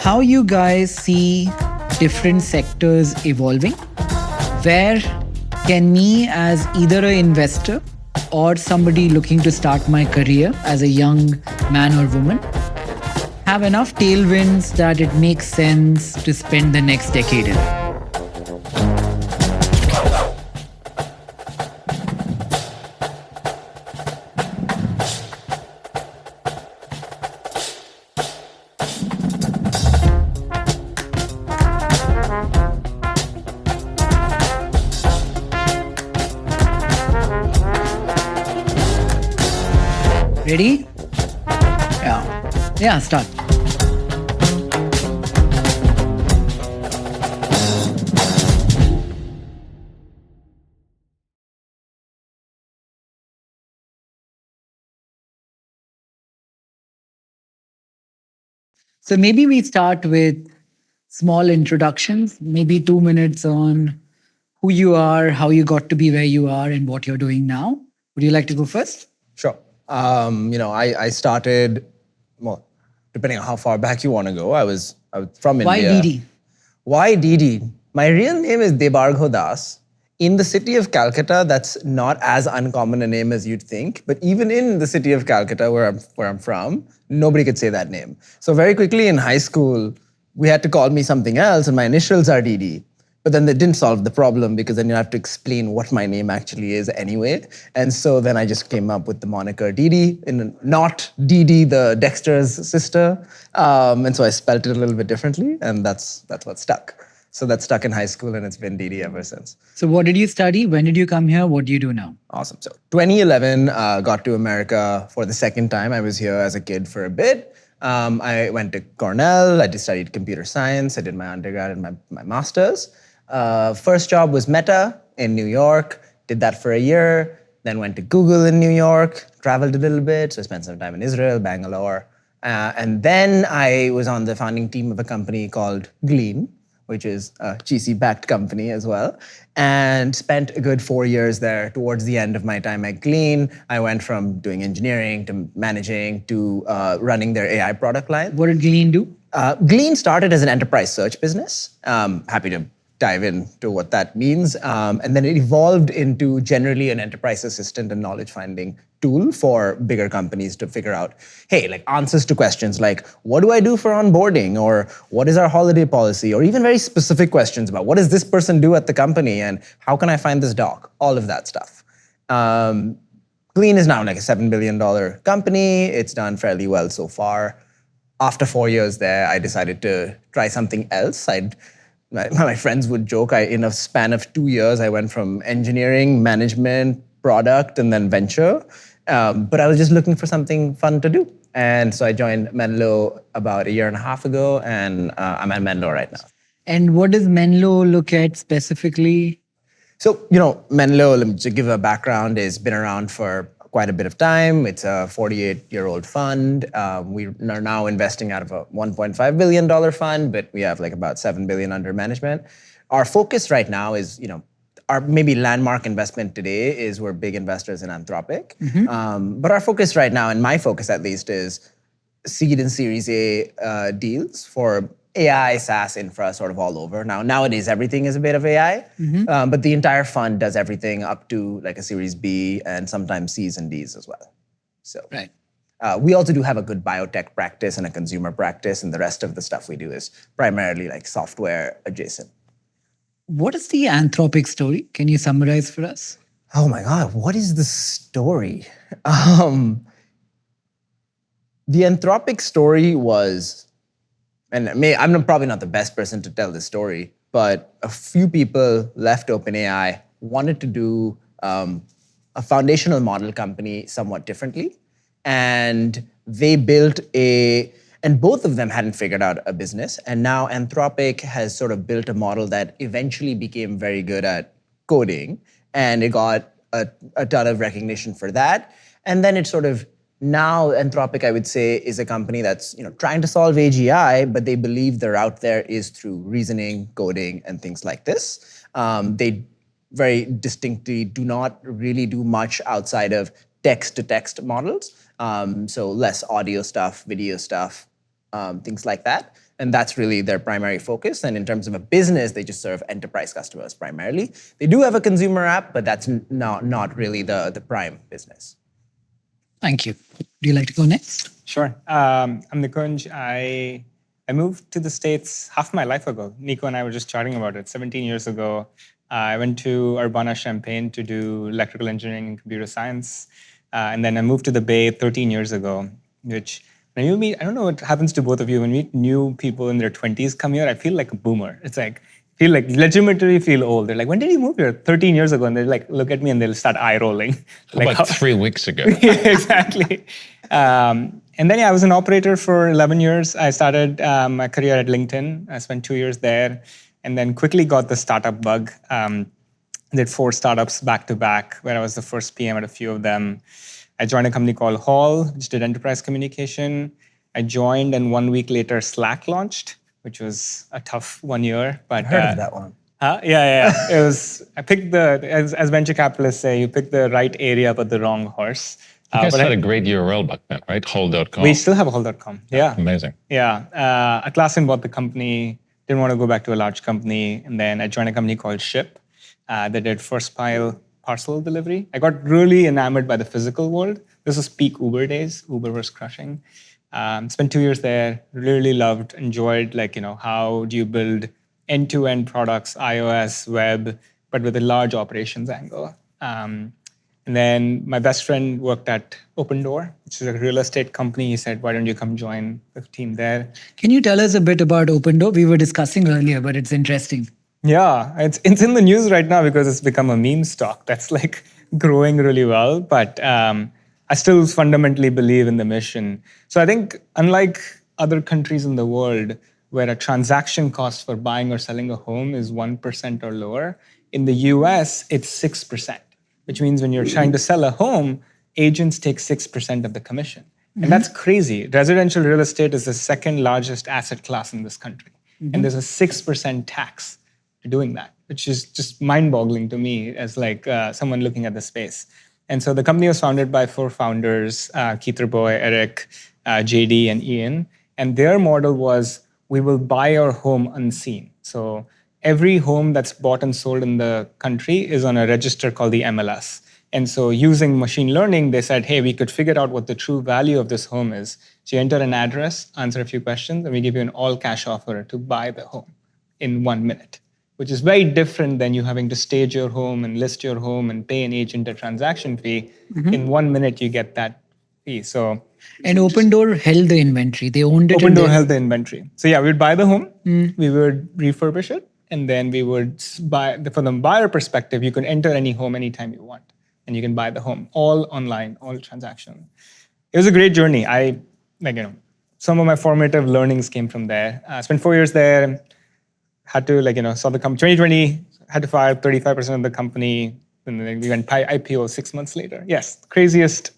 how you guys see different sectors evolving. Where can me, as either an investor or somebody looking to start my career as a young man or woman, have enough tailwinds that it makes sense to spend the next decade in? Ready? Yeah, start. So maybe we start with small introductions, maybe 2 minutes on who you are, how you got to be where you are, and what you're doing now. Would you like to go first? Sure. I started, well, depending on how far back you want to go, I was from Why India. Deedy? Why Deedy? My real name is Debargho Das. In the city of Calcutta, that's not as uncommon a name as you'd think. But even in the city of Calcutta, where I'm from, nobody could say that name. So very quickly in high school, we had to call me something else, and my initials are Deedy. But then they didn't solve the problem because then you have to explain what my name actually is anyway. And so then I just came up with the moniker Deedy, not Deedy, the Dexter's sister. And so I spelt it a little bit differently, and that's what stuck. So that stuck in high school, and it's been Deedy ever since. So what did you study? When did you come here? What do you do now? Awesome. So 2011, got to America for the second time. I was here as a kid for a bit. I went to Cornell. I just studied computer science. I did my undergrad and my master's. First job was Meta in New York. Did that for a year. Then went to Google in New York. Traveled a little bit. So I spent some time in Israel, Bangalore. And then I was on the founding team of a company called Glean, which is a GC-backed company as well, and spent a good 4 years there. Towards the end of my time at Glean, I went from doing engineering to managing to running their AI product line. What did Glean do? Glean started as an enterprise search business. Happy to dive into what that means. And then it evolved into generally an enterprise assistant and knowledge finding tool for bigger companies to figure out, hey, like answers to questions like, what do I do for onboarding? Or what is our holiday policy? Or even very specific questions about what does this person do at the company? And how can I find this doc? All of that stuff. Glean is now like a $7 billion company. It's done fairly well so far. After 4 years there, I decided to try something else. My friends would joke, in a span of 2 years, I went from engineering, management, product, and then venture. But I was just looking for something fun to do. And so I joined Menlo about 1.5 years ago, and I'm at Menlo right now. And what does Menlo look at specifically? So, Menlo, let me just give a background, has been around for quite a bit of time. It's a 48-year-old fund. We are now investing out of a $1.5 billion fund, but we have like about $7 billion under management. Our focus right now is, our maybe landmark investment today is we're big investors in Anthropic. Mm-hmm. But our focus right now, and my focus at least, is seed and Series A deals for AI, SaaS, infra, sort of all over. Now, nowadays, everything is a bit of AI, mm-hmm. But the entire fund does everything up to like a Series B and sometimes Cs and Ds as well. So, right. We also do have a good biotech practice and a consumer practice, and the rest of the stuff we do is primarily like software adjacent. What is the Anthropic story? Can you summarize for us? Oh my God, what is the story? The Anthropic story was, and I'm probably not the best person to tell this story, but a few people left OpenAI, wanted to do a foundational model company somewhat differently. And they built and both of them hadn't figured out a business. And now Anthropic has sort of built a model that eventually became very good at coding. And it got a ton of recognition for that. And then it sort of, now Anthropic, I would say, is a company that's trying to solve AGI, but they believe the route there is through reasoning, coding, and things like this. They very distinctly do not really do much outside of text-to-text models. So less audio stuff, video stuff, things like that. And that's really their primary focus. And in terms of a business, they just serve enterprise customers primarily. They do have a consumer app, but that's not really the prime business. Thank you. Do you like to go next? Sure. I'm Nikunj. I moved to the States half my life ago. Niko and I were just chatting about it. 17 years ago, I went to Urbana-Champaign to do electrical engineering and computer science. And then I moved to the Bay 13 years ago, which when you meet, I don't know what happens to both of you, when we meet new people in their 20s come here, I feel like a boomer. It's like, I feel like legitimately feel old. They're like, when did you move here? 13 years ago. And they like look at me and they'll start eye rolling. Like about 3 weeks ago. Yeah, exactly. And then I was an operator for 11 years. I started my career at LinkedIn. I spent 2 years there and then quickly got the startup bug. Did 4 startups back to back, where I was the first PM at a few of them. I joined a company called Hall, which did enterprise communication. I joined and 1 week later Slack launched, which was a tough 1 year. But I heard of that one. Yeah. It was, I picked as venture capitalists say, you picked the right area but the wrong horse. You guys had a great URL back then, right? Hall.com. We still have Hall.com. Yeah. Amazing. Yeah. Atlassian bought the company, didn't want to go back to a large company. And then I joined a company called Ship that did first mile parcel delivery. I got really enamored by the physical world. This was peak Uber days. Uber was crushing. Spent 2 years there, really loved, enjoyed, how do you build end-to-end products, iOS, web, but with a large operations angle. And then my best friend worked at Open Door, which is a real estate company. He said, why don't you come join the team there? Can you tell us a bit about Open Door? We were discussing earlier, but it's interesting. Yeah, it's in the news right now because it's become a meme stock that's like growing really well. But I still fundamentally believe in the mission. So I think unlike other countries in the world where a transaction cost for buying or selling a home is 1% or lower, in the US, it's 6%, which means when you're trying to sell a home, agents take 6% of the commission. And that's crazy. Residential real estate is the second largest asset class in this country. And there's a 6% tax to doing that, which is just mind-boggling to me as someone looking at the space. And so the company was founded by 4 founders, Keith Boy, Eric, JD, and Ian. And their model was, we will buy our home unseen. So every home that's bought and sold in the country is on a register called the MLS. And so using machine learning, they said, hey, we could figure out what the true value of this home is. So you enter an address, answer a few questions, and we give you an all-cash offer to buy the home in 1 minute, which is very different than you having to stage your home and list your home and pay an agent a transaction fee. In 1 minute, you get that fee. And Open Door held the inventory. They owned it. Open Door held the inventory. So yeah, we'd buy the home, we would refurbish it, and then we would buy, from the buyer perspective, you can enter any home anytime you want, and you can buy the home, all online, all transaction. It was a great journey. Some of my formative learnings came from there. I spent 4 years there, had to, saw the company, 2020, had to fire 35% of the company, and then we went IPO 6 months later. Yes, craziest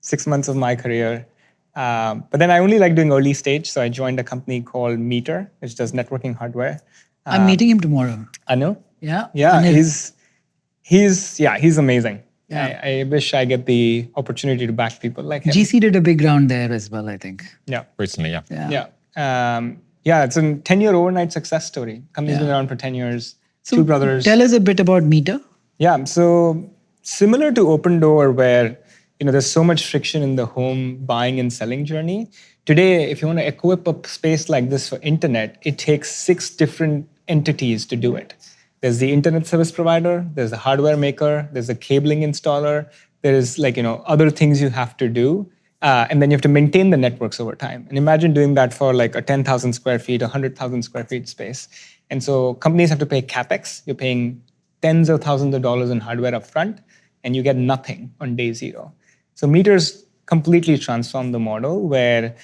6 months of my career. But then I only like doing early stage, so I joined a company called Meter, which does networking hardware. I'm meeting him tomorrow. I know. Yeah. Yeah, he's amazing. Yeah. I wish I get the opportunity to back people like him. GC did a big round there as well, I think. Yeah. Recently, yeah. Yeah. It's a 10-year overnight success story. Company's been around for 10 years. So 2 brothers. Tell us a bit about Meter. Yeah. So similar to Open Door, where there's so much friction in the home buying and selling journey. Today, if you want to equip a space like this for internet, it takes 6 different entities to do it. There's the internet service provider, there's the hardware maker, there's the cabling installer, there's other things you have to do. And then you have to maintain the networks over time. And imagine doing that for a 10,000 square feet, 100,000 square feet space. And so companies have to pay CapEx. You're paying tens of thousands of dollars in hardware up front, and you get nothing on day 0. So Meters completely transformed the model where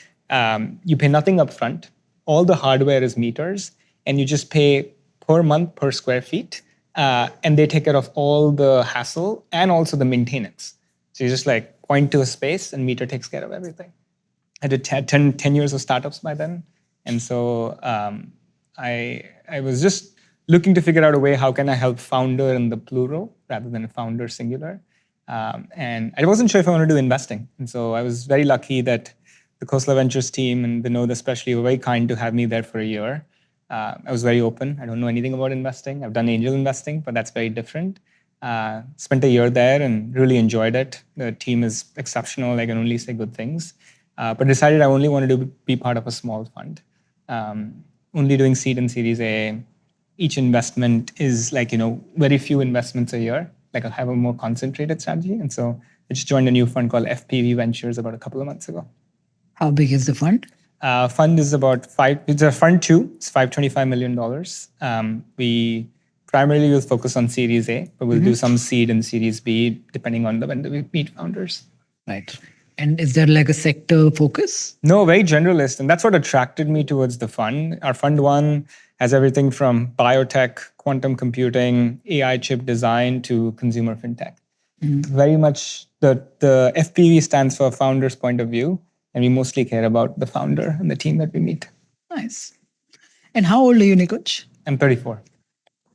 you pay nothing up front. All the hardware is meters, and you just pay per month per square feet. And they take care of all the hassle and also the maintenance. So you just point to a space and Meter takes care of everything. I did 10 years of startups by then. And so I was just looking to figure out a way, how can I help founder in the plural rather than founder singular? And I wasn't sure if I wanted to do investing. And so I was very lucky that the Khosla Ventures team and Vinod especially were very kind to have me there for a year. I was very open. I don't know anything about investing. I've done angel investing, but that's very different. Spent a year there and really enjoyed it. The team is exceptional. I can only say good things. But decided I only wanted to be part of a small fund. Only doing seed and Series A. Each investment is like, very few investments a year. Like I have a more concentrated strategy. And so I just joined a new fund called FPV Ventures about a couple of months ago. How big is the fund? Fund is about it's a fund 2. It's $525 million. We primarily will focus on Series A, but we'll do some seed and Series B depending on when we meet founders. Right. And is there like a sector focus? No, very generalist. And that's what attracted me towards the fund. Our fund 1 has everything from biotech, quantum computing, AI chip design to consumer fintech. Very much the FPV stands for founder's point of view. And we mostly care about the founder and the team that we meet. Nice. And how old are you, Nikunj? I'm 34.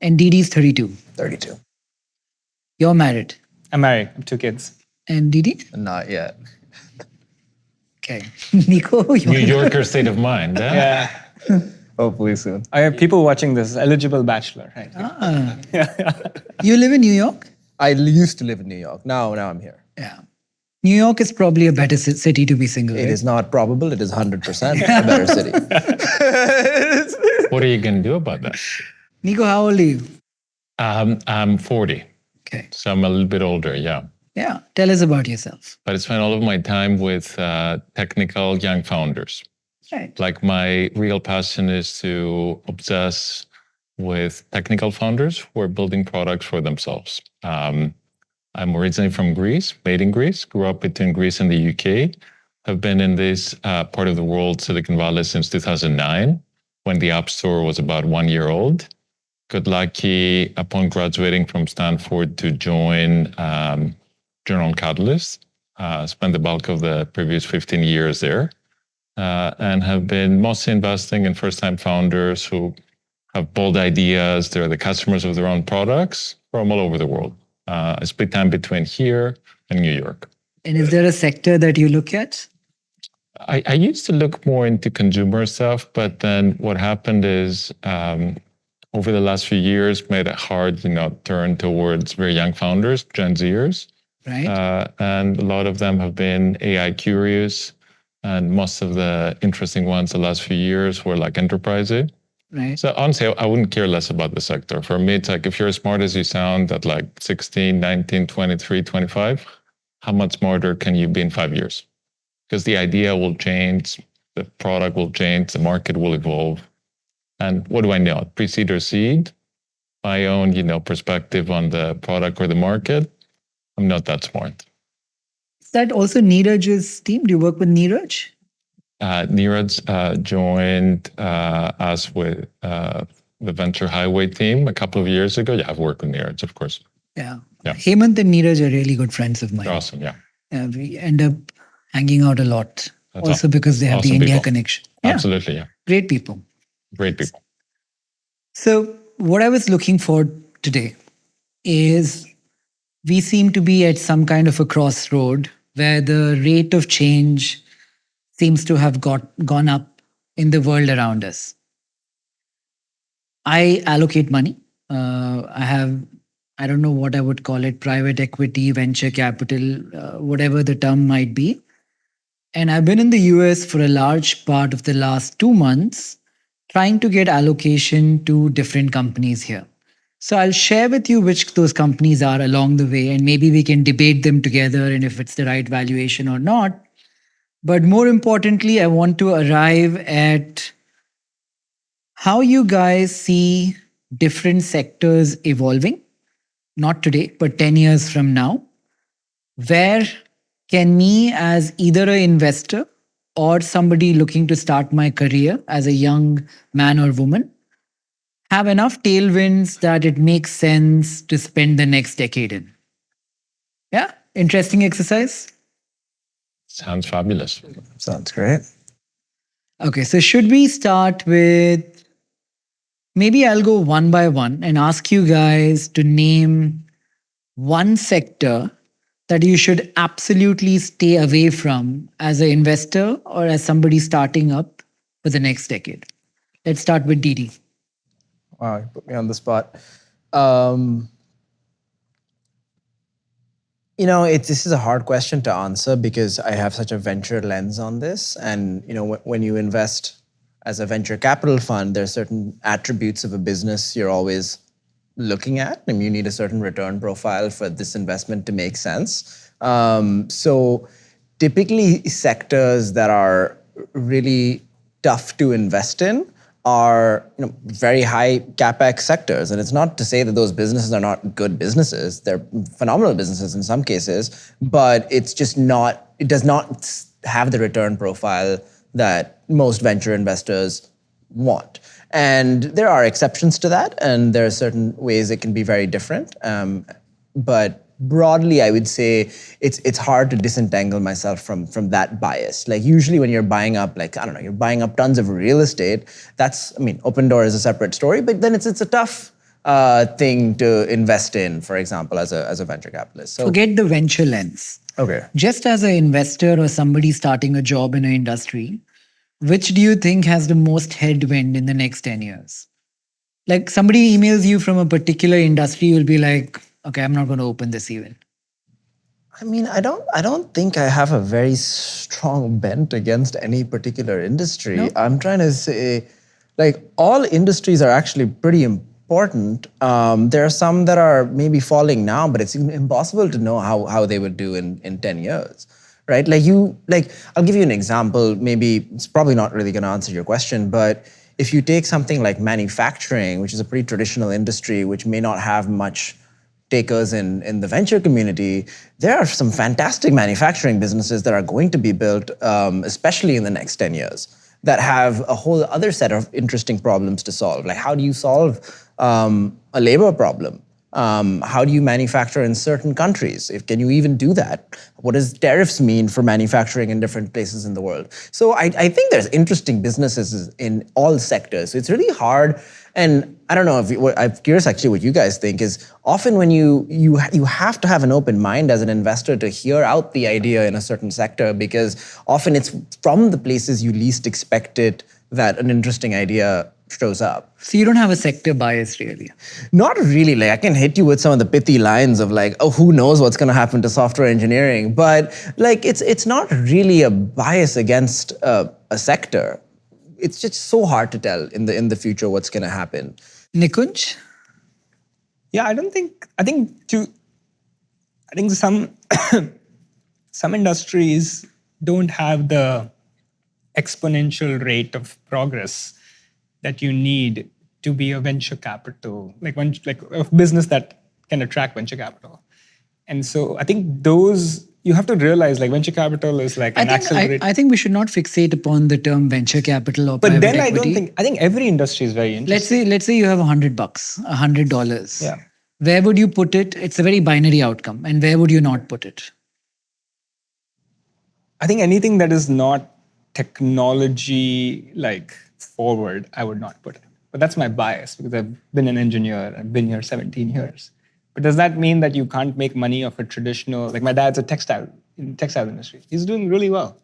And Deedy's 32. 32. You're married. I'm married. I have 2 kids. And Deedy? Not yet. Okay. Nico? New Yorker state of mind. Huh? Yeah. Hopefully soon. I have people watching this. Eligible bachelor. Right? You live in New York? I used to live in New York. Now I'm here. Yeah. New York is probably a better city to be single. It right? is not probable. It is 100% a better city. What are you going to do about that? Nico, how old are you? I'm 40, Okay. so I'm a little bit older, yeah. Yeah. Tell us about yourself. But I spend all of my time with technical young founders. Right. Like my real passion is to obsess with technical founders who are building products for themselves. I'm originally from Greece, made in Greece, grew up between Greece and the UK. Have been in this part of the world, Silicon Valley, since 2009, when the App Store was about 1 year old. Got lucky upon graduating from Stanford to join General Catalyst. Spent the bulk of the previous 15 years there, and have been mostly investing in first-time founders who have bold ideas. They're the customers of their own products from all over the world. I split time between here and New York. And is there a sector that you look at? I used to look more into consumer stuff, but then what happened is over the last few years made it hard, turn towards very young founders, Gen Zers. Right. And a lot of them have been AI curious. And most of the interesting ones the last few years were like enterprise-y. Right. So honestly, I wouldn't care less about the sector. For me, it's like if you're as smart as you sound at like 16, 19, 23, 25, how much smarter can you be in 5 years? Because the idea will change, the product will change, the market will evolve. And what do I know? Pre-seed or seed, my own, perspective on the product or the market, I'm not that smart. Is that also Neeraj's team? Do you work with Neeraj? Neeraj joined us with the Venture Highway team a couple of years ago. Yeah, I've worked with Neeraj, of course. Yeah. Yeah. Hemant and Neeraj are really good friends of mine. They're awesome, yeah. We end up hanging out a lot. That's also because they have awesome the India people. connection. Yeah. Absolutely, yeah. Great people. Great people. So what I was looking for today is we seem to be at some kind of a crossroad where the rate of change seems to have gone up in the world around us. I allocate money. I don't know what I would call it, private equity, venture capital, whatever the term might be. And I've been in the US for a large part of the last 2 months trying to get allocation to different companies here. So I'll share with you which those companies are along the way, and maybe we can debate them together and if it's the right valuation or not. But more importantly, I want to arrive at how you guys see different sectors evolving, not today, but 10 years from now. Where can me as either an investor or somebody looking to start my career as a young man or woman have enough tailwinds that it makes sense to spend the next decade in? Yeah, interesting exercise. Sounds fabulous. Sounds great. Okay, so should we start with, maybe I'll go one by one and ask you guys to name one sector that you should absolutely stay away from as an investor or as somebody starting up for the next decade? Let's start with Deedy. Wow, you put me on the spot. This is a hard question to answer because I have such a venture lens on this. And when you invest as a venture capital fund, there are certain attributes of a business you're always looking at. I mean, you need a certain return profile for this investment to make sense. So typically sectors that are really tough to invest in are very high capex sectors. And it's not to say that those businesses are not good businesses. They're phenomenal businesses in some cases, but it's just not, it does not have the return profile that most venture investors want. And there are exceptions to that, and there are certain ways it can be very different. But broadly, I would say it's hard to disentangle myself from that bias. Like usually when you're buying up, you're buying up tons of real estate, Open Door is a separate story, but then it's a tough thing to invest in, for example, as a venture capitalist. So forget the venture lens. Okay. Just as an investor or somebody starting a job in an industry, which do you think has the most headwind in the next 10 years? Like somebody emails you from a particular industry, you'll be like, okay, I'm not going to open this even. I don't think I have a very strong bent against any particular industry. No? I'm trying to say, all industries are actually pretty important. There are some that are maybe falling now, but it's impossible to know how they would do in 10 years. Right? I'll give you an example. Maybe it's probably not really going to answer your question, but if you take something like manufacturing, which is a pretty traditional industry, which may not have much takers in the venture community, there are some fantastic manufacturing businesses that are going to be built, especially in the next 10 years, that have a whole other set of interesting problems to solve. Like how do you solve a labor problem? How do you manufacture in certain countries? Can you even do that? What does tariffs mean for manufacturing in different places in the world? So I think there's interesting businesses in all sectors. So it's really hard. And I don't know I'm curious actually what you guys think is often when you have to have an open mind as an investor to hear out the idea in a certain sector, because often it's from the places you least expect it that an interesting idea shows up. So you don't have a sector bias really? Not really. I can hit you with some of the pithy lines of who knows what's going to happen to software engineering, but it's not really a bias against a sector. It's just so hard to tell in the future what's going to happen. Nikunj? Yeah, I think some industries don't have the exponential rate of progress that you need to be a venture capital, like a business that can attract venture capital. And so I think those, you have to realize venture capital is an accelerator. I think we should not fixate upon the term venture capital or but private then equity. I think every industry is very interesting. Let's say you have $100. Yeah. Where would you put it? It's a very binary outcome. And where would you not put it? I think anything that is not technology forward, I would not put it. But that's my bias because I've been an engineer. I've been here 17 years. But does that mean that you can't make money off a traditional, my dad's in the textile industry. He's doing really well,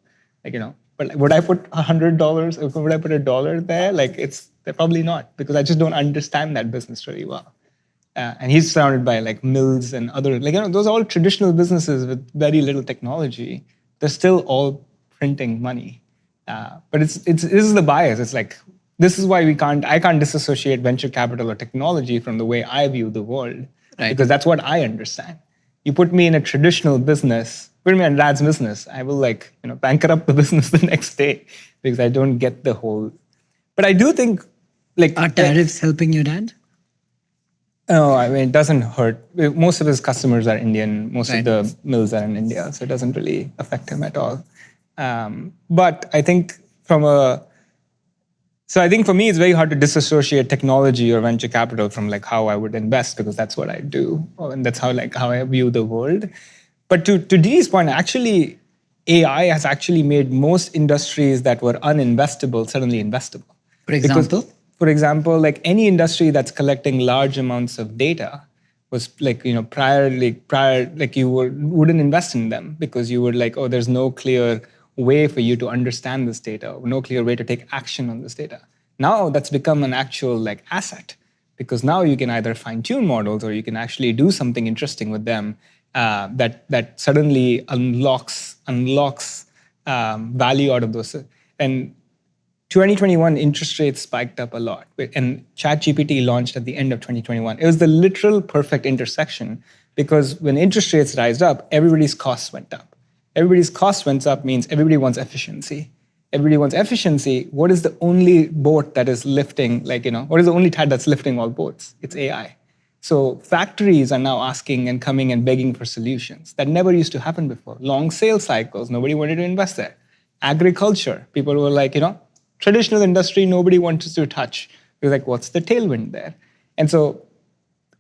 But would I put $100? Would I put $1 there? Probably not, because I just don't understand that business really well. And he's surrounded by mills and other, those are all traditional businesses with very little technology. They're still all printing money. But this is the bias. It's this is why I can't disassociate venture capital or technology from the way I view the world. Right. Because that's what I understand. You put me in a traditional business, put me in dad's business, I will bankrupt the business the next day because I don't get the whole. But I do think are tariffs helping your dad? No, it doesn't hurt. Most of his customers are Indian. Most of the mills are in India, so it doesn't really affect him at all. But I think I think for me, it's very hard to disassociate technology or venture capital from how I would invest, because that's what I do, and that's how I view the world. But to Deedy's point, actually, AI has actually made most industries that were uninvestable suddenly investable. For example? For example, any industry that's collecting large amounts of data was like, wouldn't invest in them because you were like, oh, there's no clear way for you to understand this data, no clear way to take action on this data. Now that's become an actual like asset, because now you can either fine-tune models or you can actually do something interesting with them that suddenly unlocks value out of those. And 2021, interest rates spiked up a lot, and ChatGPT launched at the end of 2021. It was the literal perfect intersection, because when interest rates rised up, everybody's costs went up. Everybody's costs went up means everybody wants efficiency. Everybody wants efficiency. What is the only boat that is lifting, what is the only tide that's lifting all boats? It's AI. So factories are now asking and coming and begging for solutions. That never used to happen before. Long sales cycles, nobody wanted to invest there. Agriculture, people were like, traditional industry, nobody wanted to touch. It was like, what's the tailwind there? And so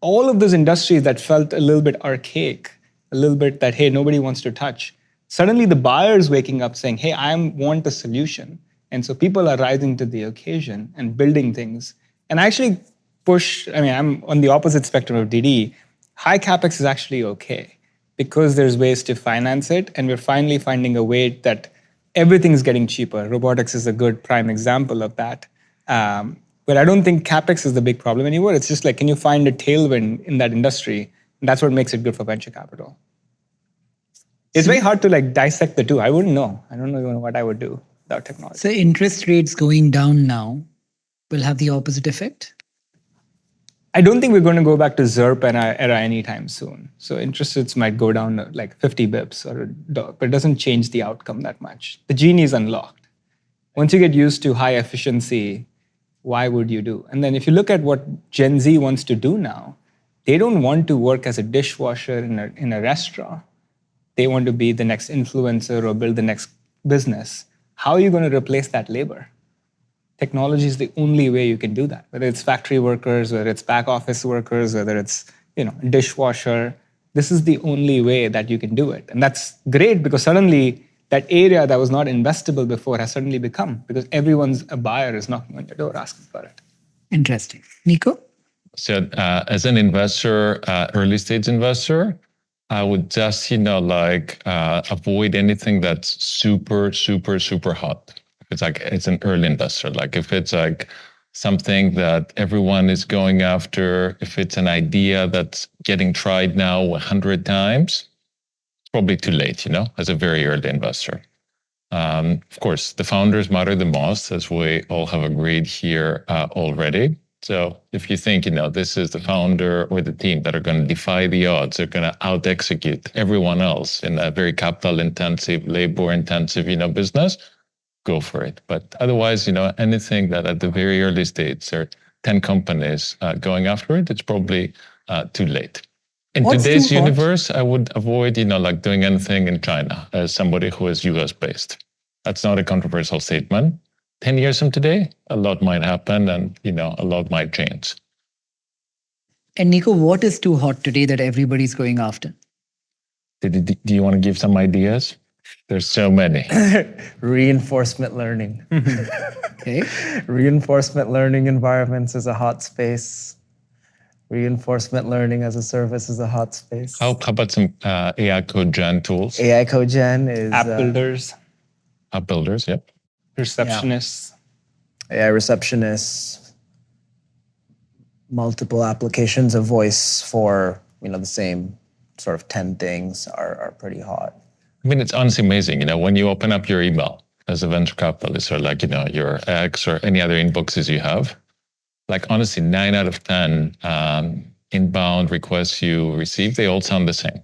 all of those industries that felt a little bit archaic, a little bit that, hey, nobody wants to touch, suddenly the buyer's waking up saying, hey, I want a solution. And so people are rising to the occasion and building things. And I actually I'm on the opposite spectrum of Deedy. High CapEx is actually okay because there's ways to finance it. And we're finally finding a way that everything's getting cheaper. Robotics is a good prime example of that. But I don't think CapEx is the big problem anymore. It's just like, can you find a tailwind in that industry? And that's what makes it good for venture capital. It's very hard to dissect the two. I wouldn't know. I don't know even what I would do without technology. So interest rates going down now will have the opposite effect? I don't think we're going to go back to ZERP era anytime soon. So interest rates might go down to like 50 bips but it doesn't change the outcome that much. The genie is unlocked. Once you get used to high efficiency, why would you do? And then if you look at what Gen Z wants to do now, they don't want to work as a dishwasher in a restaurant. They want to be the next influencer or build the next business. How are you going to replace that labor? Technology is the only way you can do that. Whether it's factory workers, whether it's back office workers, whether it's dishwasher, this is the only way that you can do it. And that's great because suddenly that area that was not investable before has suddenly become, because everyone's a buyer is knocking on your door asking for it. Interesting. Niko? So as an investor, early stage investor, I would just, avoid anything that's super, super, super hot. It's an early investor. If it's something that everyone is going after, if it's an idea that's getting tried now 100 times, it's probably too late, as a very early investor. Of course, the founders matter the most, as we all have agreed here already. So if you think, this is the founder or the team that are going to defy the odds, they're going to out-execute everyone else in a very capital-intensive, labor-intensive, business, go for it. But otherwise, anything that at the very early stage, there are 10 companies going after it, it's probably too late. In today's universe, I would avoid, doing anything in China as somebody who is US-based. That's not a controversial statement. 10 years from today, a lot might happen and, a lot might change. And Niko, what is too hot today that everybody's going after? Do you want to give some ideas? There's so many. Reinforcement learning. Okay. Reinforcement learning environments is a hot space. Reinforcement learning as a service is a hot space. How about some AI code gen tools? AI code gen is... App builders. App builders, yep. Receptionists. Yeah. AI receptionists. Multiple applications of voice for, the same sort of 10 things are pretty hot. I mean, it's honestly amazing, when you open up your email as a venture capitalist or your X or any other inboxes you have, honestly, 9 out of 10 inbound requests you receive, they all sound the same.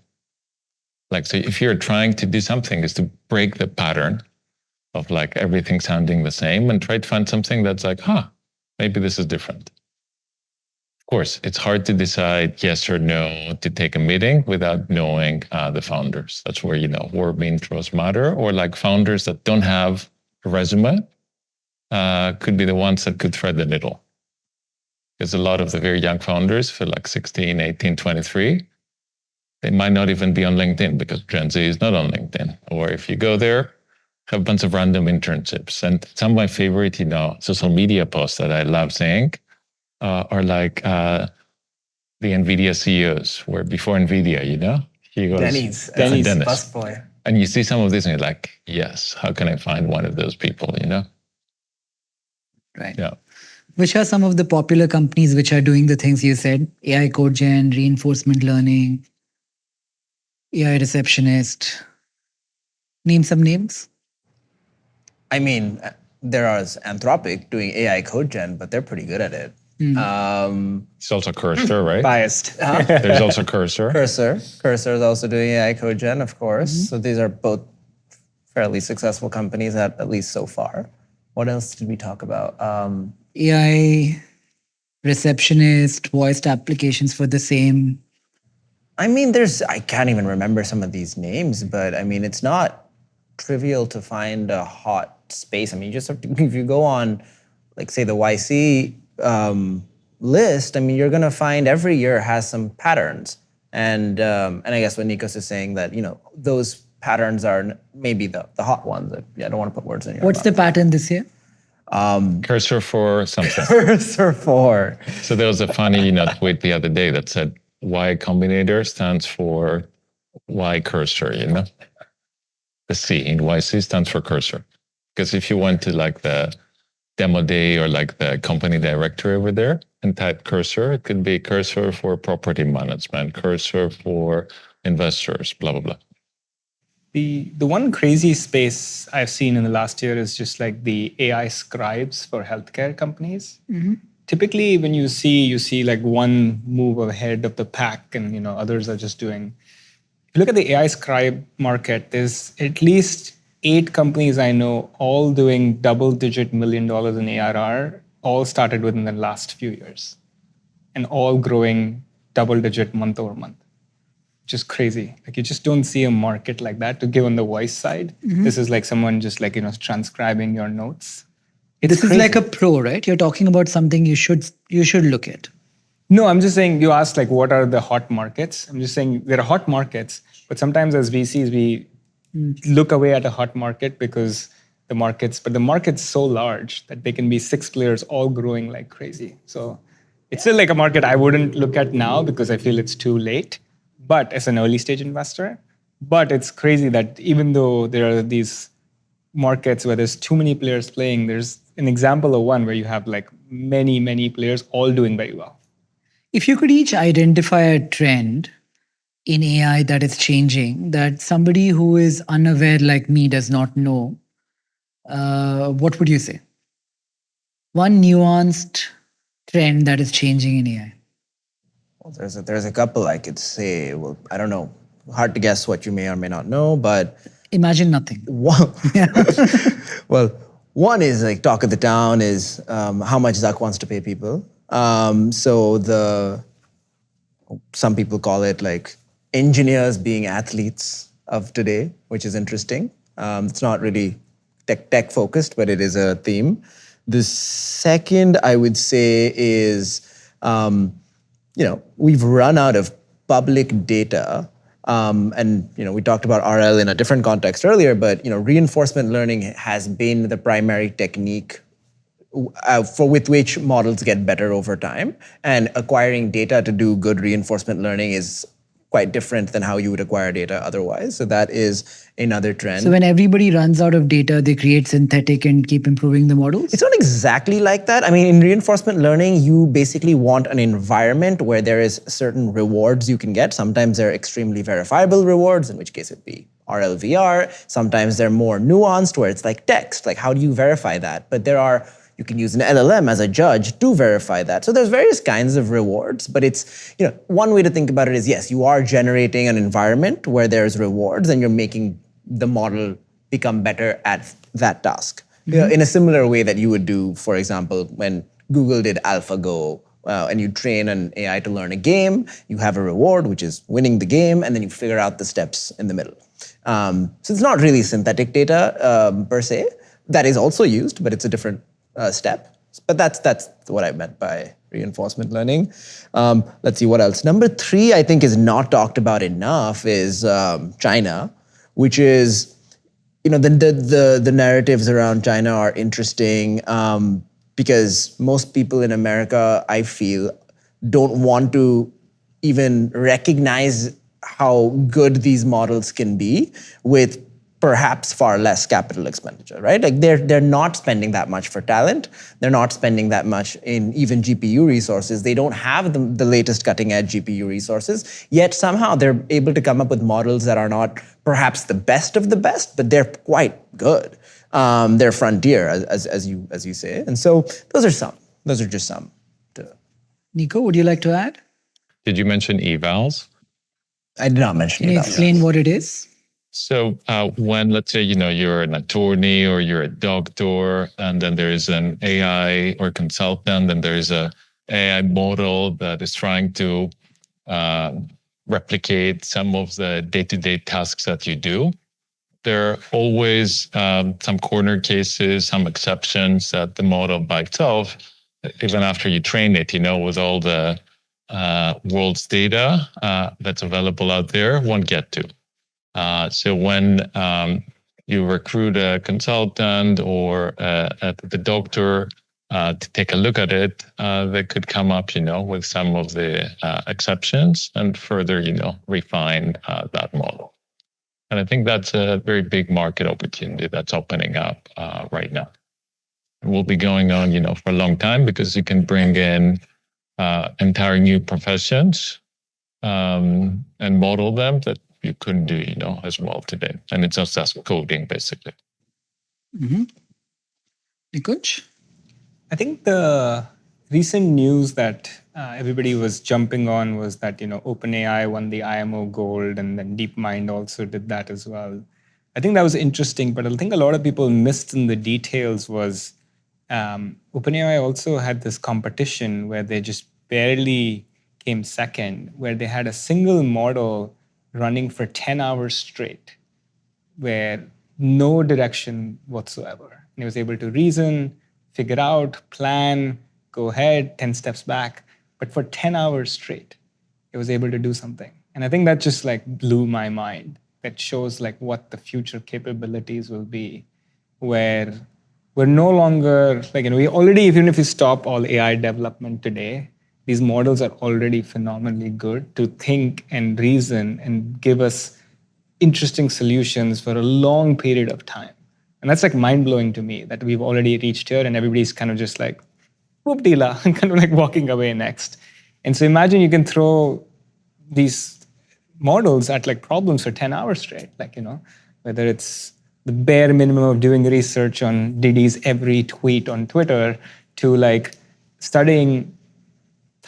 So if you're trying to do something, is to break the pattern of everything sounding the same and try to find something that's maybe this is different. Of course, it's hard to decide yes or no to take a meeting without knowing the founders. That's where, warm intros matter, or founders that don't have a resume could be the ones that could thread the needle. Because a lot of the very young founders feel 16, 18, 23. They might not even be on LinkedIn because Gen Z is not on LinkedIn. Or if you go there, have a bunch of random internships. And some of my favorite, social media posts that I love seeing are the NVIDIA CEOs were before NVIDIA, He goes, Denny's Dennis. busboy. And you see some of this and you're like, yes, how can I find one of those people, Right. Yeah. Which are some of the popular companies which are doing the things you said? AI code gen, reinforcement learning, AI receptionist. Name some names. I mean, there is Anthropic doing AI code gen, but they're pretty good at it. It's also Cursor, right? Biased. There's also Cursor. Cursor is also doing AI code gen, of course. So these are both fairly successful companies, at least so far. What else did we talk about? AI receptionist, voiced applications for the same. I mean, I can't even remember some of these names, but I mean, it's not trivial to find a hot space. I mean, you just have to, if you go on, like, say, the YC list, I mean, you're going to find every year has some patterns. And I guess what Nikos is saying that, those patterns are maybe the hot ones. I don't want to put words in your What's the pattern this year? Cursor for something. Cursor for. So there was a funny tweet the other day that said Y Combinator stands for Y Cursor, The C in YC stands for Cursor. Because if you went to like the demo day or like the company directory over there and type Cursor, it could be Cursor for property management, Cursor for investors, blah, blah, blah. The one crazy space I've seen in the last year is just like the AI scribes for healthcare companies. Typically, when you see like one move ahead of the pack, and others are just doing. If you look at the AI scribe market, there's at least 8 companies I know, all doing double-digit $1 million in ARR, all started within the last few years, and all growing double-digit month over month. Just crazy. Like, you just don't see a market like that to give on the voice side. This is like someone just like, transcribing your notes. It's This is like a pro, right? You're talking about something you should look at. No, I'm just saying, you asked like, what are the hot markets? I'm just saying there are hot markets, but sometimes as VCs, we look away at a hot market because the market's so large that they can be 6 players all growing like crazy. So it's still like a market I wouldn't look at now because I feel it's too late. But as an early stage investor, but it's crazy that even though there are these markets where there's too many players playing, there's an example of one where you have like many, many players all doing very well. If you could each identify a trend in AI that is changing, that somebody who is unaware like me does not know, what would you say? One nuanced trend that is changing in AI. Well, there's a couple I could say. Well, I don't know. Hard to guess what you may or may not know, but Imagine nothing. one, well, one is like talk of the town is how much Zuck wants to pay people. So some people call it like engineers being athletes of today, which is interesting. It's not really tech focused, but it is a theme. The second I would say is, we've run out of public data. And we talked about RL in a different context earlier, but reinforcement learning has been the primary technique with which models get better over time. And acquiring data to do good reinforcement learning is quite different than how you would acquire data otherwise. So that is another trend. So when everybody runs out of data, they create synthetic and keep improving the models? It's not exactly like that. I mean, in reinforcement learning, you basically want an environment where there is certain rewards you can get. Sometimes they're extremely verifiable rewards, in which case it'd be RLVR. Sometimes they're more nuanced, where it's like text. Like, how do you verify that? But you can use an LLM as a judge to verify that. So there's various kinds of rewards, but it's, one way to think about it is, yes, you are generating an environment where there's rewards and you're making the model become better at that task. In a similar way that you would do, for example, when Google did AlphaGo, and you train an AI to learn a game, you have a reward, which is winning the game, and then you figure out the steps in the middle. So it's not really synthetic data per se. That is also used, but it's a different step. But that's what I meant by reinforcement learning. Let's see what else. Number 3, I think, is not talked about enough is China, which is, the narratives around China are interesting because most people in America, I feel, don't want to even recognize how good these models can be with perhaps far less capital expenditure, right? Like they're not spending that much for talent. They're not spending that much in even GPU resources. They don't have the latest cutting edge GPU resources, yet somehow they're able to come up with models that are not perhaps the best of the best, but they're quite good. They're frontier, as you say. And so those are just some. Niko, would you like to add? Did you mention evals? I did not mention Can you about explain what it is? So when, let's say, you're an attorney or you're a doctor, and then there is an AI or consultant, and there is a AI model that is trying to replicate some of the day-to-day tasks that you do. There are always some corner cases, some exceptions that the model by itself, even after you train it, with all the world's data that's available out there, won't get to. So when you recruit a consultant or the doctor to take a look at it, they could come up, with some of the exceptions and further, refine that model. And I think that's a very big market opportunity that's opening up right now. It will be going on, for a long time, because you can bring in entire new professions and model them that you couldn't do, as well today. And it's just coding, basically. Mm-hmm. Nikunj? I think the recent news that everybody was jumping on was that, OpenAI won the IMO Gold, and then DeepMind also did that as well. I think that was interesting, but I think a lot of people missed in the details was OpenAI also had this competition where they just barely came second, where they had a single model running for 10 hours straight, where no direction whatsoever. And he was able to reason, figure out, plan, go ahead, 10 steps back. But for 10 hours straight, it was able to do something. And I think that just blew my mind. That shows what the future capabilities will be, where we're no longer, we already, even if you stop all AI development today, these models are already phenomenally good to think and reason and give us interesting solutions for a long period of time. And that's mind-blowing to me that we've already reached here and everybody's kind of just whoop-dee-la, and kind of walking away next. And so imagine you can throw these models at problems for 10 hours straight, whether it's the bare minimum of doing research on Deedy's every tweet on Twitter to studying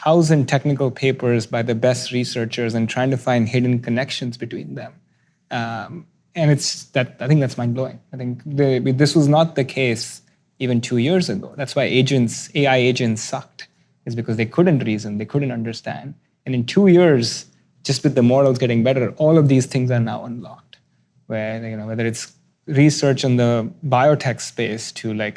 1,000 technical papers by the best researchers and trying to find hidden connections between them. And I think that's mind-blowing. I think this was not the case even 2 years ago. That's why AI agents sucked, is because they couldn't reason, they couldn't understand. And in 2 years, just with the models getting better, all of these things are now unlocked. Where, whether it's research in the biotech space to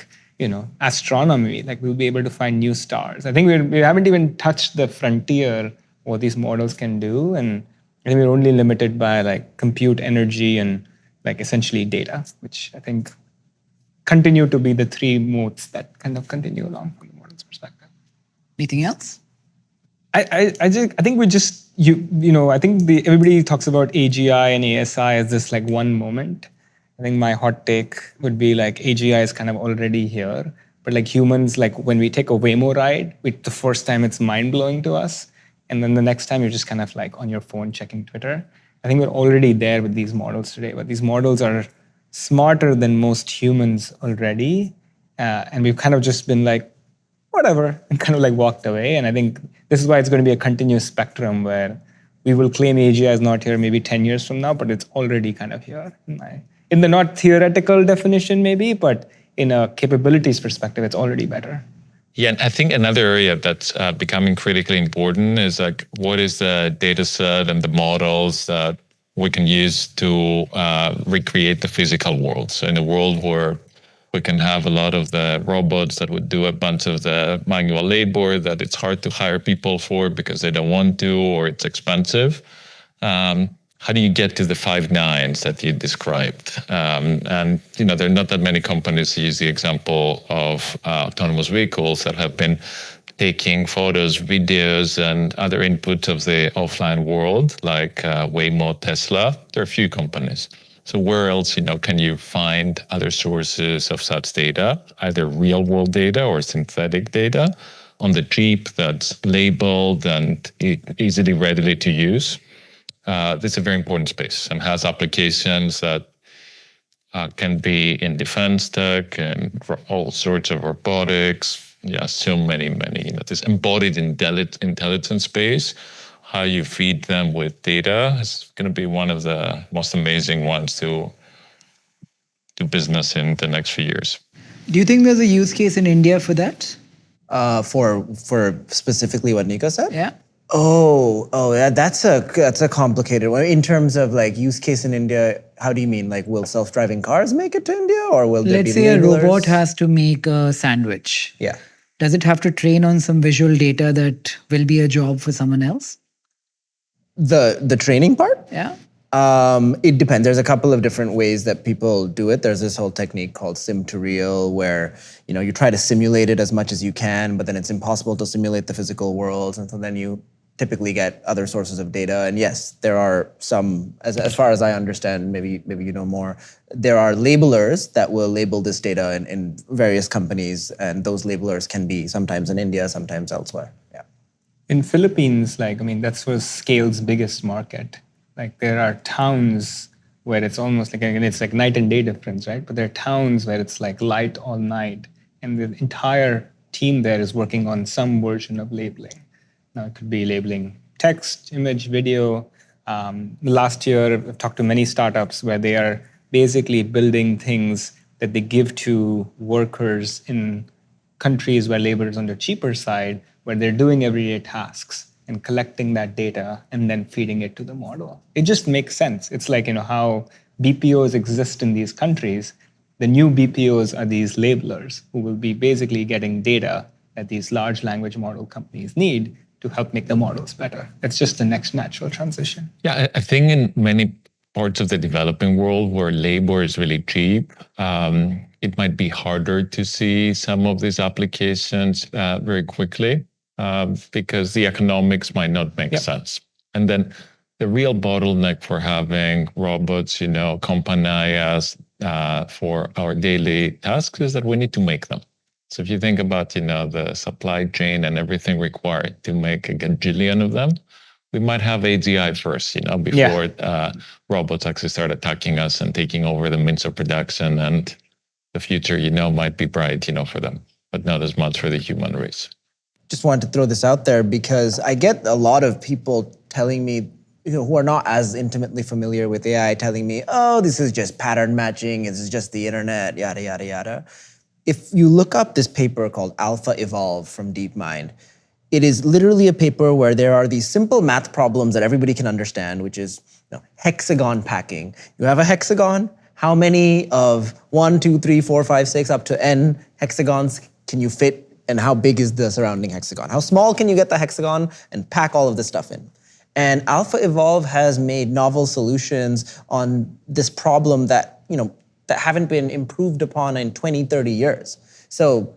astronomy, we'll be able to find new stars. I think we haven't even touched the frontier what these models can do, and I think we're only limited by compute energy and essentially data, which I think continue to be the three moats that kind of continue along from the model's perspective. Anything else? I think we just I think everybody talks about AGI and ASI as this one moment. I think my hot take would be AGI is kind of already here, but humans, when we take a Waymo ride, the first time it's mind-blowing to us, and then the next time you're just kind of on your phone checking Twitter. I think we're already there with these models today, but these models are smarter than most humans already, and we've kind of just been whatever, and kind of walked away. And I think this is why it's going to be a continuous spectrum where we will claim AGI is not here maybe 10 years from now, but it's already kind of here. In the not theoretical definition maybe, but in a capabilities perspective, it's already better. Yeah, and I think another area that's becoming critically important is what is the data set and the models that we can use to recreate the physical world. So in a world where we can have a lot of the robots that would do a bunch of the manual labor that it's hard to hire people for because they don't want to or it's expensive. How do you get to the 5 nines that you described? And there are not that many companies who use the example of autonomous vehicles that have been taking photos, videos, and other input of the offline world, like Waymo, Tesla. There are a few companies. So where else, can you find other sources of such data, either real world data or synthetic data on the cheap that's labeled and easily, readily to use? This is a very important space and has applications that can be in defense tech and all sorts of robotics. Yeah, so many. This embodied intelligence space, how you feed them with data is going to be one of the most amazing ones to do business in the next few years. Do you think there's a use case in India for that? For specifically what Niko said? Yeah. Oh, yeah, that's a complicated one. In terms of like use case in India, how do you mean? Like, will self-driving cars make it to India, or will there be Let's say a labelers? robot has to make a sandwich. Yeah. Does it have to train on some visual data that will be a job for someone else? The training part? Yeah. It depends. There's a couple of different ways that people do it. There's this whole technique called sim to real, where you try to simulate it as much as you can, but then it's impossible to simulate the physical world, and so then you typically get other sources of data. And yes, there are some, as far as I understand, maybe you know more, there are labelers that will label this data in various companies, and those labelers can be sometimes in India, sometimes elsewhere. Yeah. In Philippines, that's was Scale's biggest market. Like, there are towns where it's almost like, it's like night and day difference, right? But there are towns where it's like light all night, and the entire team there is working on some version of labeling. Now, it could be labeling text, image, video. Last year, I've talked to many startups where they are basically building things that they give to workers in countries where labor is on the cheaper side, where they're doing everyday tasks and collecting that data and then feeding it to the model. It just makes sense. It's like, how BPOs exist in these countries. The new BPOs are these labelers who will be basically getting data that these large language model companies need to help make the models better. It's just the next natural transition. Yeah, I think in many parts of the developing world where labor is really cheap, it might be harder to see some of these applications very quickly because the economics might not make sense. And then the real bottleneck for having robots, accompany us for our daily tasks is that we need to make them. So if you think about, the supply chain and everything required to make a gajillion of them, we might have AGI first, before robots actually start attacking us and taking over the means of production. And the future, might be bright, for them, but not as much for the human race. Just wanted to throw this out there because I get a lot of people telling me, who are not as intimately familiar with AI, telling me, oh, this is just pattern matching, this is just the internet, yada, yada, yada. If you look up this paper called Alpha Evolve from DeepMind, it is literally a paper where there are these simple math problems that everybody can understand, which is hexagon packing. You have a hexagon, how many of 1, 2, 3, 4, 5, 6, up to n hexagons can you fit, and how big is the surrounding hexagon? How small can you get the hexagon and pack all of this stuff in? And Alpha Evolve has made novel solutions on this problem that, that haven't been improved upon in 20, 30 years. So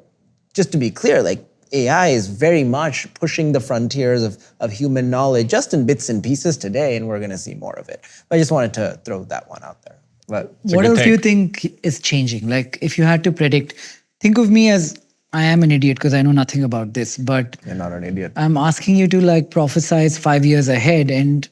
just to be clear, AI is very much pushing the frontiers of human knowledge just in bits and pieces today, and we're going to see more of it. But I just wanted to throw that one out there. But what else do you think is changing? Like, if you had to predict, think of me as, I am an idiot because I know nothing about this, but you're not an idiot. I'm asking you to prophesize 5 years ahead and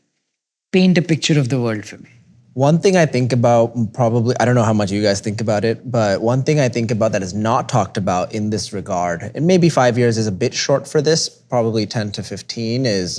paint a picture of the world for me. One thing I think about, probably, I don't know how much you guys think about it, but one thing I think about that is not talked about in this regard, and maybe 5 years is a bit short for this, probably 10 to 15, is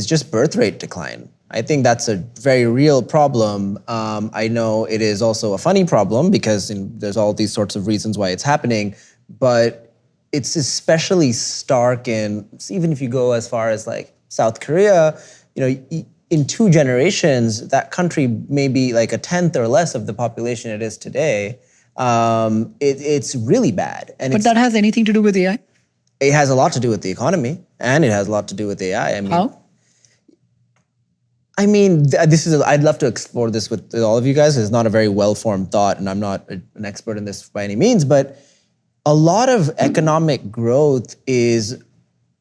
just birth rate decline. I think that's a very real problem. I know it is also a funny problem because there's all these sorts of reasons why it's happening, but it's especially stark even if you go as far as South Korea, in 2 generations, that country may be a 10th or less of the population it is today. It's really bad. But that has anything to do with AI? It has a lot to do with the economy, and it has a lot to do with AI. How? I'd love to explore this with all of you guys. It's not a very well-formed thought, and I'm not an expert in this by any means, but a lot of economic growth is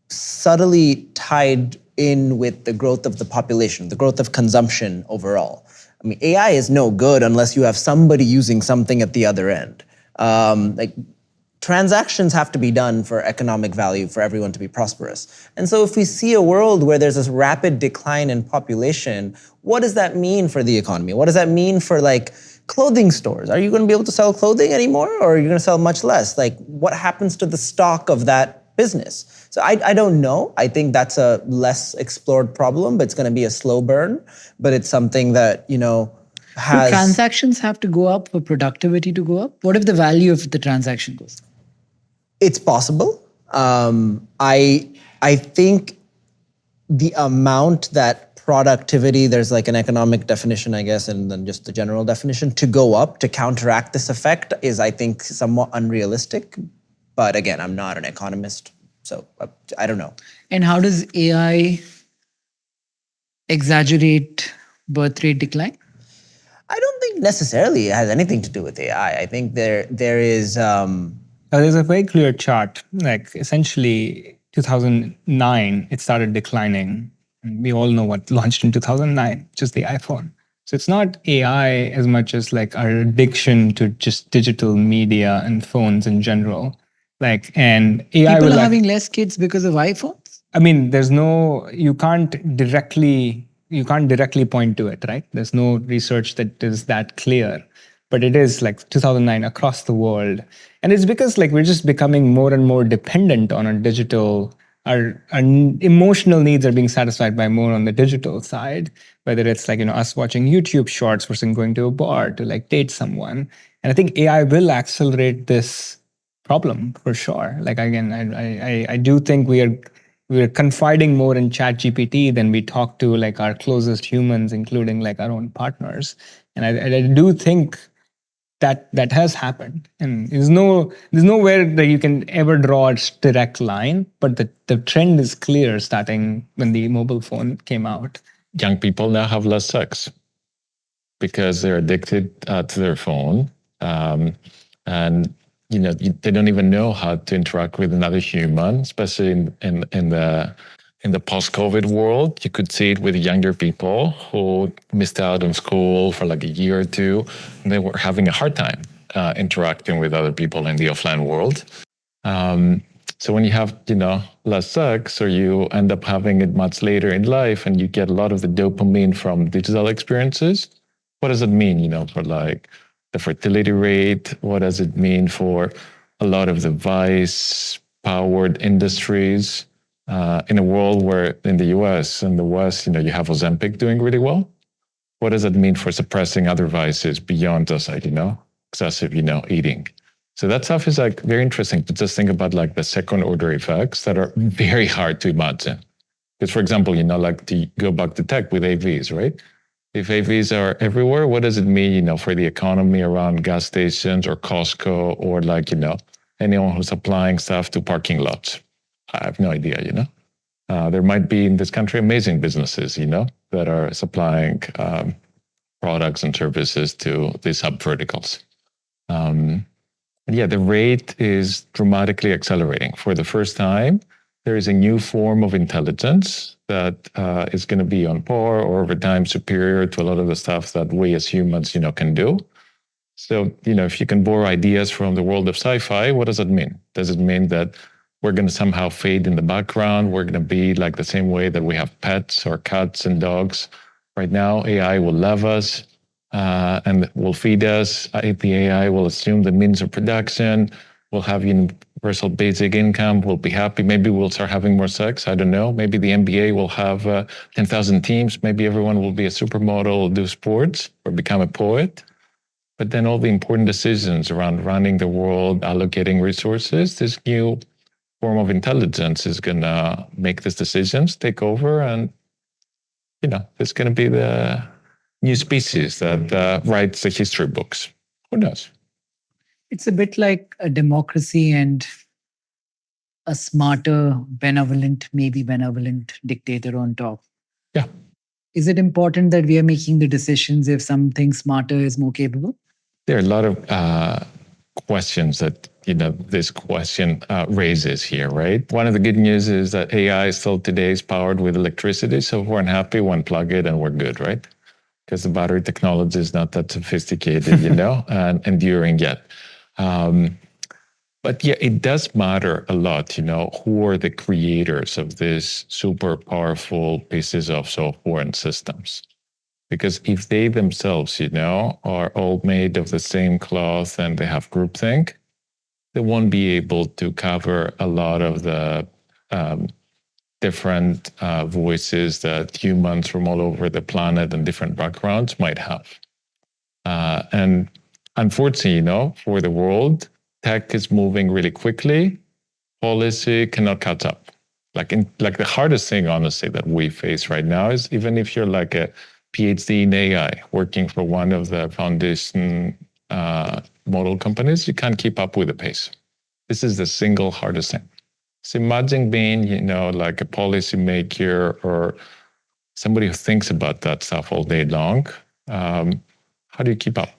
subtly tied in with the growth of the population, the growth of consumption overall. I mean, AI is no good unless you have somebody using something at the other end. Like transactions have to be done for economic value for everyone to be prosperous. And so if we see a world where there's this rapid decline in population, what does that mean for the economy? What does that mean for like clothing stores? Are you going to be able to sell clothing anymore, or are you going to sell much less? Like what happens to the stock of that business? So I don't know. I think that's a less explored problem, but it's going to be a slow burn. But it's something that, Do has... transactions have to go up for productivity to go up? What if the value of the transaction goes up? It's possible. I think the amount that productivity, there's like an economic definition, I guess, and then just the general definition, to go up to counteract this effect is, I think, somewhat unrealistic. But again, I'm not an economist, so I don't know. And how does AI exaggerate birth rate decline? I don't think necessarily it has anything to do with AI. I think there is... There's a very clear chart. Like essentially, 2009, it started declining. And we all know what launched in 2009, just the iPhone. So it's not AI as much as like our addiction to just digital media and phones in general. Like, and AI People will are having less kids because of iPhones? I mean, you can't directly point to it, right? There's no research that is that clear, but it is like 2009 across the world. And it's because like we're just becoming more and more dependent on our digital, our emotional needs are being satisfied by more on the digital side, whether it's like, us watching YouTube shorts versus going to a bar to like date someone. And I think AI will accelerate this problem for sure. Like again, I do think we're confiding more in ChatGPT than we talk to like our closest humans, including like our own partners. And I do think that has happened. And there's nowhere that you can ever draw a direct line, but the trend is clear starting when the mobile phone came out. Young people now have less sex because they're addicted to their phone. And they don't even know how to interact with another human, especially in the post-COVID world. You could see it with younger people who missed out on school for like a year or two, and they were having a hard time interacting with other people in the offline world. So when you have less sex, or you end up having it much later in life, and you get a lot of the dopamine from digital experiences, what does it mean? For like the fertility rate? What does it mean for a lot of the vice-powered industries in a world where in the US and the West, you have Ozempic doing really well? What does it mean for suppressing other vices beyond just like, excessive, eating? So that stuff is like very interesting to just think about, like the second order effects that are very hard to imagine. Because for example, like to go back to tech with AVs, right? If AVs are everywhere, what does it mean, for the economy around gas stations or Costco, or like, anyone who's applying stuff to parking lots? I have no idea, There might be in this country amazing businesses, that are supplying products and services to these sub-verticals. The rate is dramatically accelerating. For the first time, there is a new form of intelligence that is going to be on par or over time superior to a lot of the stuff that we as humans, can do. So, if you can borrow ideas from the world of sci-fi, what does that mean? Does it mean that we're going to somehow fade in the background? We're going to be like the same way that we have pets or cats and dogs. Right now, AI will love us and will feed us. The AI will assume the means of production. We'll have universal basic income. We'll be happy. Maybe we'll start having more sex. I don't know. Maybe the NBA will have 10,000 teams. Maybe everyone will be a supermodel, do sports, or become a poet. But then all the important decisions around running the world, allocating resources, this new form of intelligence is going to make these decisions, take over, and, it's going to be the new species that writes the history books. Who knows? It's a bit like a democracy and a smarter, maybe benevolent dictator on top. Yeah. Is it important that we are making the decisions if something smarter is more capable? There are a lot of questions that, this question raises here, right? One of the good news is that AI still today is powered with electricity. So if we're unhappy, one plug it and we're good, right? Because the battery technology is not that sophisticated, and enduring yet. But yeah, it does matter a lot, who are the creators of these super powerful pieces of software and systems. Because if they themselves, are all made of the same cloth and they have groupthink, they won't be able to cover a lot of the different voices that humans from all over the planet and different backgrounds might have. And unfortunately, for the world, tech is moving really quickly. Policy cannot catch up. Like the hardest thing, honestly, that we face right now is even if you're like a PhD in AI working for one of the foundation model companies, you can't keep up with the pace. This is the single hardest thing. So imagine being, like a policymaker or somebody who thinks about that stuff all day long. How do you keep up?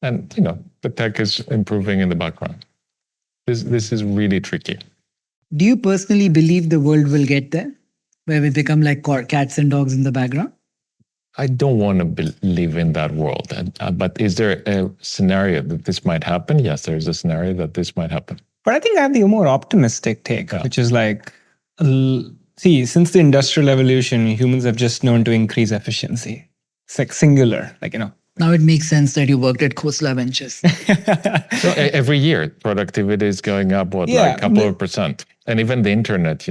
And, the tech is improving in the background. This is really tricky. Do you personally believe the world will get there, where we become like cats and dogs in the background? I don't want to live in that world. But is there a scenario that this might happen? Yes, there is a scenario that this might happen. But I think I have the more optimistic take, which is like, since the Industrial Revolution, humans have just known to increase efficiency. It's like singular, Now it makes sense that you worked at Khosla Ventures. So every year, productivity is going up, like a couple of percent. And even the internet,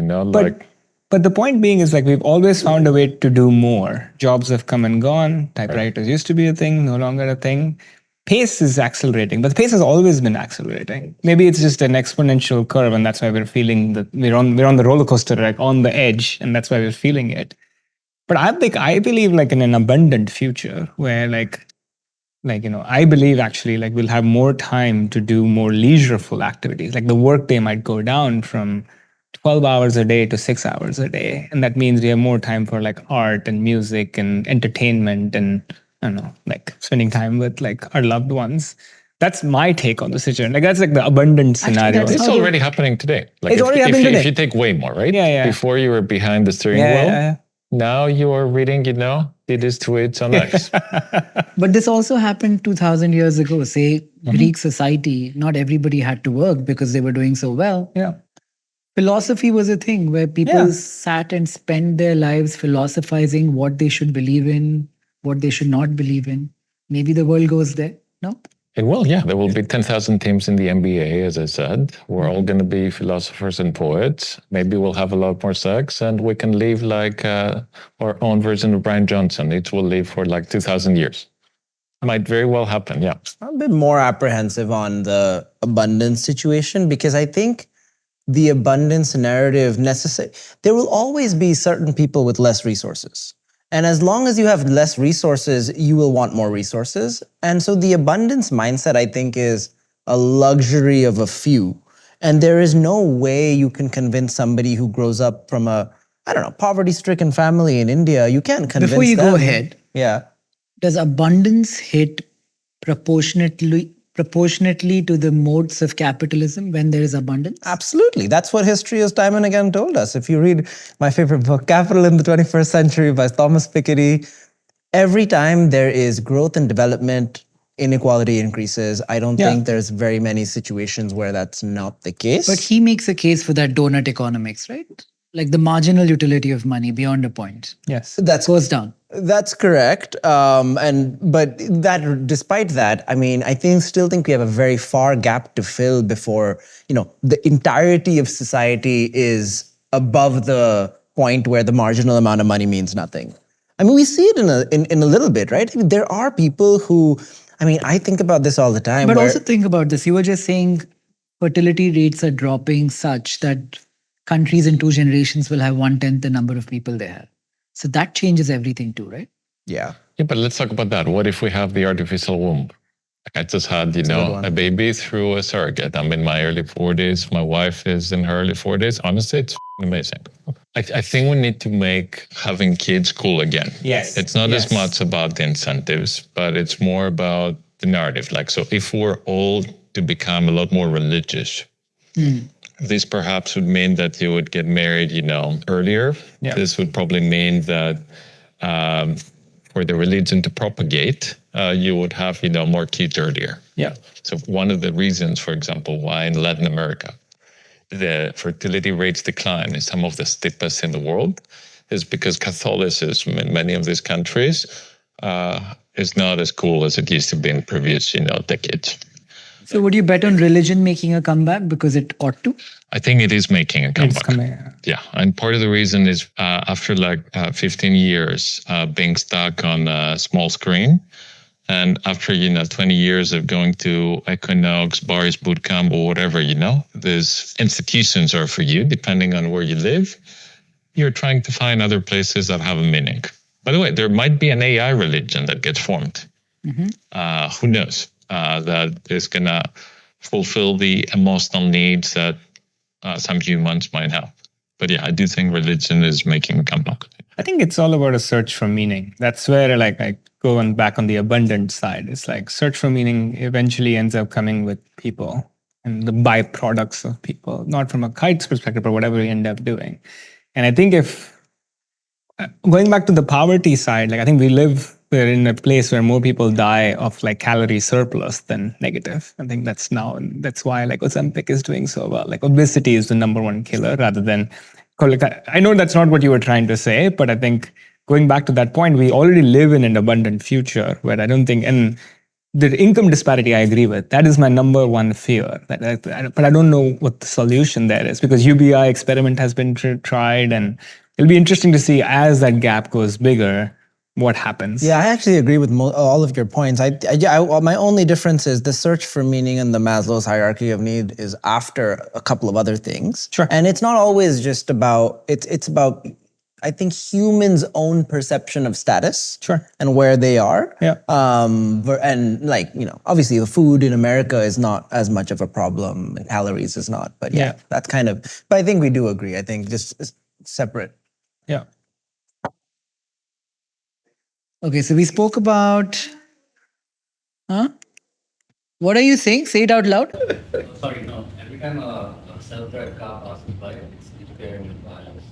But the point being is we've always found a way to do more. Jobs have come and gone. Typewriters used to be a thing, no longer a thing. Pace is accelerating, but the pace has always been accelerating. Maybe it's just an exponential curve, and that's why we're feeling that we're on the roller coaster, on the edge, and that's why we're feeling it. But I believe in an abundant future where I believe actually we'll have more time to do more leisureful activities. The workday might go down from 12 hours a day to 6 hours a day. And that means we have more time for art and music and entertainment and, I don't know, spending time with our loved ones. That's my take on the situation. That's the abundant scenario. It's already happening today. It's already happening today. If you take Waymo, right? Yeah. Before you were behind the steering wheel. Yeah. Now you are reading, Deedy's tweets on X. But this also happened 2,000 years ago. Say, Greek society, not everybody had to work because they were doing so well. Yeah. Philosophy was a thing where people sat and spent their lives philosophizing what they should believe in, what they should not believe in. Maybe the world goes there, no? It will, yeah. There will be 10,000 teams in the NBA, as I said. We're all going to be philosophers and poets. Maybe we'll have a lot more sex and we can live our own version of Brian Johnson. It will live for 2,000 years. Might very well happen, yeah. I'm a bit more apprehensive on the abundance situation because I think the abundance narrative there will always be certain people with less resources. And as long as you have less resources, you will want more resources. And so the abundance mindset, I think, is a luxury of a few. And there is no way you can convince somebody who grows up from a, poverty-stricken family in India. You can't convince them. Before you go ahead, does abundance hit proportionately to the modes of capitalism when there is abundance? Absolutely. That's what history has time and again told us. If you read my favorite book, Capital in the 21st Century by Thomas Piketty, every time there is growth and development, inequality increases. I don't think there's very many situations where that's not the case. But he makes a case for that donut economics, right? The marginal utility of money beyond a point. Yes. That goes down. That's correct. But despite that, I still think we have a very far gap to fill before, the entirety of society is above the point where the marginal amount of money means nothing. We see it in a little bit, right? There are people who, I think about this all the time. But also think about this. You were just saying fertility rates are dropping such that countries in 2 generations will have 1/10 the number of people they have. So that changes everything too, right? Yeah. Yeah, but let's talk about that. What if we have the artificial womb? I just had, a baby through a surrogate. I'm in my early 40s. My wife is in her early 40s. Honestly, it's amazing. I think we need to make having kids cool again. Yes. It's not as much about the incentives, but it's more about the narrative. So if we're all to become a lot more religious. This perhaps would mean that you would get married, earlier. Yeah. This would probably mean that for the religion to propagate, you would have, more kids earlier. Yeah. So one of the reasons, for example, why in Latin America the fertility rates decline in some of the steepest in the world is because Catholicism in many of these countries is not as cool as it used to be in previous, decades. So would you bet on religion making a comeback because it ought to? I think it is making a comeback. It's coming. Yeah, and part of the reason is after 15 years being stuck on a small screen, and after 20 years of going to Equinox, Bars Bootcamp, or whatever, these institutions are for you, depending on where you live. You're trying to find other places that have a meaning. By the way, there might be an AI religion that gets formed. Who knows? That is going to fulfill the emotional needs that some humans might have. But yeah, I do think religion is making a comeback. I think it's all about a search for meaning. That's where I go on back on the abundant side. It's like search for meaning eventually ends up coming with people and the byproducts of people, not from a kite's perspective, but whatever we end up doing. And I think if going back to the poverty side, I think we're in a place where more people die of calorie surplus than negative. I think that's why Ozempic is doing so well. Obesity is the number one killer rather than. I know that's not what you were trying to say, but I think going back to that point, we already live in an abundant future where I don't think, and the income disparity I agree with, that is my number one fear. But I don't know what the solution there is because UBI experiment has been tried and it'll be interesting to see as that gap goes bigger, what happens. Yeah, I actually agree with all of your points. My only difference is the search for meaning in the Maslow's hierarchy of need is after a couple of other things. Sure. And it's not always just about, it's about, I think, humans' own perception of status. Sure. And where they are. Yeah. And obviously the food in America is not as much of a problem. And calories is not. But yeah, that's kind of, but I think we do agree. I think just separate. Yeah. Okay, so we spoke about... What are you saying? Say it out loud. Sorry, no. Every time a self-drive car passes by, it's pairing with violence.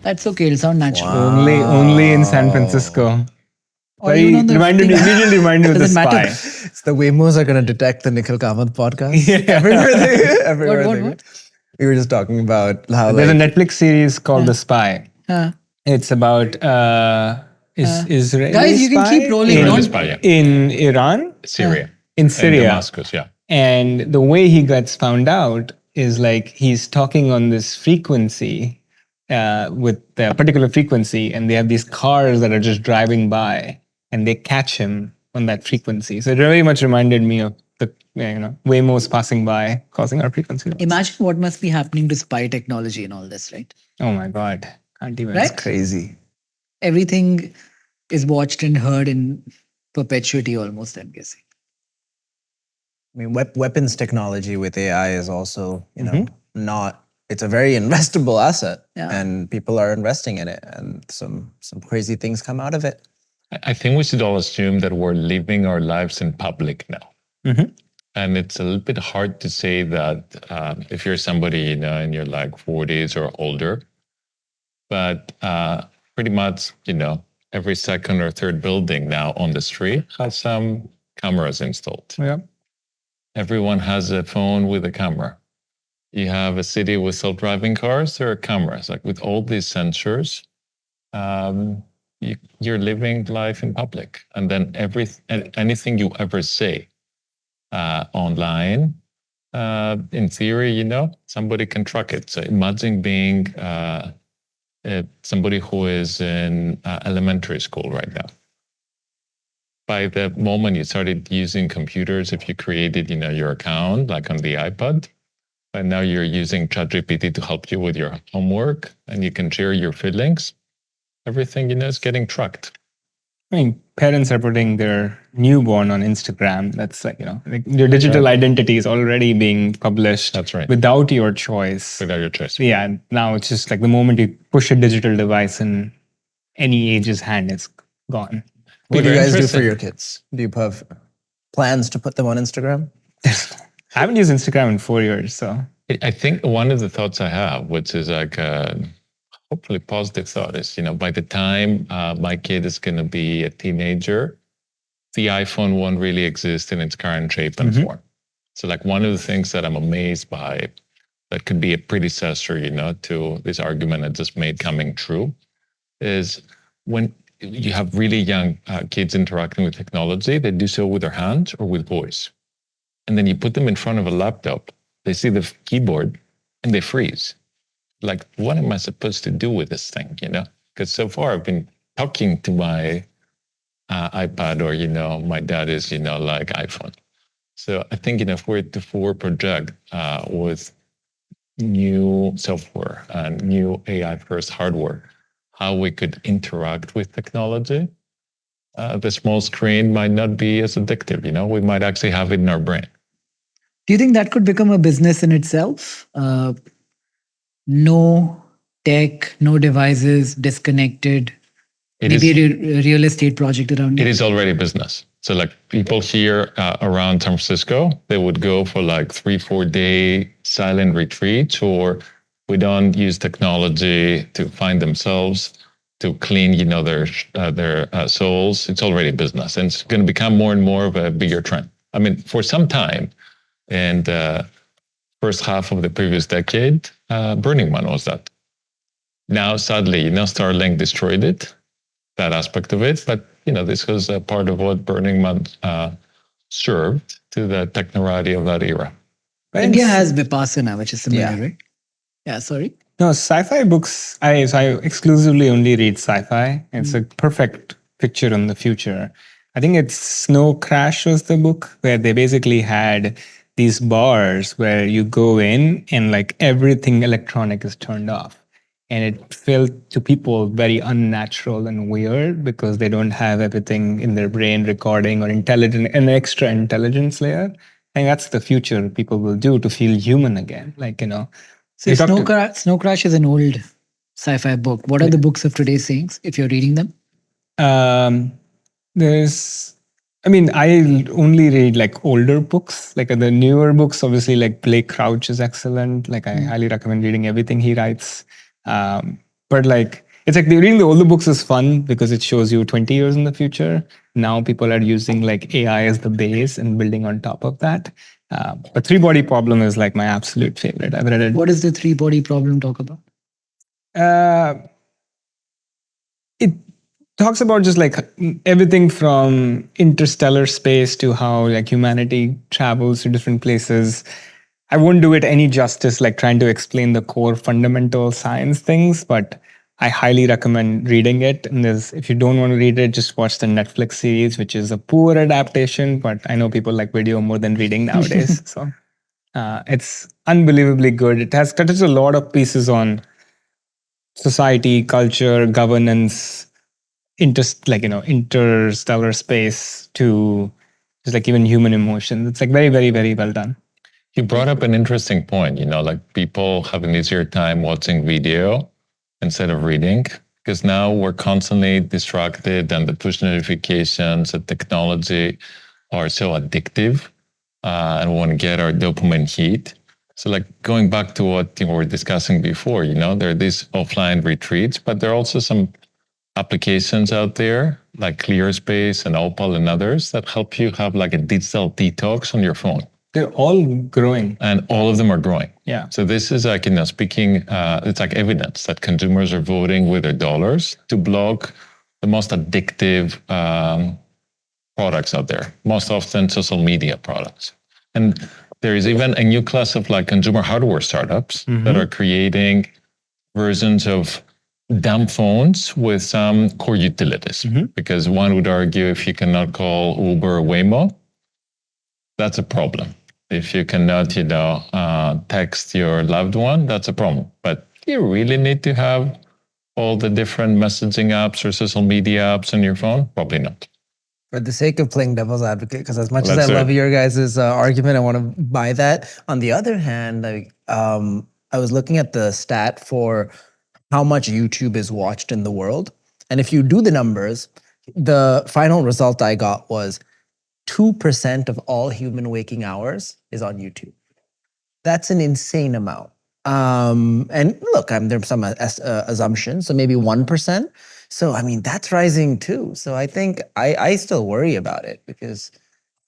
That's okay, it'll sound natural. Only in San Francisco. Or even on the- Immediately reminded of the Doesn't spy. matter. It's the Waymos are going to detect the Nikhil Kamath podcast. Everywhere they go. What? We were just talking about how There's a Netflix series called The Spy. Huh. It's about Israeli Guys, you can spy keep rolling in, on. Spy, yeah. in Iran, Syria. in Syria. Damascus, yeah. And the way he gets found out is he's talking on this frequency with a particular frequency, and they have these cars that are just driving by, and they catch him on that frequency. So it very much reminded me of the Waymos passing by, causing our frequency loss. Imagine what must be happening to spy technology and all this, right? Oh my God. Can't even. Right? crazy. Everything is watched and heard in perpetuity almost, I'm guessing. I mean, weapons technology with AI is also, not, it's a very investable asset, and people are investing in it, and some crazy things come out of it. I think we should all assume that we're living our lives in public now. And it's a little bit hard to say that if you're somebody, in your 40s or older, but pretty much, every second or third building now on the street has some cameras installed. Yeah. Everyone has a phone with a camera. You have a city with self-driving cars, there are cameras. With all these sensors, you're living life in public. And then anything you ever say online, in theory, somebody can track it. So imagine being somebody who is in elementary school right now. By the moment you started using computers, if you created, your account, like on the iPad, and now you're using ChatGPT to help you with your homework, and you can share your feelings, everything, is getting tracked. I mean, parents are putting their newborn on Instagram. That's your digital identity is already being published. That's right. Without your choice. Without your choice. Yeah, and now it's just the moment you push a digital device in any age's hand, it's gone. What do you Very guys do for interesting. your kids? Do you have plans to put them on Instagram? I haven't used Instagram in 4 years, so. I think one of the thoughts I have, which is like a hopefully positive thought, is, by the time my kid is going to be a teenager, the iPhone won't really exist in its current shape and form. So like one of the things that I'm amazed by that could be a predecessor, to this argument I just made coming true, is when you have really young kids interacting with technology, they do so with their hands or with voice. And then you put them in front of a laptop, they see the keyboard and they freeze. Like, what am I supposed to do with this thing, Because so far I've been talking to my iPad or, my dad is, like iPhone. So I think, if we're to forward project with new software and new AI first hardware, how we could interact with technology, the small screen might not be as addictive, we might actually have it in our brain. Do you think that could become a business in itself? No tech, no devices, disconnected. Maybe a real estate project around it. It is already business. So like people here around San Francisco, they would go for like 3-4 day silent retreats, or we don't use technology to find themselves, to clean, their souls. It's already business, and it's going to become more and more of a bigger trend. I mean, for some time, and first half of the previous decade, Burning Man was that. Now, sadly, Starlink destroyed it, that aspect of it. But, this was a part of what Burning Man served to the technorati of that era. India has Vipassana, which is similar, right? Yeah, sorry. No, sci-fi books, I exclusively only read sci-fi. It's a perfect picture on the future. I think it's Snow Crash was the book, where they basically had these bars where you go in and like everything electronic is turned off. And it felt to people very unnatural and weird because they don't have everything in their brain recording or an extra intelligence layer. And that's the future people will do to feel human again. So Snow Crash is an old sci-fi book. What are the books of today's sayings, if you're reading them? I only read like older books. Like the newer books, obviously, like Blake Crouch is excellent. Like I highly recommend reading everything he writes. But like it's like reading the older books is fun because it shows you 20 years in the future. Now people are using like AI as the base and building on top of that. But Three Body Problem is like my absolute favorite. I've read it. What does the Three Body Problem talk about? It talks about just like everything from interstellar space to how like humanity travels to different places. I won't do it any justice, like trying to explain the core fundamental science things, but I highly recommend reading it. And if you don't want to read it, just watch the Netflix series, which is a poor adaptation, but I know people like video more than reading nowadays. So it's unbelievably good. It touches a lot of pieces on society, culture, governance, interstellar space to just like even human emotions. It's like very, very, very well done. You brought up an interesting point, like people have an easier time watching video instead of reading, because now we're constantly distracted and the push notifications, the technology are so addictive and we want to get our dopamine hit. So like going back to what we were discussing before, there are these offline retreats, but there are also some applications out there like ClearSpace and Opal and others that help you have like a digital detox on your phone. They're all growing. And all of them are growing. Yeah. So this is like, speaking, it's like evidence that consumers are voting with their dollars to block the most addictive products out there, most often social media products. And there is even a new class of like consumer hardware startups that are creating versions of dumb phones with some core utilities. Because one would argue if you cannot call Uber or Waymo, that's a problem. If you cannot, text your loved one, that's a problem. But do you really need to have all the different messaging apps or social media apps on your phone? Probably not. For the sake of playing devil's advocate, because as much as I love your guys' argument, I want to buy that. On the other hand, I was looking at the stat for how much YouTube is watched in the world. And if you do the numbers, the final result I got was 2% of all human waking hours is on YouTube. That's an insane amount. And look, there's some assumptions, so maybe 1%. So, I mean, that's rising too. So I think I still worry about it because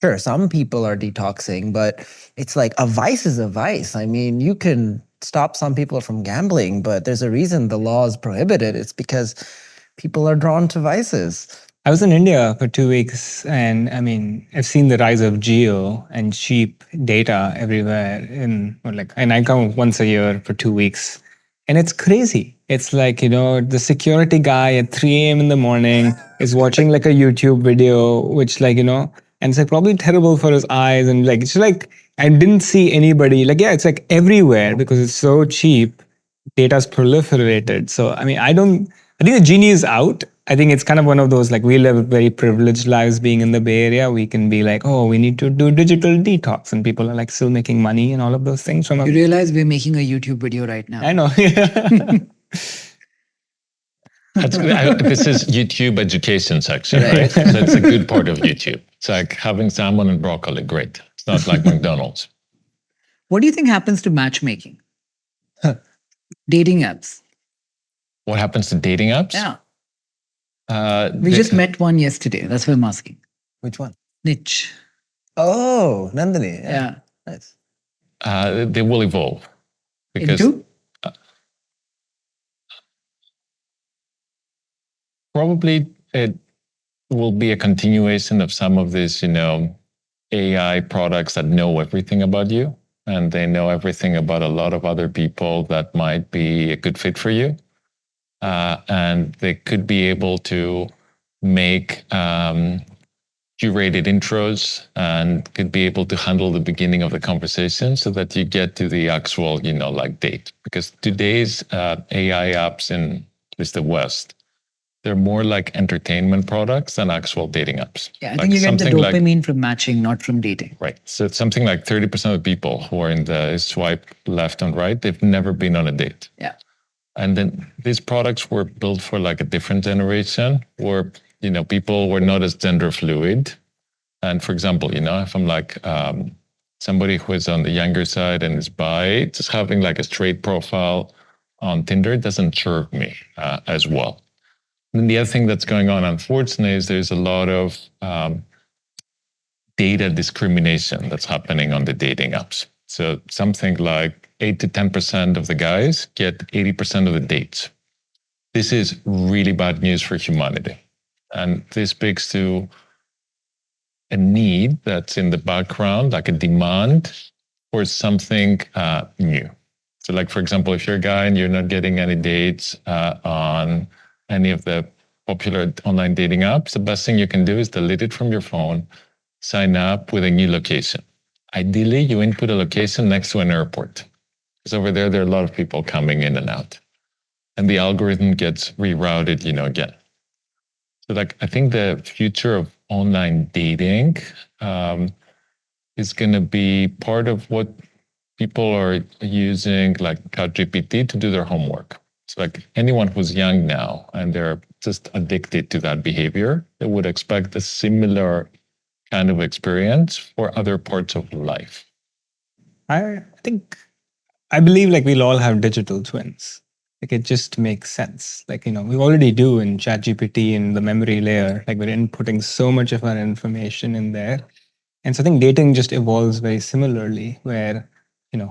sure, some people are detoxing, but it's like a vice is a vice. I mean, you can stop some people from gambling, but there's a reason the law is prohibited. It's because people are drawn to vices. I was in India for 2 weeks, and I mean, I've seen the rise of geo and cheap data everywhere. And I come once a year for 2 weeks, and it's crazy. It's like, the security guy at 3 a.m. in the morning is watching like a YouTube video, which and it's like probably terrible for his eyes. And like, it's like, I didn't see anybody it's like everywhere because it's so cheap. Data's proliferated. So, I mean, I think the genie is out. I think it's kind of one of those, like, we live very privileged lives being in the Bay Area. We can be like, oh, we need to do digital detox. And people are like still making money and all of those things. You realize we're making a YouTube video right now. I know. This is YouTube education section, right? So it's a good part of YouTube. It's like having salmon and broccoli, great. It's not like McDonald's. What do you think happens to matchmaking? Dating apps. What happens to dating apps? Yeah. We just met one yesterday. That's what I'm asking. Which one? Niche. Oh, Nandini. Yeah. Nice. They will evolve. Because Into? Probably it will be a continuation of some of these, AI products that know everything about you, and they know everything about a lot of other people that might be a good fit for you. And they could be able to make curated intros and could be able to handle the beginning of the conversation so that you get to the actual, date. Because today's AI apps in at least the West, they're more like entertainment products than actual dating apps. Yeah, I think you get the dopamine from matching, not from dating. Right. So it's something like 30% of people who are in the swipe left and right, they've never been on a date. Yeah. And then these products were built for like a different generation where, people were not as gender fluid. And for example, if I'm like somebody who is on the younger side and is bi, just having like a straight profile on Tinder doesn't serve me as well. And the other thing that's going on, unfortunately, is there's a lot of data discrimination that's happening on the dating apps. So something like 8 to 10% of the guys get 80% of the dates. This is really bad news for humanity. And this speaks to a need that's in the background, like a demand for something new. So like, for example, if you're a guy and you're not getting any dates on any of the popular online dating apps, the best thing you can do is delete it from your phone, sign up with a new location. Ideally, you input a location next to an airport, because over there are a lot of people coming in and out. And the algorithm gets rerouted, again. So like, I think the future of online dating is going to be part of what people are using like ChatGPT to do their homework. So like anyone who's young now and they're just addicted to that behavior, they would expect a similar kind of experience for other parts of life. I believe like we'll all have digital twins. Like it just makes sense. Like, we already do in ChatGPT in the memory layer, like we're inputting so much of our information in there. And so I think dating just evolves very similarly where,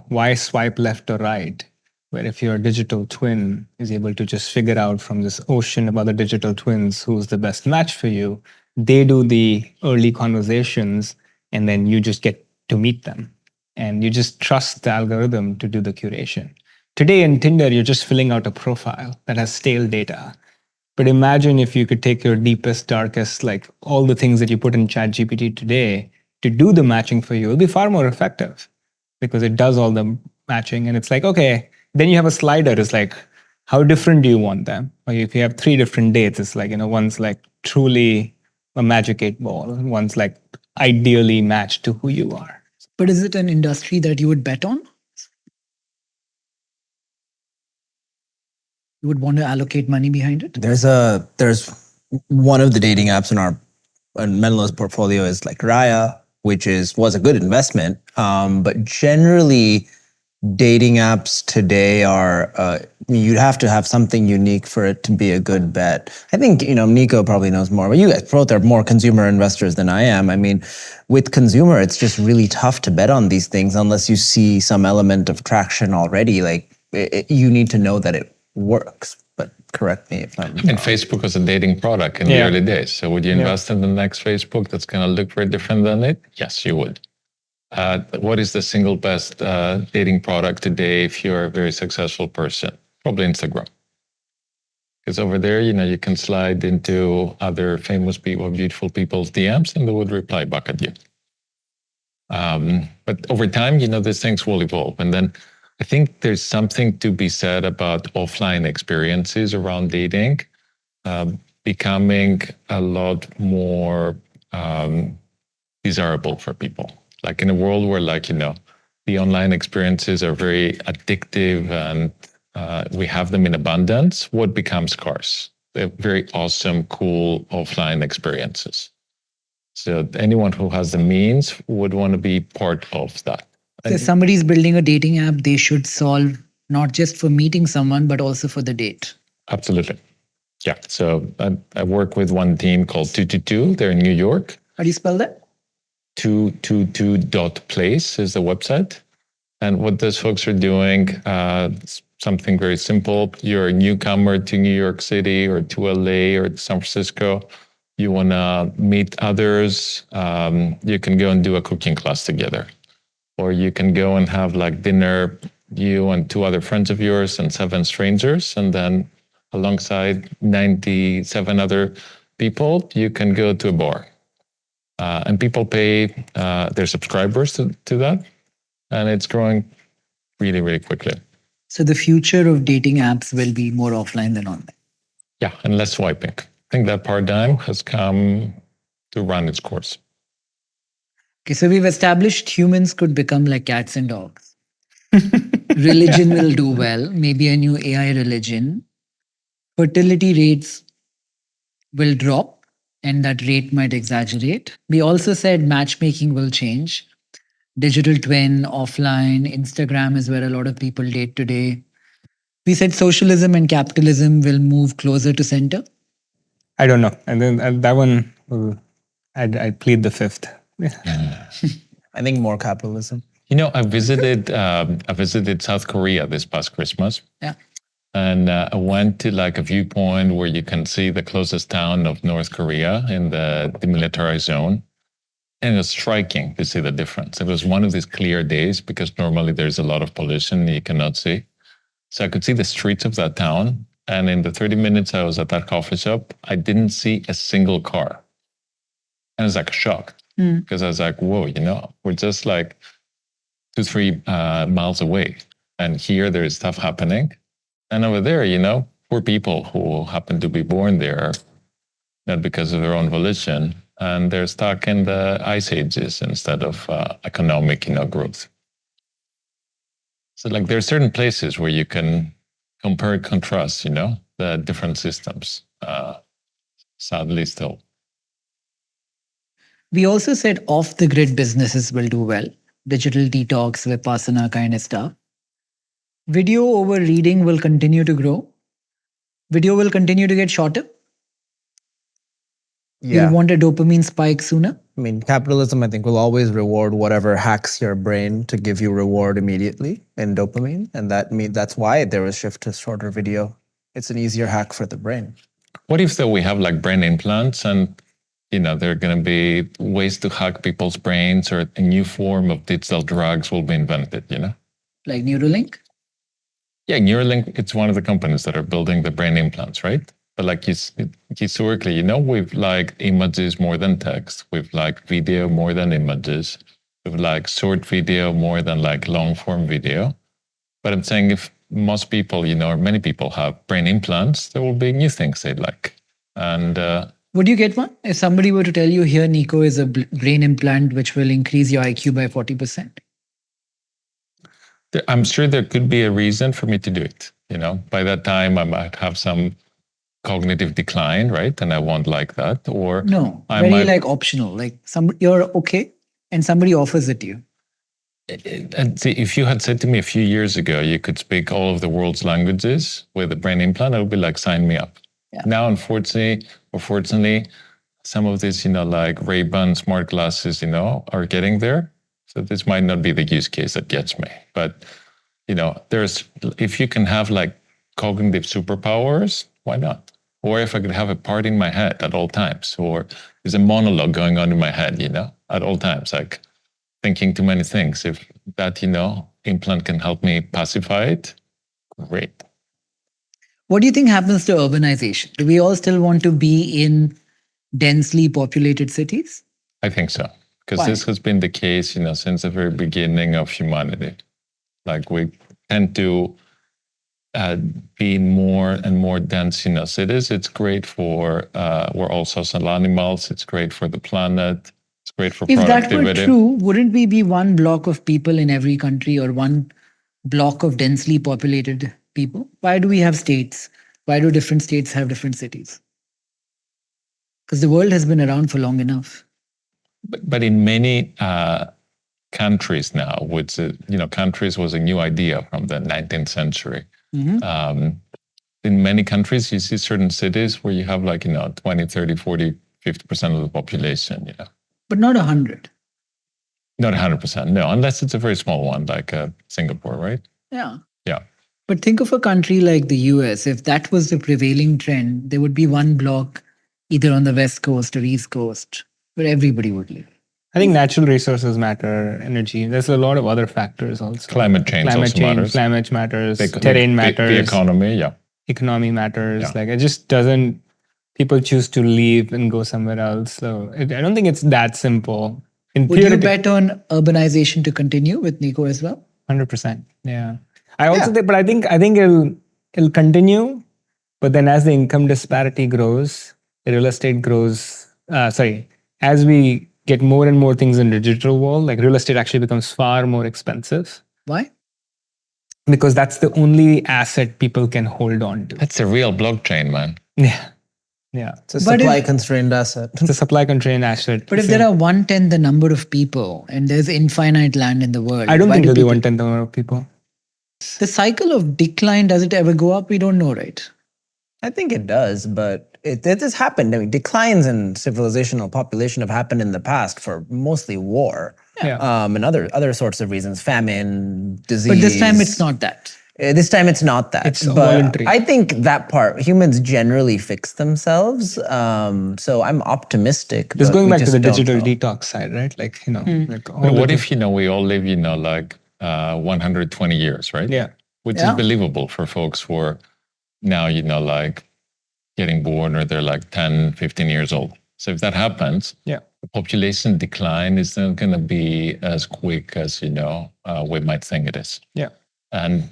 why swipe left or right? Where if your digital twin is able to just figure out from this ocean of other digital twins who's the best match for you, they do the early conversations and then you just get to meet them. And you just trust the algorithm to do the curation. Today in Tinder, you're just filling out a profile that has stale data. But imagine if you could take your deepest, darkest, like all the things that you put in ChatGPT today to do the matching for you. It'll be far more effective because it does all the matching. And it's like, okay, then you have a slider. It's like, how different do you want them? Or if you have 3 different dates, it's like, one's like truly a magic 8-ball. One's like ideally matched to who you are. But is it an industry that you would bet on? You would want to allocate money behind it? There's one of the dating apps in our and Menlo's portfolio is like Raya, which was a good investment. But generally, dating apps today are you'd have to have something unique for it to be a good bet. I think Niko probably knows more, but you guys both are more consumer investors than I am. I mean, with consumer, it's just really tough to bet on these things unless you see some element of traction already. Like you need to know that it works. But correct me if I'm And Facebook was a dating product in the early days. So would you invest in the next Facebook that's going to look very different than it? Yes, you would. What is the single best dating product today if you're a very successful person? Probably Instagram. Because over there, you can slide into other famous people, beautiful people's DMs, and they would reply back at you. But over time, these things will evolve. And then I think there's something to be said about offline experiences around dating becoming a lot more desirable for people. Like in a world where the online experiences are very addictive and we have them in abundance, what becomes scarce? They're very awesome, cool offline experiences. So anyone who has the means would want to be part of that. So if somebody's building a dating app, they should solve not just for meeting someone, but also for the date. Absolutely. Yeah. So I work with one team called 222. They're in New York. How do you spell that? 222.place is the website. And what those folks are doing, something very simple. You're a newcomer to New York City or to LA or to San Francisco. You want to meet others. You can go and do a cooking class together. Or you can go and have dinner, you and 2 other friends of yours and 7 strangers. And then alongside 97 other people, you can go to a bar. And people pay their subscribers to that. And it's growing really, really quickly. So the future of dating apps will be more offline than online. Yeah, and less swiping. I think that paradigm has come to run its course. Okay, so we've established humans could become like cats and dogs. Religion will do well, maybe a new AI religion. Fertility rates will drop, and that rate might exaggerate. We also said matchmaking will change. Digital twin, offline, Instagram is where a lot of people date today. We said socialism and capitalism will move closer to center. I don't know. And then that one, I'd plead the fifth. I think more capitalism. I visited South Korea this past Christmas. Yeah. And I went to a viewpoint where you can see the closest town of North Korea in the demilitarized zone. And it was striking to see the difference. It was one of these clear days because normally there's a lot of pollution you cannot see. So I could see the streets of that town. And in the 30 minutes I was at that coffee shop, I didn't see a single car. And I was shocked because I was whoa, we're just 2-3 miles away. And here there is stuff happening. And over there, poor people who happen to be born there, not because of their own volition, and they're stuck in the ice ages instead of economic, growth. So there are certain places where you can compare and contrast, the different systems, sadly still. We also said off-the-grid businesses will do well. Digital detox, Vipassana kind of stuff. Video over reading will continue to grow. Video will continue to get shorter. Yeah. You'll want a dopamine spike sooner. I mean, capitalism, I think, will always reward whatever hacks your brain to give you reward immediately in dopamine. And that's why there was a shift to shorter video. It's an easier hack for the brain. What if, though, we have brain implants and, there are going to be ways to hack people's brains, or a new form of digital drugs will be invented, Like Neuralink? Yeah, Neuralink, it's one of the companies that are building the brain implants, right? But historically, we've liked images more than text. We've liked video more than images. We've liked short video more than long form video. But I'm saying if most people, or many people have brain implants, there will be new things they'd like. And would you get one? If somebody were to tell you, here, Niko, is a brain implant which will increase your IQ by 40%. I'm sure there could be a reason for me to do it. By that time, I might have some cognitive decline, right? And I won't like that. Or No, I very might, like optional. Like you're okay, and somebody offers it to you. and see, if you had said to me a few years ago, you could speak all of the world's languages with a brain implant, I would be like, sign me up. Yeah. Now, unfortunately, or fortunately, some of these, like Ray-Ban smart glasses, are getting there. So this might not be the use case that gets me. But, if you can have like cognitive superpowers, why not? Or if I could have a part in my head at all times, or there's a monologue going on in my head, at all times, like thinking too many things. If that, implant can help me pacify it, great. What do you think happens to urbanization? Do we all still want to be in densely populated cities? I think so. Because Why? this has been the case, since the very beginning of humanity. Like we tend to be more and more dense cities. It's great for, we're all social animals. It's great for the planet. It's great for If that were productivity. true, wouldn't we be one block of people in every country or one block of densely populated people? Why do we have states? Why do different states have different cities? Because the world has been around for long enough. But in many countries now, which, countries was a new idea from the 19th century. In many countries, you see certain cities where you have like, 20, 30, 40, 50% of the population, But not 100. Not 100%, no, unless it's a very small one, like Singapore, right? Yeah. Yeah. But think of a country like the US. If that was the prevailing trend, there would be one block either on the West Coast or East Coast where everybody would live. I think natural resources matter, energy. There's a lot of other factors also. Climate change matters. Climate matters, terrain matters. The economy, yeah. Economy matters. Yeah. Like it just doesn't, people choose to leave and go somewhere else. So I don't think it's that simple. Would you bet on urbanization to continue with Niko as well? 100%. Yeah. I also think, but I think it'll continue. But then as the income disparity grows, the real estate grows, as we get more and more things in the digital world, like real estate actually becomes far more expensive. Why? Because that's the only asset people can hold on to. That's a real blockchain, man. Yeah. Yeah. It's a supply-constrained asset. It's a supply-constrained asset. But if there are 1/10 the number of people and there's infinite land in the world, I don't why think do there'll be people- 1/10 the number of people. The cycle of decline, does it ever go up? We don't know, right? I think it does, but it has happened. I mean, declines in civilizational population have happened in the past for mostly war, and other sorts of reasons, famine, disease. But this time it's not that. This time it's not that. It's but voluntary. I think that part, humans generally fix themselves. So I'm optimistic. Just but going we back to just the don't digital know. detox side, right? Like, like all But what the- if, we all live, like 120 years, right? Yeah. Which Yeah. is believable for folks who are now, like getting born or they're like 10, 15 years old. So if that happens, Yeah. the population decline is not going to be as quick as, we might think it is. Yeah. And,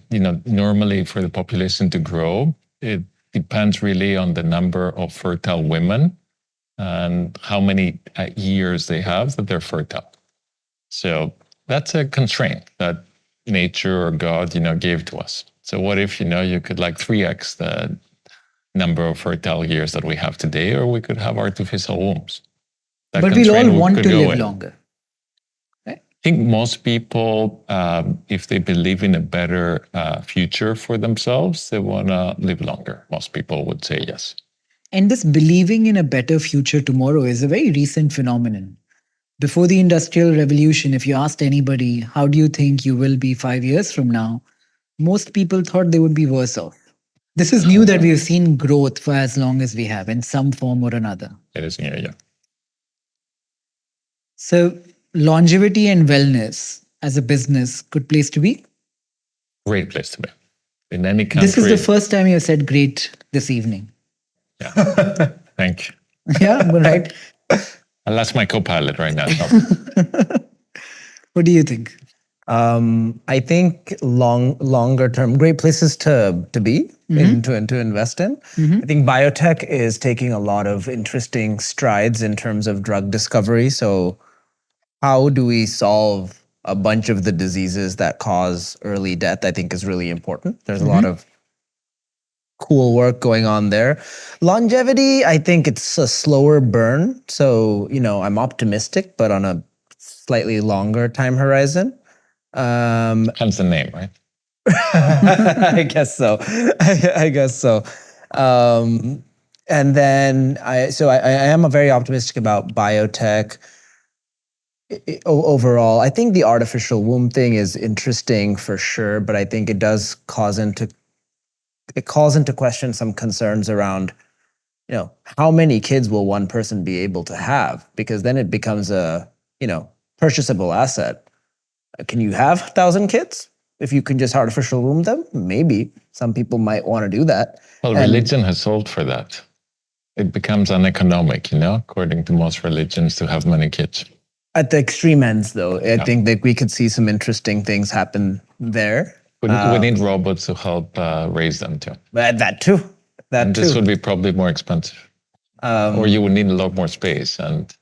normally for the population to grow, it depends really on the number of fertile women and how many years they have that they're fertile. So that's a constraint that nature or God, gave to us. So what if, you could like 3x the number of fertile years that we have today, or we could have artificial wombs. That But we'll constraint all want could to go live in. longer. I think most people, if they believe in a better future for themselves, they want to live longer. Most people would say yes. And this believing in a better future tomorrow is a very recent phenomenon. Before the Industrial Revolution, if you asked anybody, how do you think you will be 5 years from now? Most people thought they would be worse off. This is new that we've seen growth for as long as we have in some form or another. It is, yeah. So longevity and wellness as a business, good place to be. Great place to be. In any country. This is the first time you said great this evening. Yeah. Thank you. Yeah, I'm right. I'll ask my co-pilot right now. What do you think? I think longer term, great places to be to invest in. I think biotech is taking a lot of interesting strides in terms of drug discovery. So how do we solve a bunch of the diseases that cause early death, I think is really important. There's a lot of cool work going on there. Longevity, I think it's a slower burn. So, I'm optimistic, but on a slightly longer time horizon. Hence the name, right? I guess so. I guess so. And then I am very optimistic about biotech. Overall, I think the artificial womb thing is interesting for sure, but I think it does calls into question some concerns around, how many kids will one person be able to have? Because then it becomes a, purchasable asset. Can you have 1,000 kids? If you can just artificial womb them, maybe some people might want to do that. Well, religion has solved for that. It becomes uneconomic, according to most religions, to have many kids. At the extreme ends, though, I think that we could see some interesting things happen there. We need robots to help raise them too. That too. And this would be probably more expensive. Or you would need a lot more space. And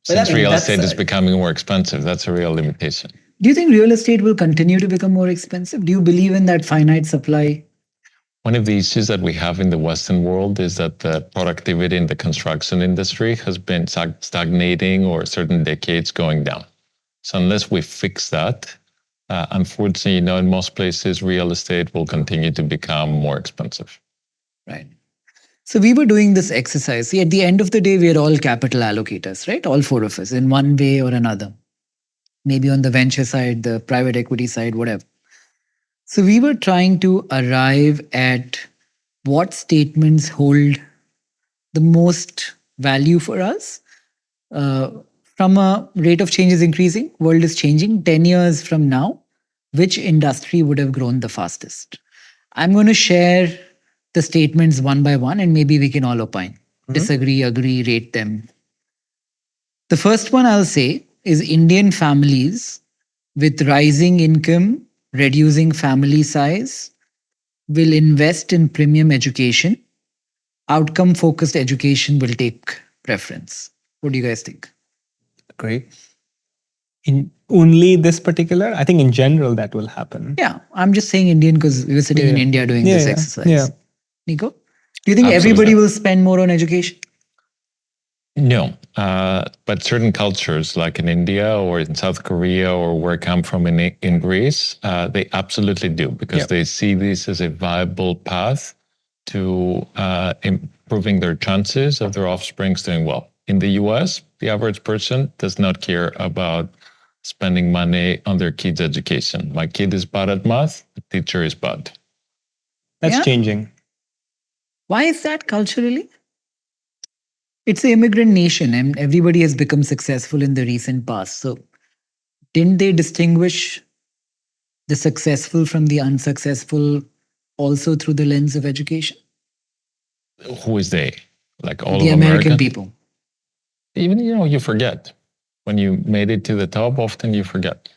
since real estate is becoming more expensive, that's a real limitation. Do you think real estate will continue to become more expensive? Do you believe in that finite supply? One of the issues that we have in the Western world is that the productivity in the construction industry has been stagnating or certain decades going down. So unless we fix that, unfortunately, in most places, real estate will continue to become more expensive. Right. So we were doing this exercise. See, at the end of the day, we're all capital allocators, right? All four of us in one way or another. Maybe on the venture side, the private equity side, whatever. So we were trying to arrive at what statements hold the most value for us. From a rate of change is increasing, world is changing. 10 years from now, which industry would have grown the fastest? I'm going to share the statements one by one and maybe we can all opine. Disagree, agree, rate them. The first one I'll say is Indian families with rising income, reducing family size, will invest in premium education. Outcome-focused education will take preference. What do you guys think? Great. In only this particular, I think in general that will happen. Yeah, I'm just saying Indian because we were sitting in India doing this exercise. Yeah. Nico, do you think everybody will spend more on education? No, but certain cultures like in India or in South Korea or where I come from in Greece, they absolutely do because they see this as a viable path to improving their chances of their offsprings doing well. In the US, the average person does not care about spending money on their kid's education. My kid is bad at math, the teacher is bad. That's changing. Why is that culturally? It's an immigrant nation and everybody has become successful in the recent past. So didn't they distinguish the successful from the unsuccessful also through the lens of education? Who is they? Like all the of American people. Even, you forget. When you made it to the top, often you forget.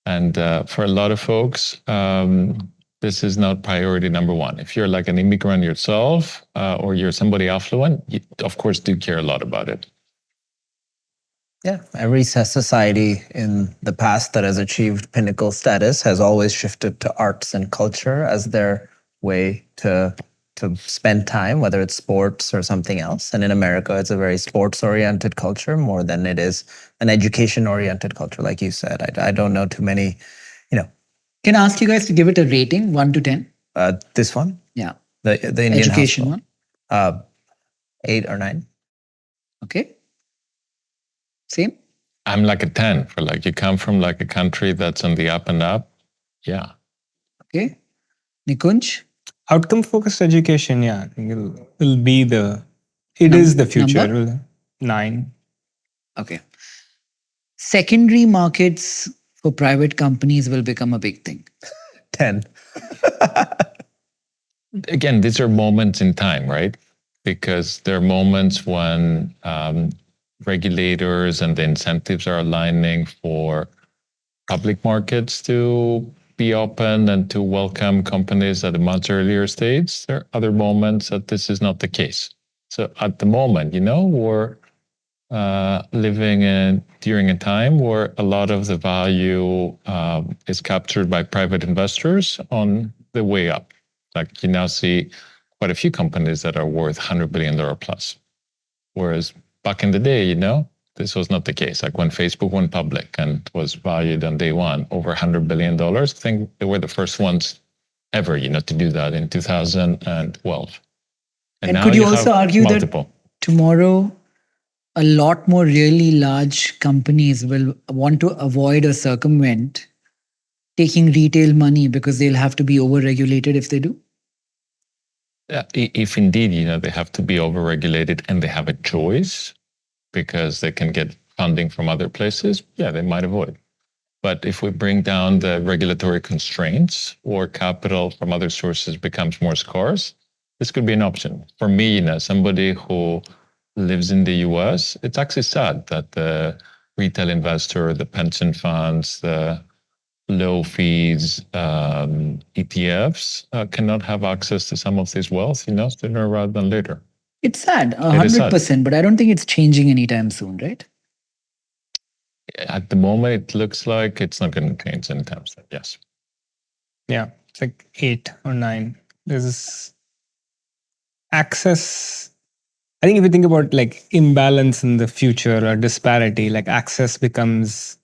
And for a lot of folks, this is not priority number one. If you're like an immigrant yourself or you're somebody affluent, you, of course, do care a lot about it. Yeah, every society in the past that has achieved pinnacle status has always shifted to arts and culture as their way to spend time, whether it's sports or something else. And in America, it's a very sports-oriented culture more than it is an education-oriented culture, like you said. I don't know too many, Can I ask you guys to give it a rating, 1 to 10? This one? Yeah. The Indian education household. 8 or 9. Okay. Same? I'm like a 10 for like, you come from like a country that's on the up and up. Yeah. Okay. Nikunj? Outcome-focused education, I think it'll be it is the future. Number? 9. Okay. Secondary markets for private companies will become a big thing. 10. Again, these are moments in time, right? Because there are moments when regulators and the incentives are aligning for public markets to be open and to welcome companies at a much earlier stage. There are other moments that this is not the case. So at the moment, we're living during a time where a lot of the value is captured by private investors on the way up. Like you now see quite a few companies that are worth $100 billion plus. Whereas back in the day, this was not the case. Like when Facebook went public and was valued on day one over $100 billion, I think they were the first ones ever, to do that in 2012. And now could you also have argue multiple. that tomorrow a lot more really large companies will want to avoid or circumvent taking retail money because they'll have to be over-regulated if they do? Yeah, if indeed, they have to be over-regulated and they have a choice because they can get funding from other places, yeah, they might avoid. But if we bring down the regulatory constraints or capital from other sources becomes more scarce, this could be an option. For me, somebody who lives in the US, it's actually sad that the retail investor, the pension funds, the low fees ETFs cannot have access to some of this wealth, sooner rather than later. It's sad, It is sad. 100%, but I don't think it's changing anytime soon, right? At the moment, it looks like it's not going to change anytime soon. Yes. Yeah, it's like 8 or 9. There's access. I think if you think about like imbalance in the future or disparity, like access becomes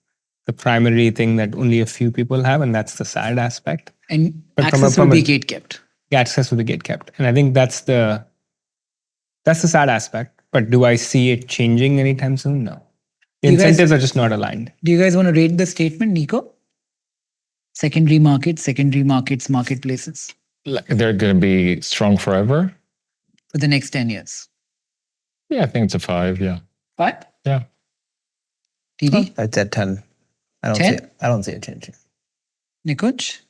the primary thing that only a few people have, and that's the sad aspect. And But access will be gatekept. Access will be gatekept, and I think that's the sad aspect. But do I see it changing anytime soon? No. The You guys- incentives are just not aligned. Do you guys want to rate the statement, Niko? Secondary markets, marketplaces They're going to be strong forever. for the next 10 years. Yeah, I think it's a 5. Yeah. 5? Yeah. Deedy? It's at 10. I don't 10? see it. I don't see it changing. Nikunj?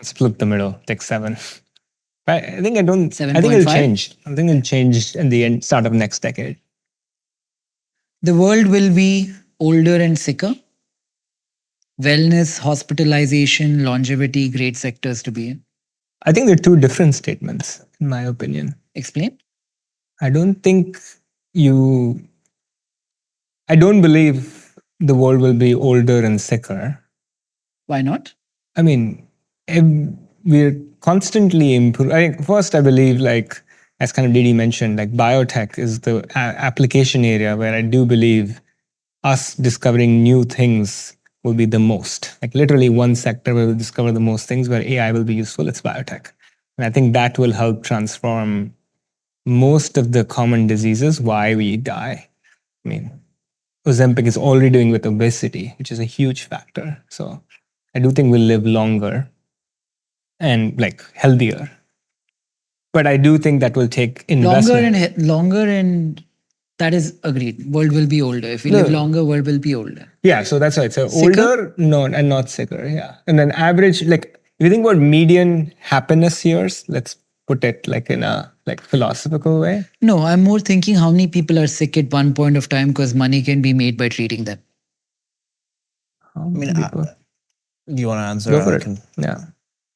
Split the middle, take 7. I think it'll 7.5? change. I think it'll change in the start of next decade. The world will be older and sicker. Wellness, hospitalization, longevity, great sectors to be in. I think they're two different statements, in my opinion. Explain. I don't believe the world will be older and sicker. Why not? I mean, we're constantly improving. First, I believe, like, as kind of Deedy mentioned, like biotech is the application area where I do believe us discovering new things will be the most. Like literally one sector where we'll discover the most things where AI will be useful, it's biotech. And I think that will help transform most of the common diseases, why we die. I mean, Ozempic is already doing with obesity, which is a huge factor. So I do think we'll live longer and like healthier. But I do think that will take investment. Longer and that is agreed. World will be older. If we live longer, world will be older. Yeah, so that's right. So Sicker? older, no, and not sicker. Yeah. And then average, like if you think about median happiness years, let's put it like in a like philosophical way. No, I'm more thinking how many people are sick at one point of time because money can be made by treating them. How I mean, many people? do you want to answer? Go for I it. can- Yeah.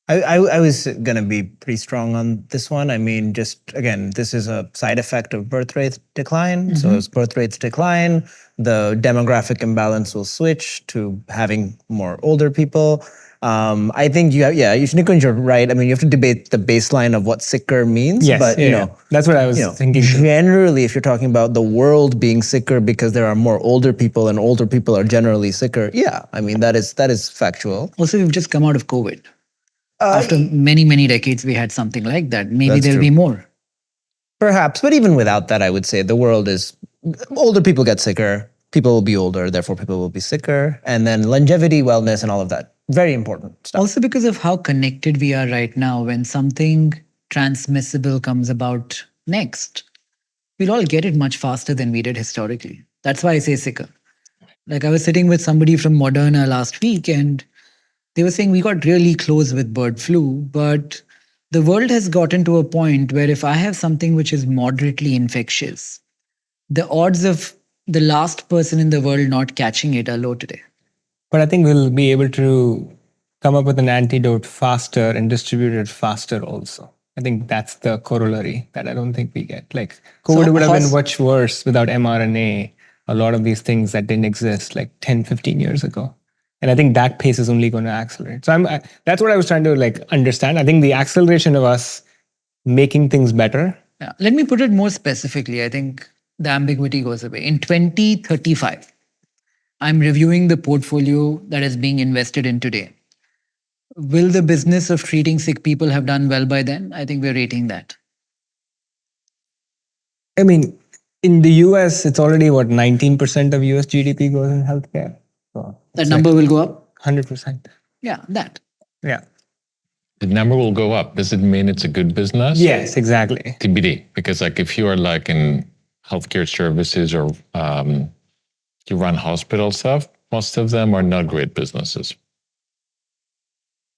I was going to be pretty strong on this one. I mean, just again, this is a side effect of birth rate decline. So as birth rates decline, the demographic imbalance will switch to having more older people. I think Nikunj, you're right. I mean, you have to debate the baseline of what sicker means. Yes, but yeah. That's what I was thinking. generally, if you're talking about the world being sicker because there are more older people and older people are generally sicker, yeah, I mean that is factual. Also, we've just come out of COVID. After many, many decades, we had something like that. Maybe That's there'll true. be more. Perhaps, but even without that, I would say the world is older people get sicker, people will be older, therefore people will be sicker, and then longevity, wellness, and all of that. Very important stuff. Also, because of how connected we are right now, when something transmissible comes about next, we'll all get it much faster than we did historically. That's why I say sicker. Like I was sitting with somebody from Moderna last week and they were saying we got really close with bird flu, but the world has gotten to a point where if I have something which is moderately infectious, the odds of the last person in the world not catching it are low today. But I think we'll be able to come up with an antidote faster and distribute it faster also. I think that's the corollary that I don't think we get. Like COVID would have been much worse without mRNA, a lot of these things that didn't exist like 10, 15 years ago. And I think that pace is only going to accelerate. So that's what I was trying to like understand. I think the acceleration of us making things better. Yeah. Let me put it more specifically. I think the ambiguity goes away. In 2035, I'm reviewing the portfolio that is being invested in today. Will the business of treating sick people have done well by then? I think we're rating that. I mean, in the US, it's already 19% of US GDP goes in healthcare. So That it's number like will go up. 100%. Yeah, that. Yeah. The number will go up. Does it mean it's a good business? Yes, exactly. TBD. Because like if you are like in healthcare services or you run hospital stuff, most of them are not great businesses.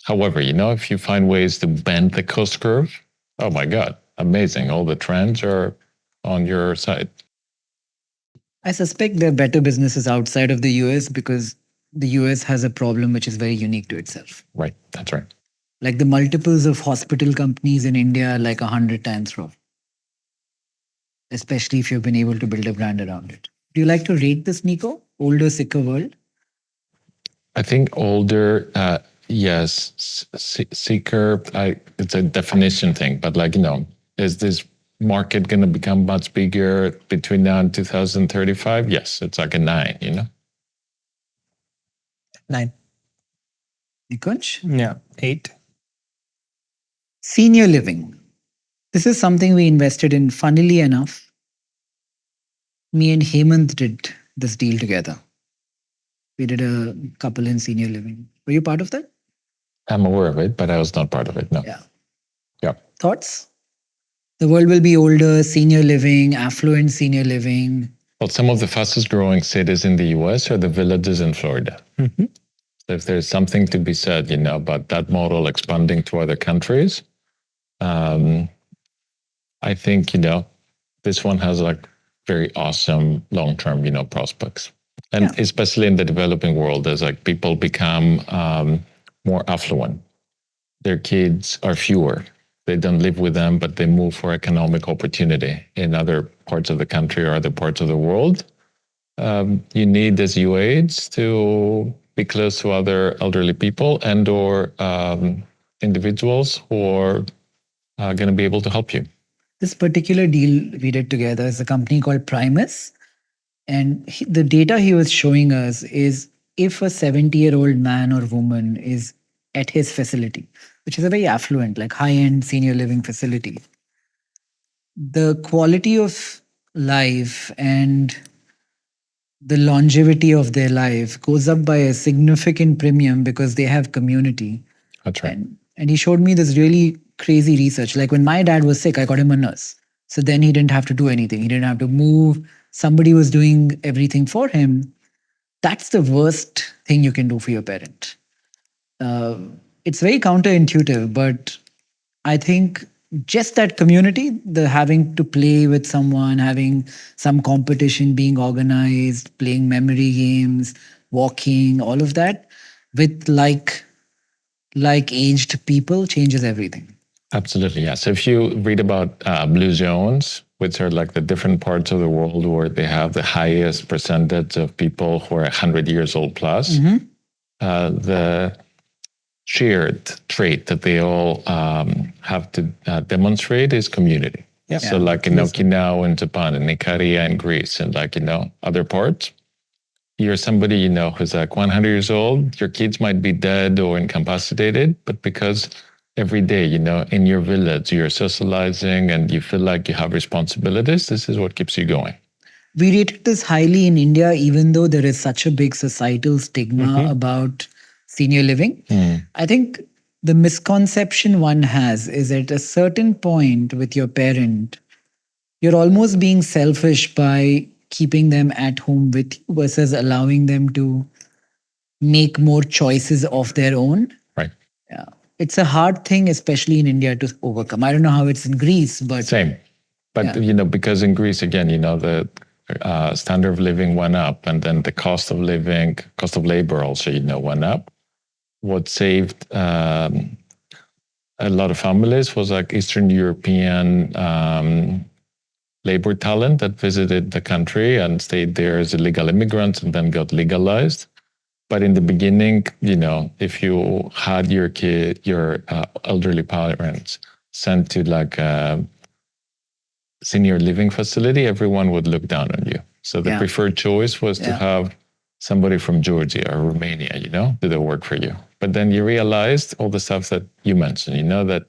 However, if you find ways to bend the cost curve, oh my God, amazing. All the trends are on your side. I suspect there are better businesses outside of the US because the US has a problem which is very unique to itself. Right. That's right. Like the multiples of hospital companies in India are like 100 times raw. Especially if you've been able to build a brand around it. Do you like to rate this, Niko? Older, sicker world? I think older, yes. Seeker, it's a definition thing, but is this market going to become much bigger between now and 2035? Yes, it's like a 9, 9. Nikunj? Yeah. 8. Senior living. This is something we invested in, funnily enough. Me and Hemant did this deal together. We did a couple in senior living. Were you part of that? I'm aware of it, but I was not part of it. No. Yeah. Yeah. Thoughts? The world will be older, senior living, affluent senior living. Well, some of the fastest growing cities in the US are the villages in Florida. Mm-hmm. So if there's something to be said, about that model expanding to other countries, I think, this one has like very awesome long-term, prospects. And especially in the developing world, as like people become more affluent, their kids are fewer. They don't live with them, but they move for economic opportunity in other parts of the country or other parts of the world. You need, as you age, to be close to other elderly people and or individuals who are going to be able to help you. This particular deal we did together is a company called Primus. And the data he was showing us is if a 70-year-old man or woman is at his facility, which is a very affluent, like high-end senior living facility, the quality of life and the longevity of their life goes up by a significant premium because they have community. That's right. And he showed me this really crazy research. Like when my dad was sick, I got him a nurse. So then he didn't have to do anything. He didn't have to move. Somebody was doing everything for him. That's the worst thing you can do for your parent. It's very counterintuitive, but I think just that community, the having to play with someone, having some competition being organized, playing memory games, walking, all of that with like aged people changes everything. Absolutely, yeah. So if you read about blue zones, which are like the different parts of the world where they have the highest percentage of people who are 100 years old plus, the shared trait that they all have to demonstrate is community. Yep. So like in Okinawa in Japan and Ikaria in Greece and like, other parts, you're somebody, who's like 100 years old, your kids might be dead or incapacitated, but because every day, in your village, you're socializing and you feel like you have responsibilities, this is what keeps you going. We rated this highly in India, even though there is such a big societal stigma about senior living. I think the misconception one has is at a certain point with your parent, you're almost being selfish by keeping them at home with you versus allowing them to make more choices of their own. Right. Yeah. It's a hard thing, especially in India, to overcome. I don't know how it's in Greece, but... Same. But, because in Greece, again, the standard of living went up and then the cost of labor also, went up. What saved a lot of families was like Eastern European labor talent that visited the country and stayed there as illegal immigrants and then got legalized. But in the beginning, if you had your elderly parents sent to like a senior living facility, everyone would look down on you. So the Yeah. preferred choice was to Yeah. have somebody from Georgia or Romania, do the work for you. But then you realized all the stuff that you mentioned, that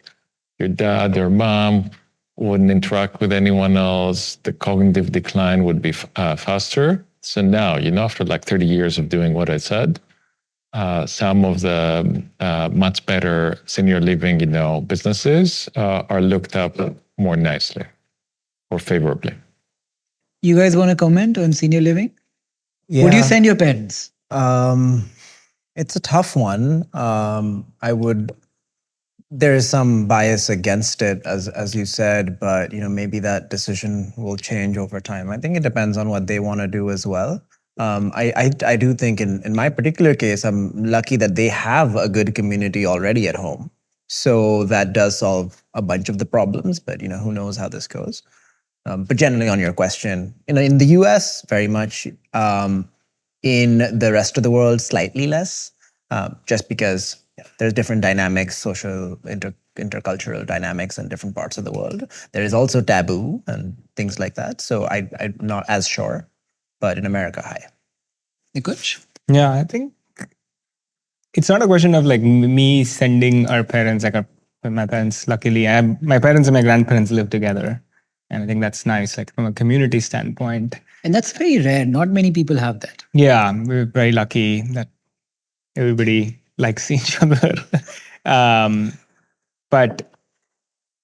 your dad or mom wouldn't interact with anyone else. The cognitive decline would be faster. So now, after like 30 years of doing what I said, some of the much better senior living, businesses are looked up more nicely or favorably. You guys want to comment on senior living? Yeah. Would you send your parents? It's a tough one. There is some bias against it, as you said, but maybe that decision will change over time. I think it depends on what they want to do as well. I do think in my particular case, I'm lucky that they have a good community already at home. So that does solve a bunch of the problems, but who knows how this goes. But generally on your question, in the US, very much. In the rest of the world, slightly less, just because there's different dynamics, social, intercultural dynamics in different parts of the world. There is also taboo and things like that. So I'm not as sure, but in America, high. Nikunj? Yeah, I think it's not a question of like me sending our parents, like my parents, luckily, my parents and my grandparents live together. And I think that's nice, like from a community standpoint. And that's very rare. Not many people have that. Yeah, we're very lucky that everybody likes each other. But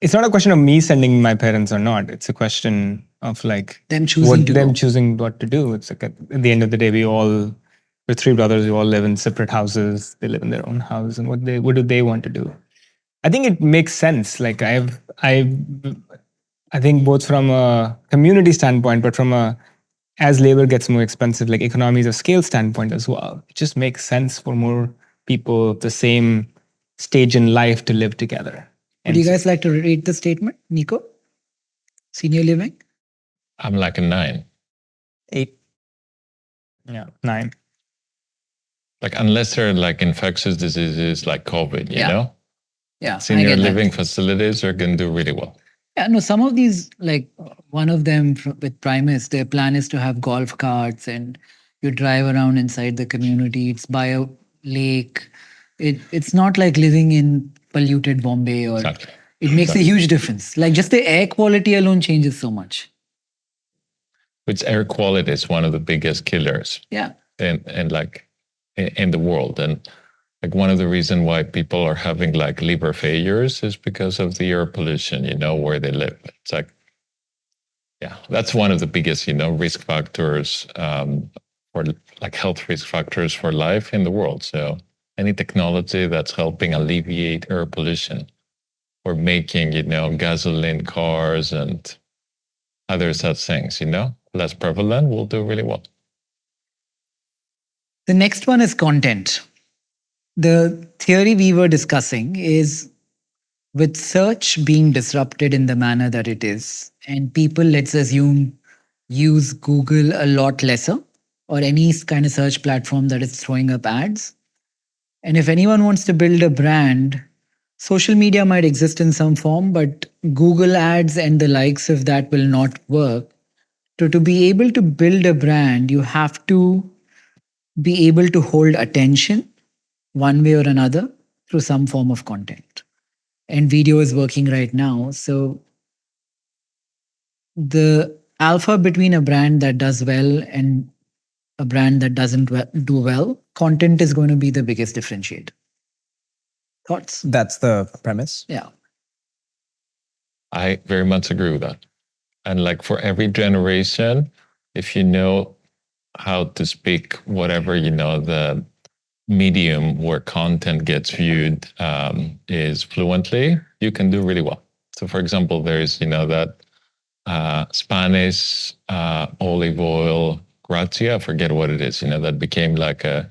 it's not a question of me sending my parents or not. It's a question of like Them choosing to go. choosing what to do. It's like at the end of the day, we're three brothers. We all live in separate houses. They live in their own house, and what do they want to do? I think it makes sense. Like I think both from a community standpoint, but as labor gets more expensive, like economies of scale standpoint as well, it just makes sense for more people of the same stage in life to live together. Would you guys like to read the statement, Niko? Senior living? I'm like a 9. 8. Yeah, 9. Like unless they're like infectious diseases like COVID, you know? Yeah. Senior living facilities are going to do really well. Yeah, no, some of these, like one of them with Primus, their plan is to have golf carts and you drive around inside the community. It's by a lake. It's not like living in polluted Bombay or Exactly. It makes a huge difference. Like just the air quality alone changes so much. Which air quality is one of the biggest killers. Yeah. And like in the world. And like one of the reasons why people are having like liver failures is because of the air pollution, where they live. It's like, yeah, that's one of the biggest, risk factors or like health risk factors for life in the world. So any technology that's helping alleviate air pollution or making, gasoline cars and other such things, less prevalent will do really well. The next one is content. The theory we were discussing is with search being disrupted in the manner that it is, and people, let's assume, use Google a lot lesser or any kind of search platform that is throwing up ads. And if anyone wants to build a brand, social media might exist in some form, but Google ads and the likes of that will not work. So to be able to build a brand, you have to be able to hold attention one way or another through some form of content. And video is working right now. So the alpha between a brand that does well and a brand that doesn't do well, content is going to be the biggest differentiator. Thoughts? That's the premise. Yeah. I very much agree with that. And like for every generation, if you know how to speak whatever, the medium where content gets viewed is fluently, you can do really well. So for example, there's, that Spanish olive oil gratia, I forget what it is, that became like a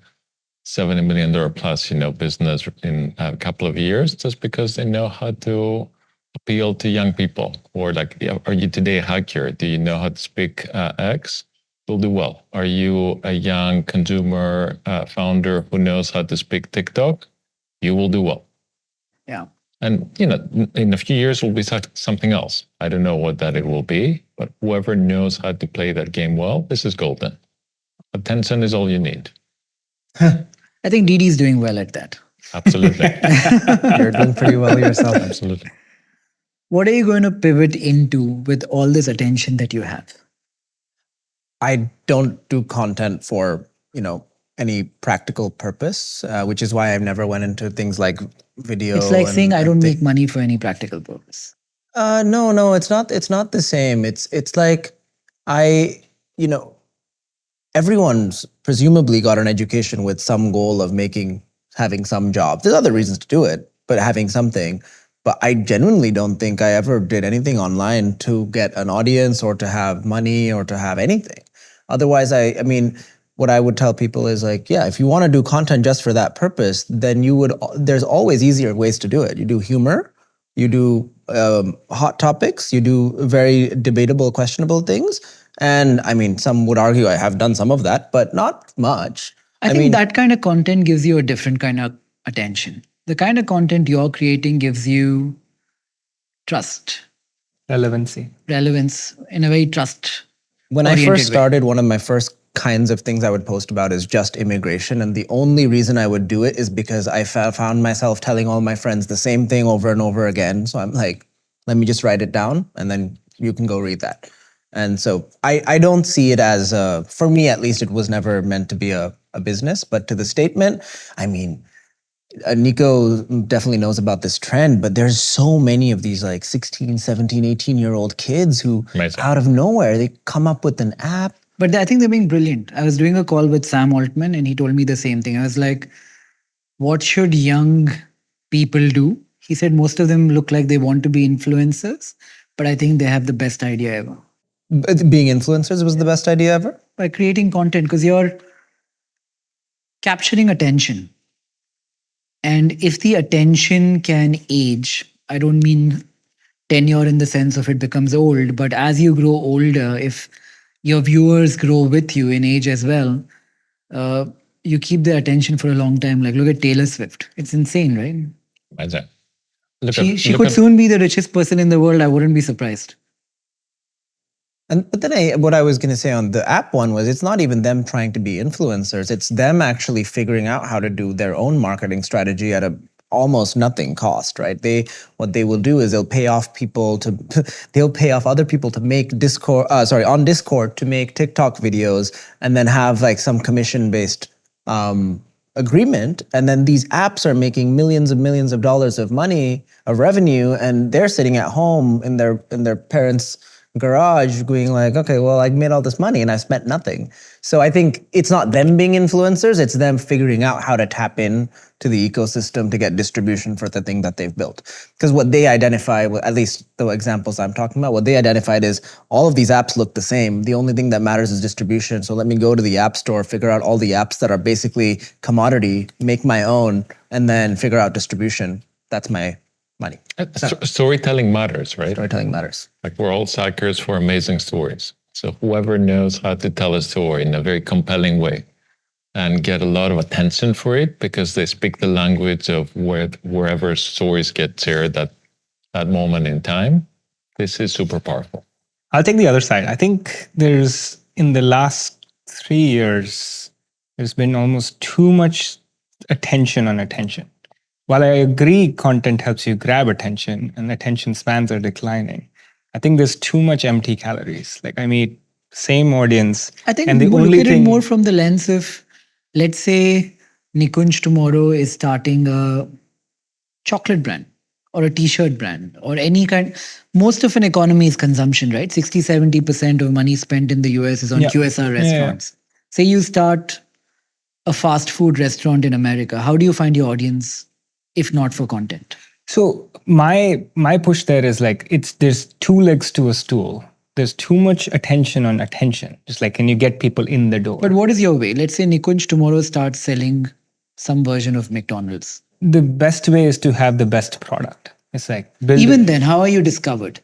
$70 million plus, business in a couple of years just because they know how to appeal to young people. Or like, are you today a hacker? Do you know how to speak X? You'll do well. Are you a young consumer founder who knows how to speak TikTok? You will do well. Yeah. And in a few years, will be something else. I don't know what that it will be, but whoever knows how to play that game well, this is golden. Attention is all you need. I think Deedy is doing well at that. Absolutely. You're doing pretty well yourself. Absolutely. What are you going to pivot into with all this attention that you have? I don't do content for, any practical purpose, which is why I've never went into things like video. It's like saying I don't make money for any practical purpose. No, it's not. It's not the same. It's like everyone's presumably got an education with some goal of having some job. There's other reasons to do it, but having something. But I genuinely don't think I ever did anything online to get an audience or to have money or to have anything. Otherwise, I mean, what I would tell people is like, yeah, if you want to do content just for that purpose, then there's always easier ways to do it. You do humor, you do hot topics, you do very debatable, questionable things. And I mean, some would argue I have done some of that, but not much. I think that kind of content gives you a different kind of attention. The kind of content you're creating gives you trust, relevance, in a very trust. When I first started, one of my first kinds of things I would post about is just immigration. And the only reason I would do it is because I found myself telling all my friends the same thing over and over again. So I'm like, let me just write it down and then you can go read that. And so I don't see it as, for me at least, it was never meant to be a business. But to the statement, I mean, Niko definitely knows about this trend, but there's so many of these like 16, 17, 18-year-old kids who out of nowhere, they come up with an app. But I think they're being brilliant. I was doing a call with Sam Altman and he told me the same thing. I was like, what should young people do? He said most of them look like they want to be influencers, but I think they have the best idea ever. Being influencers was the best idea ever? By creating content, because you're capturing attention. And if the attention can age, I don't mean tenure in the sense of it becomes old, but as you grow older, if your viewers grow with you in age as well, you keep their attention for a long time. Like look at Taylor Swift. It's insane, right? Imagine. She could soon be the richest person in the world. I wouldn't be surprised. But then what I was going to say on the app one was it's not even them trying to be influencers. It's them actually figuring out how to do their own marketing strategy at a almost nothing cost, right? What they will do is they'll pay off other people to make on Discord to make TikTok videos and then have like some commission-based agreement. And then these apps are making millions of dollars of revenue, and they're sitting at home in their parents' garage going like, okay, well, I made all this money and I spent nothing. So I think it's not them being influencers, it's them figuring out how to tap in to the ecosystem to get distribution for the thing that they've built. Because what they identify, at least the examples I'm talking about, what they identified is all of these apps look the same. The only thing that matters is distribution. So let me go to the app store, figure out all the apps that are basically commodity, make my own, and then figure out distribution. That's my money. Storytelling matters, right? Storytelling matters. Like we're all suckers for amazing stories. So whoever knows how to tell a story in a very compelling way and get a lot of attention for it because they speak the language of wherever stories get shared at that moment in time, this is super powerful. I'll take the other side. I think in the last 3 years, there's been almost too much attention on attention. While I agree content helps you grab attention and attention spans are declining, I think there's too much empty calories. Like I meet same audience. I think we look at it more from the lens of, let's say Nikunj tomorrow is starting a chocolate brand or a t-shirt brand or any kind. Most of an economy is consumption, right? 60-70% of money spent in the US is on QSR restaurants. Yeah. Say you start a fast food restaurant in America. How do you find your audience if not for content? So my push there is like there's two legs to a stool. There's too much attention on attention. Just like, can you get people in the door? But what is your way? Let's say Nikunj tomorrow starts selling some version of McDonald's. The best way is to have the best product. It's like even then, how are you discovered?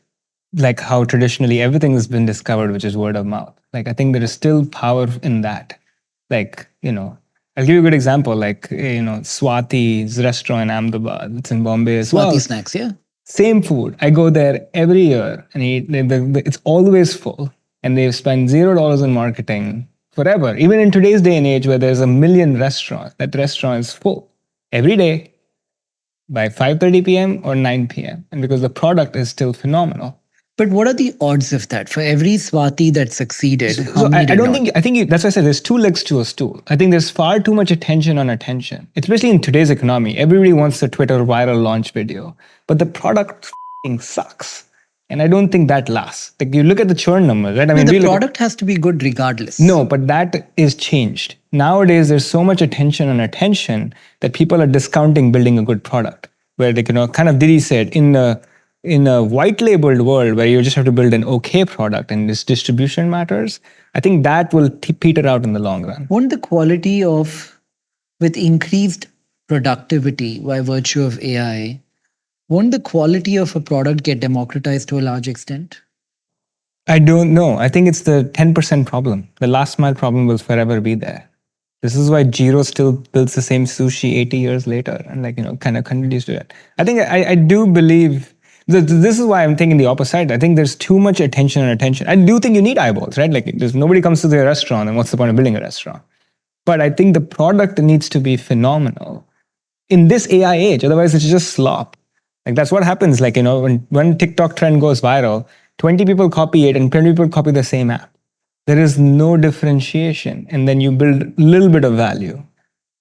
Like how traditionally everything has been discovered, which is word of mouth. Like I think there is still power in that. Like, I'll give you a good example, like, Swati's restaurant in Ahmedabad. It's in Bombay as well. Swati snacks, yeah. Same food. I go there every year and eat. It's always full. And they've spent $0 in marketing forever. Even in today's day and age where there's a million restaurants, that restaurant is full every day by 5:30 p.m. or 9 p.m. And because the product is still phenomenal. But what are the odds of that? For every Swati that succeeded, how So many I did don't not? that's why I said there's two legs to a stool. I think there's far too much attention on attention, especially in today's economy. Everybody wants the Twitter viral launch video, but the product f***ing sucks. And I don't think that lasts. Like you look at the churn numbers, right? I mean, The we look at- product has to be good regardless. no, but that is changed. Nowadays, there's so much attention on attention that people are discounting building a good product. Where they, kind of Deedy said, in a white labeled world where you just have to build an okay product and this distribution matters, I think that will peter out in the long run. Won't the quality of, with increased productivity by virtue of AI, won't the quality of a product get democratized to a large extent? I don't know. I think it's the 10% problem. The last mile problem will forever be there. This is why Jiro still builds the same sushi 80 years later and kind of continues to it. I think I do believe this is why I'm thinking the opposite. I think there's too much attention on attention. I do think you need eyeballs, right? Like nobody comes to the restaurant and what's the point of building a restaurant? But I think the product needs to be phenomenal in this AI age. Otherwise it's just slop. Like that's what happens. Like, when TikTok trend goes viral, 20 people copy it and 20 people copy the same app. There is no differentiation. And then you build a little bit of value.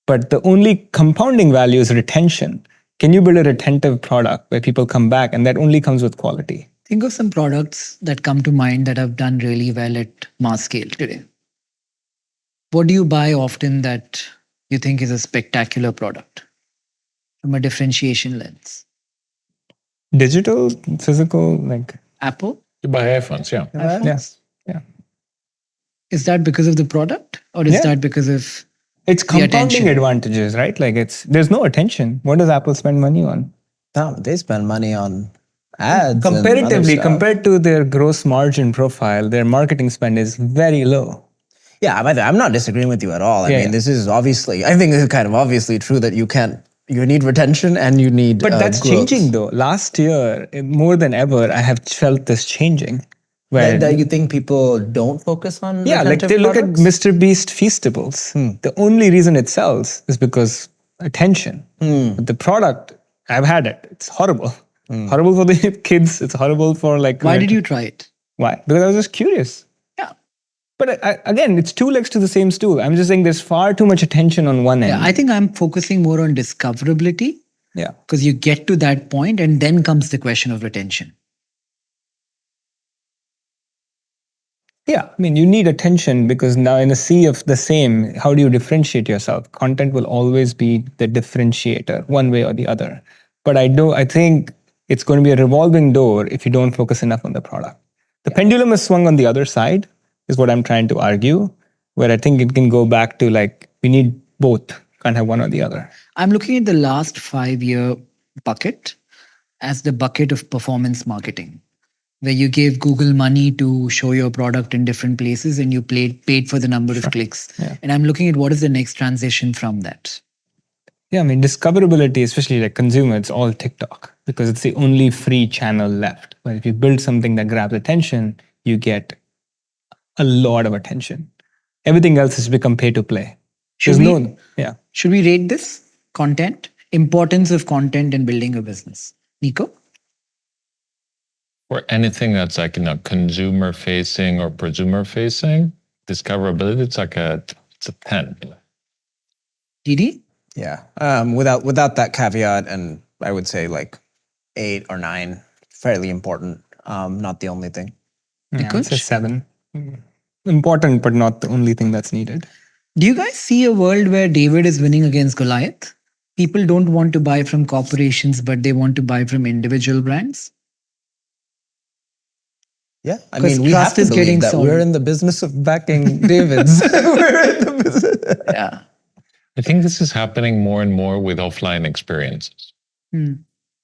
But the only compounding value is retention. Can you build a retentive product where people come back? And that only comes with quality. Think of some products that come to mind that have done really well at mass scale today. What do you buy often that you think is a spectacular product from a differentiation lens? Digital, physical, like Apple? You buy iPhones, yeah. yes. Yeah. Is that because of the product or is Yeah. that because of It's the compounding attention? advantages, right? Like there's no attention. What does Apple spend money on? No, they spend money on ads. and other Comparatively, stuff. compared to their gross margin profile, their marketing spend is very low. Yeah, I'm not disagreeing with you at all. I Yeah, mean, yeah. this is obviously, I think this is kind of obviously true that you need retention and you need But that's growth. changing though. Last year, more than ever, I have felt this changing. Where That you think people don't focus on yeah, like retentive they look products? at Mr. Beast Feastables. The only reason it sells is because attention. But the product, I've had it. It's horrible. Horrible for the kids. It's horrible for like. Why did you try it? Why? Because I was just curious. Yeah. But again, it's two legs to the same stool. I'm just saying there's far too much attention on one end. Yeah, I think I'm focusing more on discoverability Yeah. because you get to that point and then comes the question of retention. Yeah, I mean, you need attention because now in a sea of the same, how do you differentiate yourself? Content will always be the differentiator, one way or the other. But I think it's going to be a revolving door if you don't focus enough on the product. The pendulum is swung on the other side, is what I'm trying to argue, where I think it can go back to like, we need both, can't have one or the other. I'm looking at the last 5-year bucket as the bucket of performance marketing, where you gave Google money to show your product in different places and you paid for the number of clicks. Yeah. And I'm looking at what is the next transition from that. Yeah, I mean, discoverability, especially like consumer, it's all TikTok because it's the only free channel left. But if you build something that grabs attention, you get a lot of attention. Everything else has become pay to play. Should Yeah. Should we rate this content? Importance of content in building a business. Niko? For anything that's like consumer facing or prosumer facing, discoverability, it's a 10. Deedy? Yeah. Without that caveat, and I would say like 8 or 9, fairly important. Not the only thing. Yeah, it's a 7. Important, but not the only thing that's needed. Do you guys see a world where David is winning against Goliath? People don't want to buy from corporations, but they want to buy from individual brands? Yeah, I 'Cause mean, we trust have to is believe getting that sold. we're in the business of backing Davids. We're in the business. Yeah. I think this is happening more and more with offline experiences,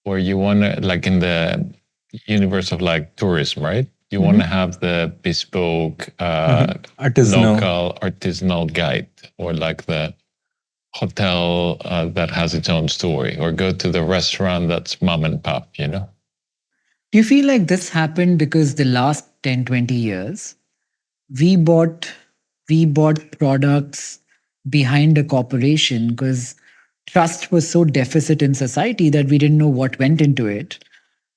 where you want to, like in the universe of like tourism, right? You want to have the bespoke, Artisanal. local artisanal guide, or like the hotel that has its own story, or go to the restaurant that's mom and pop, you know? Do you feel like this happened because the last 10, 20 years, we bought products behind a corporation because trust was so deficit in society that we didn't know what went into it.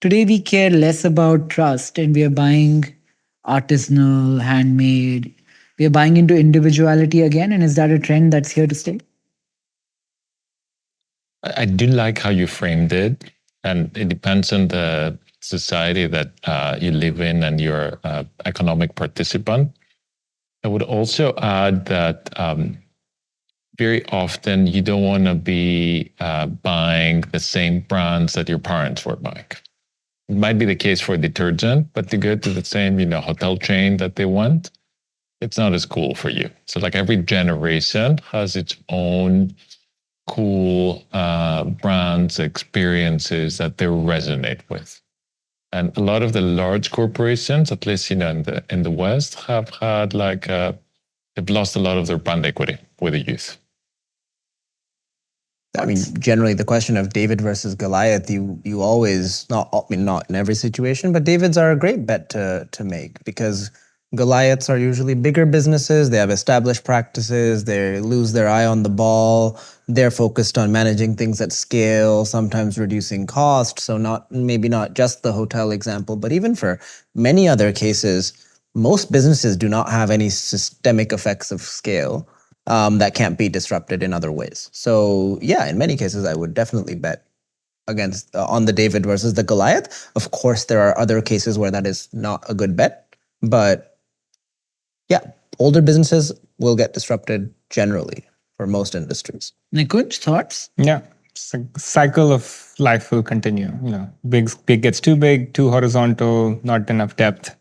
Today we care less about trust and we are buying artisanal, handmade. We are buying into individuality again. And is that a trend that's here to stay? I do like how you framed it, and it depends on the society that you live in and your economic participant. I would also add that very often you don't want to be buying the same brands that your parents were buying. It might be the case for detergent, but to go to the same, hotel chain that they want, it's not as cool for you. So like every generation has its own cool brands, experiences that they resonate with. And a lot of the large corporations, at least in the West, have had they've lost a lot of their brand equity with the youth. I mean, generally, the question of David versus Goliath, you always, not in every situation, but Davids are a great bet to make, because Goliaths are usually bigger businesses. They have established practices. They lose their eye on the ball. They're focused on managing things at scale, sometimes reducing cost. So maybe not just the hotel example, but even for many other cases, most businesses do not have any systemic effects of scale that can't be disrupted in other ways. So yeah, in many cases, I would definitely bet against on the David versus the Goliath. Of course, there are other cases where that is not a good bet, but yeah, older businesses will get disrupted generally for most industries. Nikunj, thoughts? Yeah, cycle of life will continue. Big gets too big, too horizontal, not enough depth.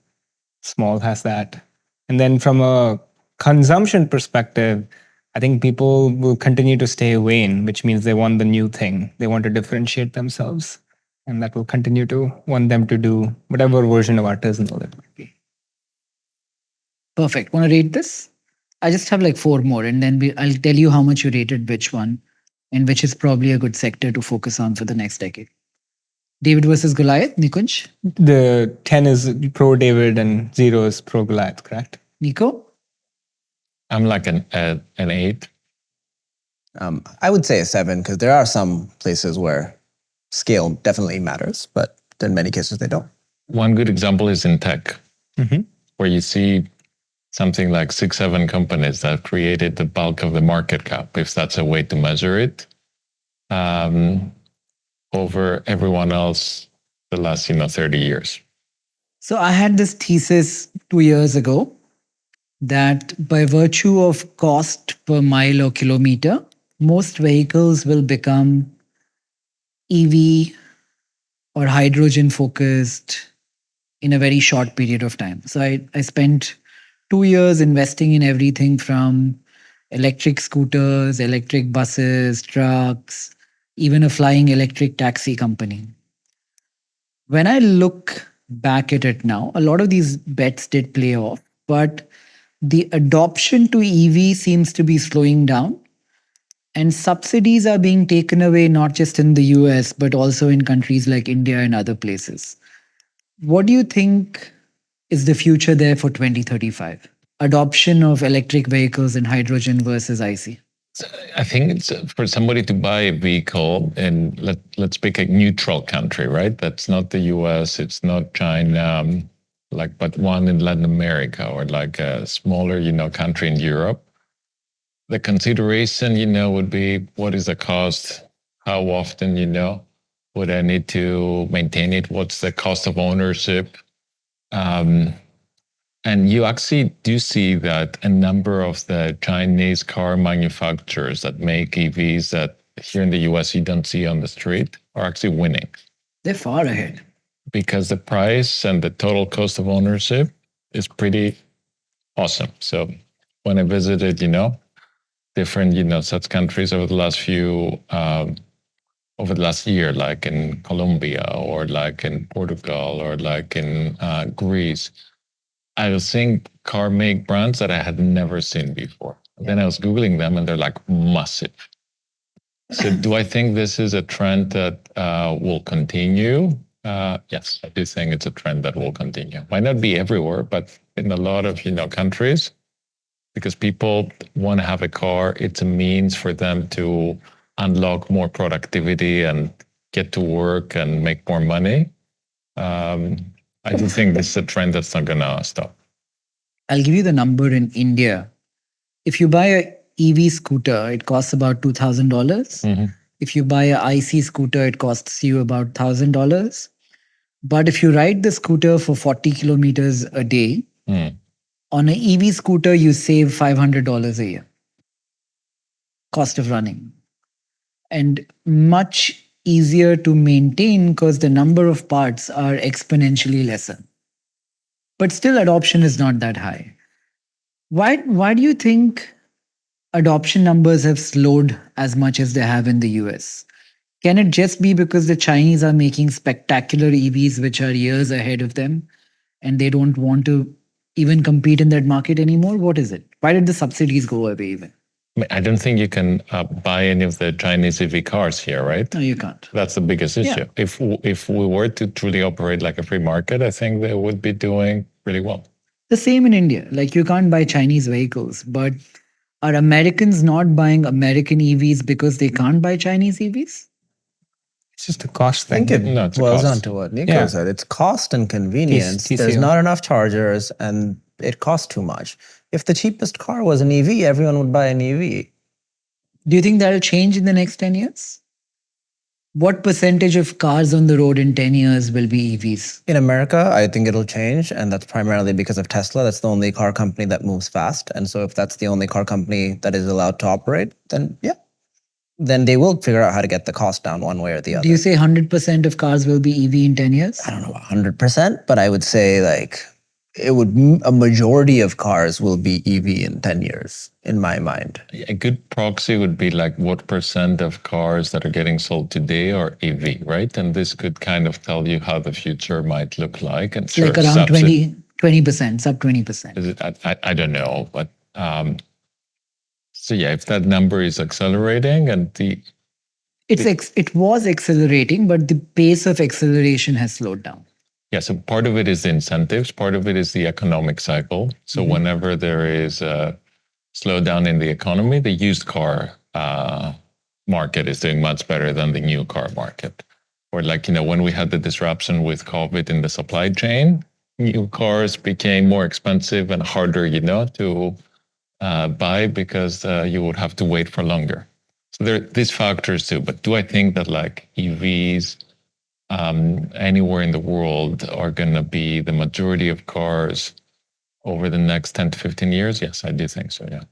Small has that. And then from a consumption perspective, I think people will continue to stay vain, which means they want the new thing. They want to differentiate themselves. And that will continue to want them to do whatever version of artisanal it might be. Perfect. Want to rate this? I just have like 4 more, and then I'll tell you how much you rated which one, and which is probably a good sector to focus on for the next decade. David versus Goliath, Nikunj? The 10 is pro David and 0 is pro Goliath, correct? Niko? I'm like an 8. I would say a 7, because there are some places where scale definitely matters, but in many cases they don't. One good example is in tech, where you see something like 6, 7 companies that created the bulk of the market cap, if that's a way to measure it, over everyone else the last 30 years. So I had this thesis 2 years ago that by virtue of cost per mile or kilometer, most vehicles will become EV or hydrogen focused in a very short period of time. So I spent 2 years investing in everything from electric scooters, electric buses, trucks, even a flying electric taxi company. When I look back at it now, a lot of these bets did play off, but the adoption to EV seems to be slowing down, and subsidies are being taken away not just in the US, but also in countries like India and other places. What do you think is the future there for 2035? Adoption of electric vehicles and hydrogen versus IC? I think it's for somebody to buy a vehicle, and let's pick a neutral country, right? That's not the US, it's not China, but one in Latin America, or like a smaller, country in Europe. The consideration, would be, what is the cost? How often, would I need to maintain it? What's the cost of ownership? And you actually do see that a number of the Chinese car manufacturers that make EVs that here in the US you don't see on the street are actually winning. They're far ahead. Because the price and the total cost of ownership is pretty awesome. So when I visited, different, such countries over the last year, like in Colombia or like in Portugal or like in Greece, I was seeing car make brands that I had never seen before. Yeah. Then I was Googling them and they're like massive. So do I think this is a trend that will continue? Yes, I do think it's a trend that will continue. Might not be everywhere, but in a lot of countries, because people want to have a car. It's a means for them to unlock more productivity and get to work and make more money. I do think this is a trend that's not going to stop. I'll give you the number in India. If you buy a EV scooter, it costs about $2,000. If you buy a IC scooter, it costs you about $1,000. But if you ride the scooter for 40 kilometers a day, on an EV scooter, you save $500 a year. Cost of running. And much easier to maintain because the number of parts are exponentially lesser. But still, adoption is not that high. Why do you think adoption numbers have slowed as much as they have in the US? Can it just be because the Chinese are making spectacular EVs which are years ahead of them and they don't want to even compete in that market anymore? What is it? Why did the subsidies go away even? I don't think you can buy any of the Chinese EV cars here, right? No, you can't. That's the biggest issue. Yeah. If we were to truly operate like a free market, I think they would be doing really well. The same in India. Like you can't buy Chinese vehicles, but are Americans not buying American EVs because they can't buy Chinese EVs? It's just a cost I think thing. it No, it's a boils cost. down to what Nico said. It's cost and convenience. TCO. There's not enough chargers and it costs too much. If the cheapest car was an EV, everyone would buy an EV. Do you think that'll change in the next 10 years? What percentage of cars on the road in 10 years will be EVs? In America, I think it'll change, and that's primarily because of Tesla. That's the only car company that moves fast. And so if that's the only car company that is allowed to operate, then yeah, then they will figure out how to get the cost down one way or the other. Do you say 100% of cars will be EV in 10 years? I don't know 100%, but I would say like a majority of cars will be EV in 10 years, in my mind. A good proxy would be like what percent of cars that are getting sold today are EV, right? And this could kind of tell you how the future might look like. And It's like around 20%, sub 20%. Is it? I don't know, but so yeah, if that number is accelerating and It was accelerating, but the pace of acceleration has slowed down. yeah, so part of it is the incentives, part of it is the economic cycle. So whenever there is a slowdown in the economy, the used car market is doing much better than the new car market. Or like, when we had the disruption with COVID in the supply chain, new cars became more expensive and harder, to buy because you would have to wait for longer. So there are these factors too. But do I think that like EVs anywhere in the world are going to be the majority of cars over the next 10 to 15 years? Yes, I do think so, yeah.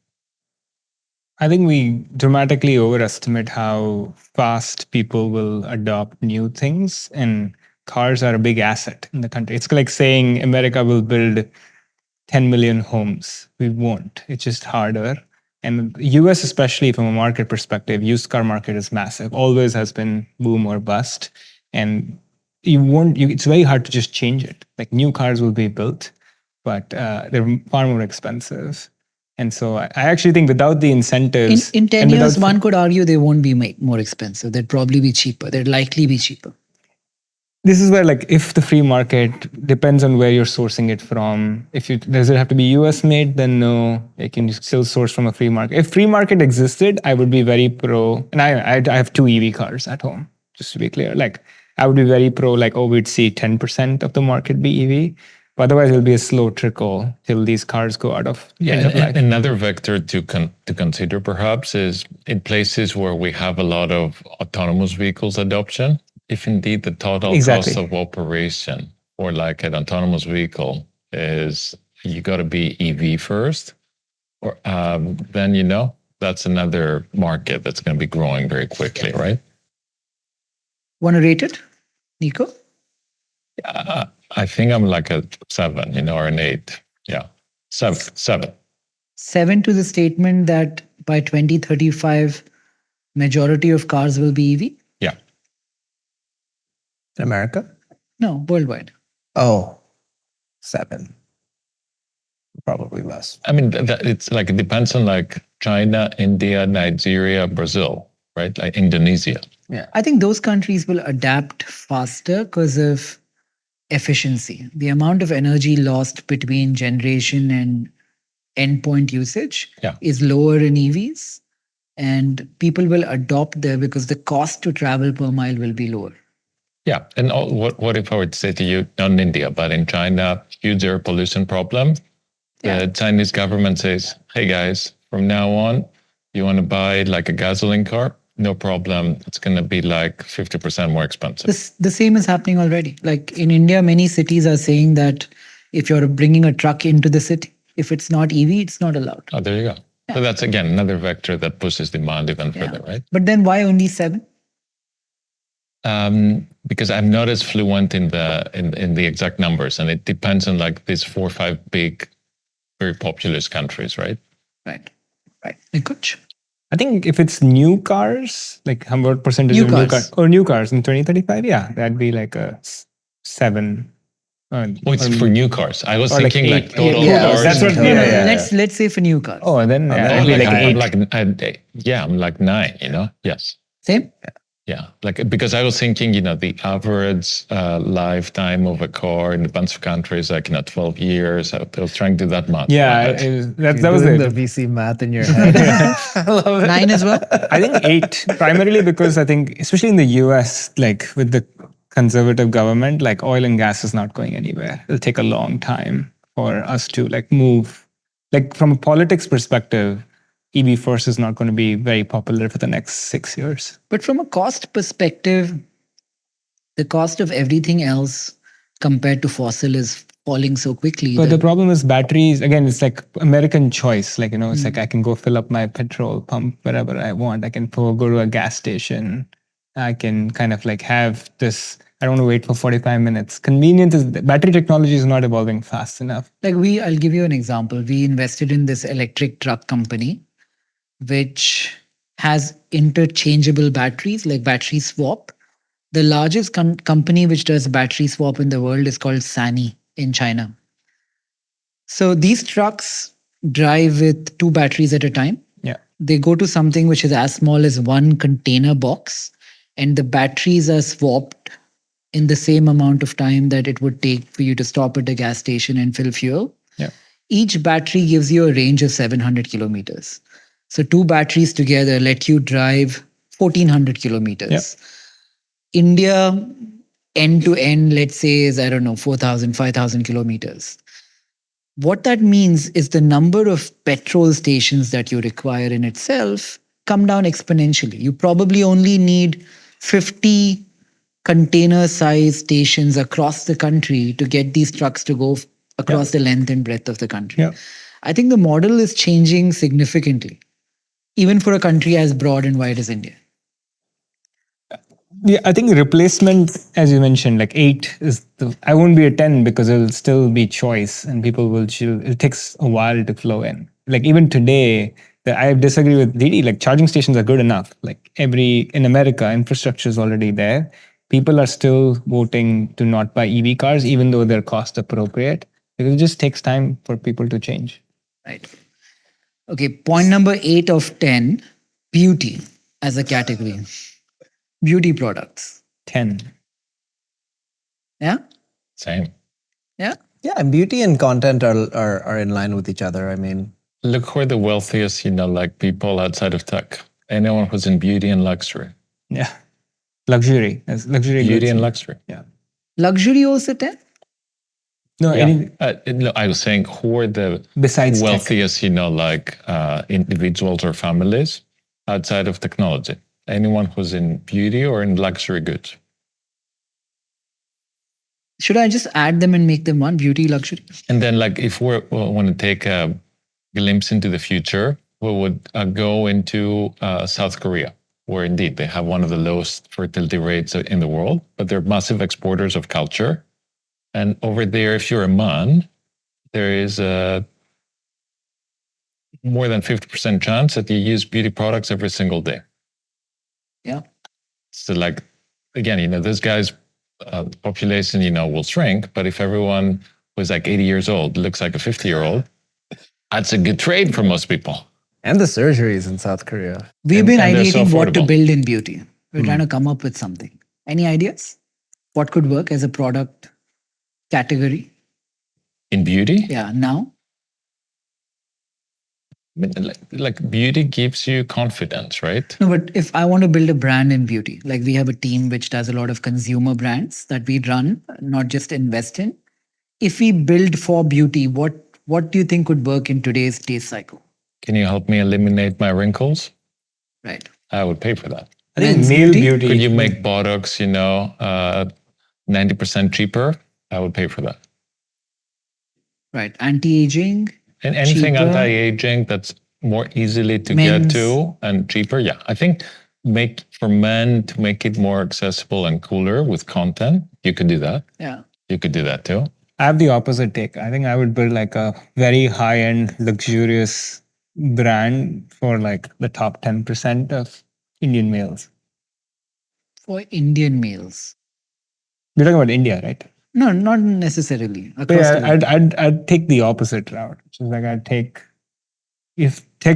I think we dramatically overestimate how fast people will adopt new things, and cars are a big asset in the country. It's like saying America will build 10 million homes. We won't. It's just harder. And the US, especially from a market perspective, used car market is massive. Always has been boom or bust. And it's very hard to just change it. Like new cars will be built, but they're far more expensive. And so I actually think without the incentives... In 10 years, one could argue they won't be more expensive. They'd probably be cheaper. They'd likely be cheaper. This is where, like, if the free market depends on where you're sourcing it from. Does it have to be US made? Then no, you can still source from a free market. If free market existed, I would be very pro. And I have 2 EV cars at home, just to be clear. Like, I would be very pro, like, we'd see 10% of the market be EV. But otherwise, it'll be a slow trickle till these cars go out of end of life. Another vector to consider perhaps is in places where we have a lot of autonomous vehicles adoption, if indeed the total cost of operation or like an autonomous vehicle is you got to be EV first, or then that's another market that's going to be growing very quickly, right? Want to rate it, Nico? I think I'm like a 7, or an 8. Yeah, 7. 7 to the statement that by 2035, majority of cars will be EV? Yeah. In America? No, worldwide. Oh, 7. Probably less. I mean, it's like it depends on like China, India, Nigeria, Brazil. right? Like Indonesia. I think those countries will adapt faster because of efficiency. The amount of energy lost between generation and endpoint usage Yeah. is lower in EVs, and people will adopt there because the cost to travel per mile will be lower. Yeah. And what if I were to say to you, not in India, but in China, huge air pollution problem. The Chinese government says, hey guys, from now on, you want to buy like a gasoline car? No problem. It's going to be like 50% more expensive. The same is happening already. Like in India, many cities are saying that if you're bringing a truck into the city, if it's not EV, it's not allowed. Oh, there you go. So that's again another vector that pushes demand even further, right? But then why only 7? Because I'm not as fluent in the exact numbers, and it depends on like these 4 or 5 big, very populous countries, right? Right. Nikunj? I think if it's new cars, like what percentage New of cars. new cars in 2035, yeah, that'd be like a 7. It's for new cars. I was or like thinking like 8. total Yeah, cars. that's what. No, Yeah. Let's say for new cars. Oh, and then then it'd be like like 8. I'm like 9. Yes. Same? Yeah, like because I was thinking, the average lifetime of a car in a bunch of countries, like 12 years. I was trying to do that math. Yeah, that was doing it. the VC math in your head. I love it. 9 as well? I think 8, primarily because I think, especially in the US, like with the conservative government, like oil and gas is not going anywhere. It'll take a long time for us to like move. Like from a politics perspective, EV first is not going to be very popular for the next 6 years. But from a cost perspective, the cost of everything else compared to fossil is falling so quickly. But the problem is batteries, again, it's like American choice. Like, it's like I can go fill up my petrol pump wherever I want. I can go to a gas station. I can kind of like have this, I don't want to wait for 45 minutes. Battery technology is not evolving fast enough. I'll give you an example. We invested in this electric truck company, which has interchangeable batteries, like battery swap. The largest company which does battery swap in the world is called Sany in China. So these trucks drive with 2 batteries at a time. Yeah. They go to something which is as small as 1 container box, and the batteries are swapped in the same amount of time that it would take for you to stop at a gas station and fill fuel. Yeah. Each battery gives you a range of 700 kilometers. So 2 batteries together let you drive 1400 kilometers. Yep. India, end to end, let's say, is, 4,000, 5,000 kilometers. What that means is the number of petrol stations that you require in itself come down exponentially. You probably only need 50 container-sized stations across the country to get these trucks to go across the length and breadth of the country. Yeah. I think the model is changing significantly, even for a country as broad and wide as India. Yeah, I think replacement, as you mentioned, like 8 is I won't be a 10 because it'll still be choice and people will chill. It takes a while to flow in. Like even today, I disagree with Deedy, like charging stations are good enough. Like in America, infrastructure is already there. People are still voting to not buy EV cars, even though they're cost appropriate, because it just takes time for people to change. Right. Okay, point number 8 of 10, beauty as a category. Beauty products. 10. Yeah? Same. Yeah? Yeah, and beauty and content are in line with each other. I mean, Look who are the wealthiest, like people outside of tech. Anyone who's in beauty and luxury. Yeah. Luxury. Luxury Beauty goods. and luxury. Yeah. Luxury also 10? No, No, I was saying who are the besides tech. wealthiest, individuals or families outside of technology. Anyone who's in beauty or in luxury goods. Should I just add them and make them one? Beauty, luxury? And then if we want to take a glimpse into the future, we would go into South Korea, where indeed they have one of the lowest fertility rates in the world, but they're massive exporters of culture. And over there, if you're a man, there is a more than 50% chance that you use beauty products every single day. Yeah. So again, this guy's population, will shrink, but if everyone was 80 years old, looks like a 50-year-old, that's a good trade for most people. And the surgeries in South Korea. We've been and they're so ideating what to affordable. build in beauty. We're trying to come up with something. Any ideas? What could work as a product category? In beauty, Yeah, now. I mean, like beauty gives you confidence, right? No, but if I want to build a brand in beauty, like we have a team which does a lot of consumer brands that we run, not just invest in. If we build for beauty, what do you think could work in today's taste cycle? Can you help me eliminate my wrinkles? Right. I would pay for that. I think Men's male beauty? beauty. Could you make Botox, 90% cheaper? I would pay for that. Right. Anti-aging. And anything Cheaper. anti-aging that's more easily to Men's. get to and cheaper, yeah. I think for men to make it more accessible and cooler with content, you could do that. Yeah. You could do that too. I have the opposite take. I think I would build like a very high-end, luxurious brand for like the top 10% of Indian males. For Indian males. We're talking about India, right? No, not necessarily. But Across yeah, the world. I'd take the opposite route. Which is like I'd take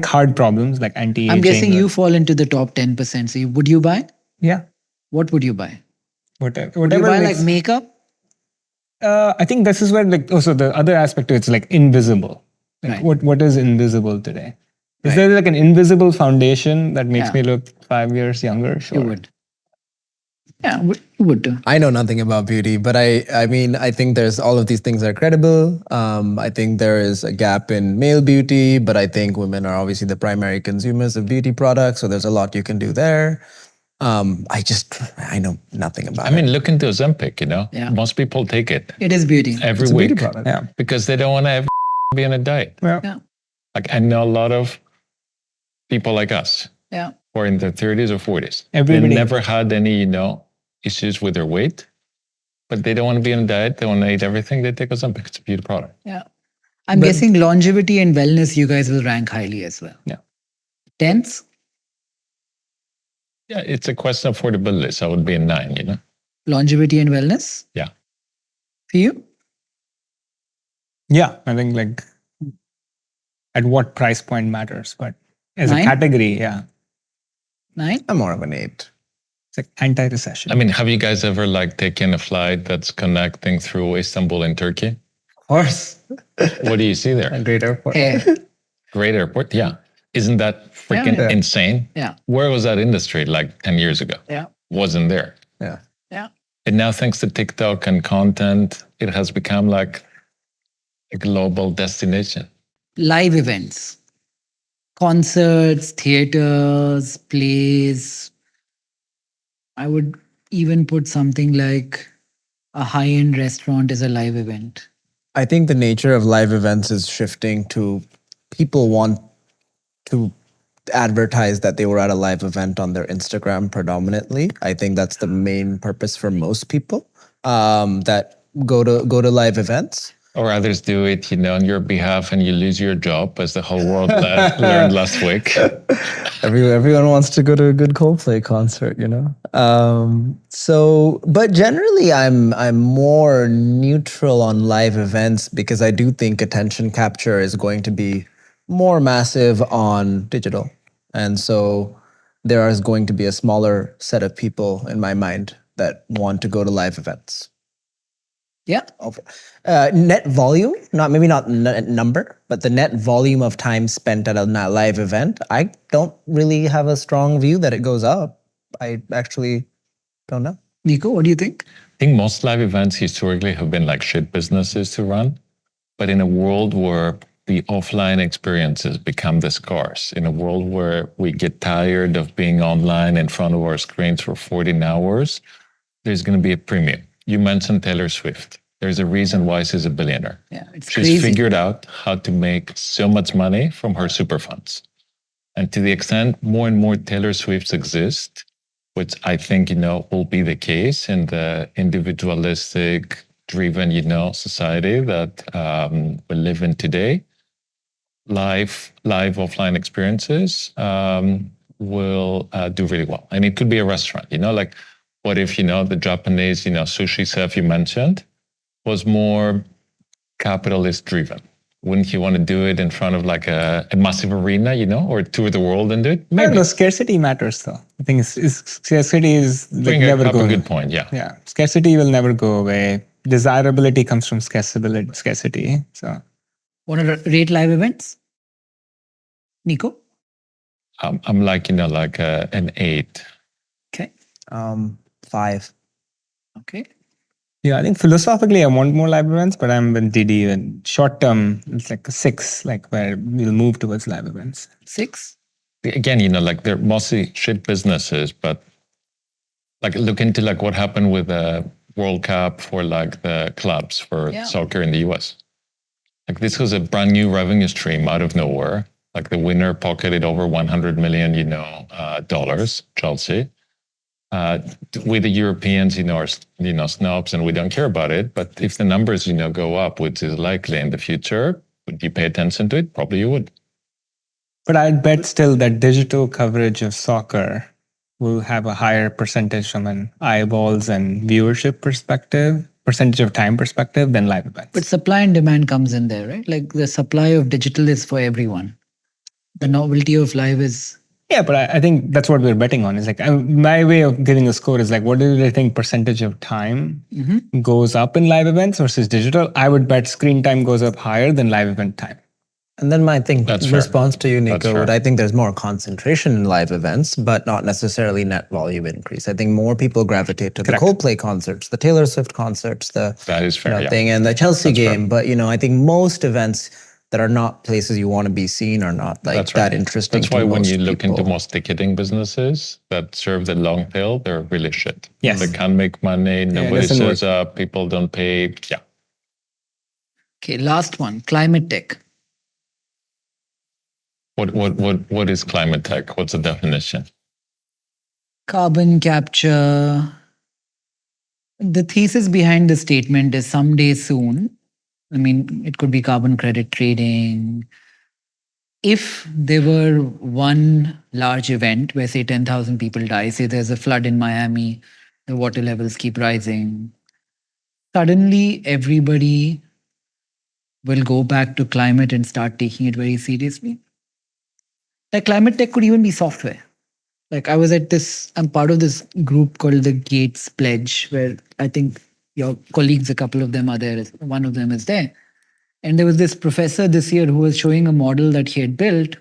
hard problems like anti-aging. I'm guessing or- you fall into the top 10%. So would you buy? Yeah. What would you buy? Whatever. Would you buy makes- like makeup? I think this is where like also the other aspect of it's like invisible. Like Right. what is invisible today? Is Right. there like an invisible foundation that makes Yeah. me look 5 years younger? Sure. You would. Yeah, would too. I know nothing about beauty, but I mean, I think there's all of these things are credible. I think there is a gap in male beauty, but I think women are obviously the primary consumers of beauty products. So there's a lot you can do there. I know nothing about I mean, look into Ozempic, Yeah. Most people take it It is beauty. every It's a beauty week product. Yeah. because they don't want to ever be on a diet. Well, Yeah. Like I know a lot of people like us Yeah. who are in their 30s or 40s. Everybody- They never had any, issues with their weight, but they don't want to be on a diet. They want to eat everything. They take Ozempic. It's a beauty product. Yeah. I'm guessing longevity and wellness, you guys will rank highly as well. Yeah. Tense? Yeah, it's a question of affordability. So I would be a 9, Longevity and wellness? Yeah. For you? yeah, I think like at what price point matters, but as 9? a category, yeah, 9? I'm more of an 8. it's like anti-recession. I mean, have you guys ever taken a flight that's connecting through Istanbul and Turkey? of course. What do you see there? A great airport. Hey. Great airport. Yeah. Isn't that freaking Yeah. insane? Yeah. Where was that industry 10 years ago? Yeah. Wasn't there. Yeah. Yeah. And now, thanks to TikTok and content, it has become like a global destination. Live events. Concerts, theaters, plays. I would even put something like a high-end restaurant as a live event. I think the nature of live events is shifting to people want to advertise that they were at a live event on their Instagram predominantly. I think that's the main purpose for most people that go to live events. Or others do it, on your behalf and you lose your job, as the whole world learned last week. Everyone wants to go to a good Coldplay concert, But generally, I'm more neutral on live events because I do think attention capture is going to be more massive on digital, and so there is going to be a smaller set of people in my mind that want to go to live events. Yeah. Net volume, not net number, but the net volume of time spent at a live event. I don't really have a strong view that it goes up. I actually don't know. Niko, what do you think? I think most live events historically have been like shit businesses to run. But in a world where the offline experiences become the scarce, in a world where we get tired of being online in front of our screens for 14 hours, there's going to be a premium. You mentioned Taylor Swift. There's a reason why she's a billionaire. Yeah, it's She's crazy. figured out how to make so much money from her super funds. And to the extent more and more Taylor Swifts exist, which I think, will be the case in the individualistic driven, society that we live in today, live offline experiences will do really well. And it could be a restaurant, what if, the Japanese, sushi chef you mentioned was more capitalist driven, wouldn't you want to do it in front of like a massive arena, or tour the world and do it? I don't know, scarcity matters though. I think scarcity is like Bring never up going. a good point, yeah. Yeah, scarcity will never go away. Desirability comes from scarcity. So, Want to rate live events? Niko? I'm like, an 8. Okay. 5. Okay. yeah, I think philosophically I want more live events, but I'm with Deedy. And short term, it's like a 6, like where we'll move towards live events. 6. Again, like they're mostly shit businesses, but like look into like what happened with the World Cup for like the clubs for soccer in the US. Like this was a brand new revenue stream out of nowhere. Like the winner pocketed over 100 million, dollars, Chelsea. We the Europeans, are snobs and we don't care about it. But if the numbers, go up, which is likely in the future, would you pay attention to it? Probably you would. But I'd bet still that digital coverage of soccer will have a higher percentage from an eyeballs and viewership perspective, percentage of time perspective than live events. But supply and demand comes in there, right? Like the supply of digital is for everyone. The novelty of live is... Yeah, but I think that's what we're betting on. Is like my way of giving a score is like, what do I think percentage of time goes up in live events versus digital? I would bet screen time goes up higher than live event time. And then my That's response to you, That's Niko, fair. would I think there's more concentration in live events, but not necessarily net volume increase. I think more people gravitate to Correct. the Coldplay concerts, the Taylor Swift concerts, the That is fair, yeah. thing, and the Chelsea That's fair. game. But I think most events that are not places you want to be seen are not like That's right. that interesting. That's why to when most you look into people. most ticketing businesses that serve the long tail, they're really shit. Yes. They can't make money. Nobody doesn't shows work. up. People don't pay. Yeah. Okay, last one. Climate tech. What is climate tech? What's the definition? Carbon capture. The thesis behind the statement is someday soon. I mean, it could be carbon credit trading. If there were one large event where, say, 10,000 people die, say there's a flood in Miami, the water levels keep rising, suddenly everybody will go back to climate and start taking it very seriously. Like climate tech could even be software. Like I was at this, I'm part of this group called the Gates Pledge, where I think your colleagues, a couple of them are there. One of them is there. And there was this professor this year who was showing a model that he had built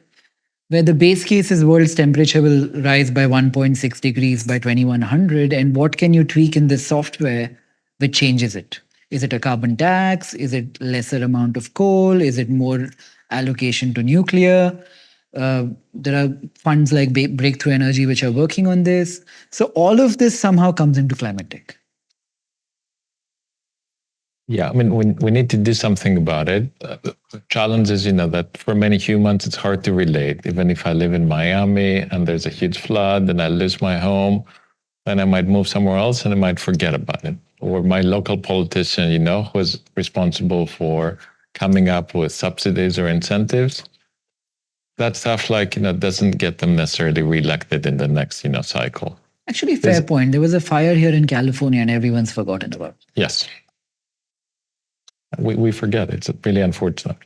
where the base case is world's temperature will rise by 1.6 degrees by 2100. And what can you tweak in this software which changes it? Is it a carbon tax? Is it lesser amount of coal? Is it more allocation to nuclear? There are funds like Breakthrough Energy which are working on this. So all of this somehow comes into climate tech. Yeah, I mean, we need to do something about it. The challenge is, that for many humans, it's hard to relate. Even if I live in Miami and there's a huge flood and I lose my home, then I might move somewhere else and I might forget about it. Or my local politician, who is responsible for coming up with subsidies or incentives, that stuff doesn't get them necessarily reelected in the next, cycle. Actually, fair point. There was a fire here in California and everyone's forgotten about it. Yes. We forget. It's really unfortunate.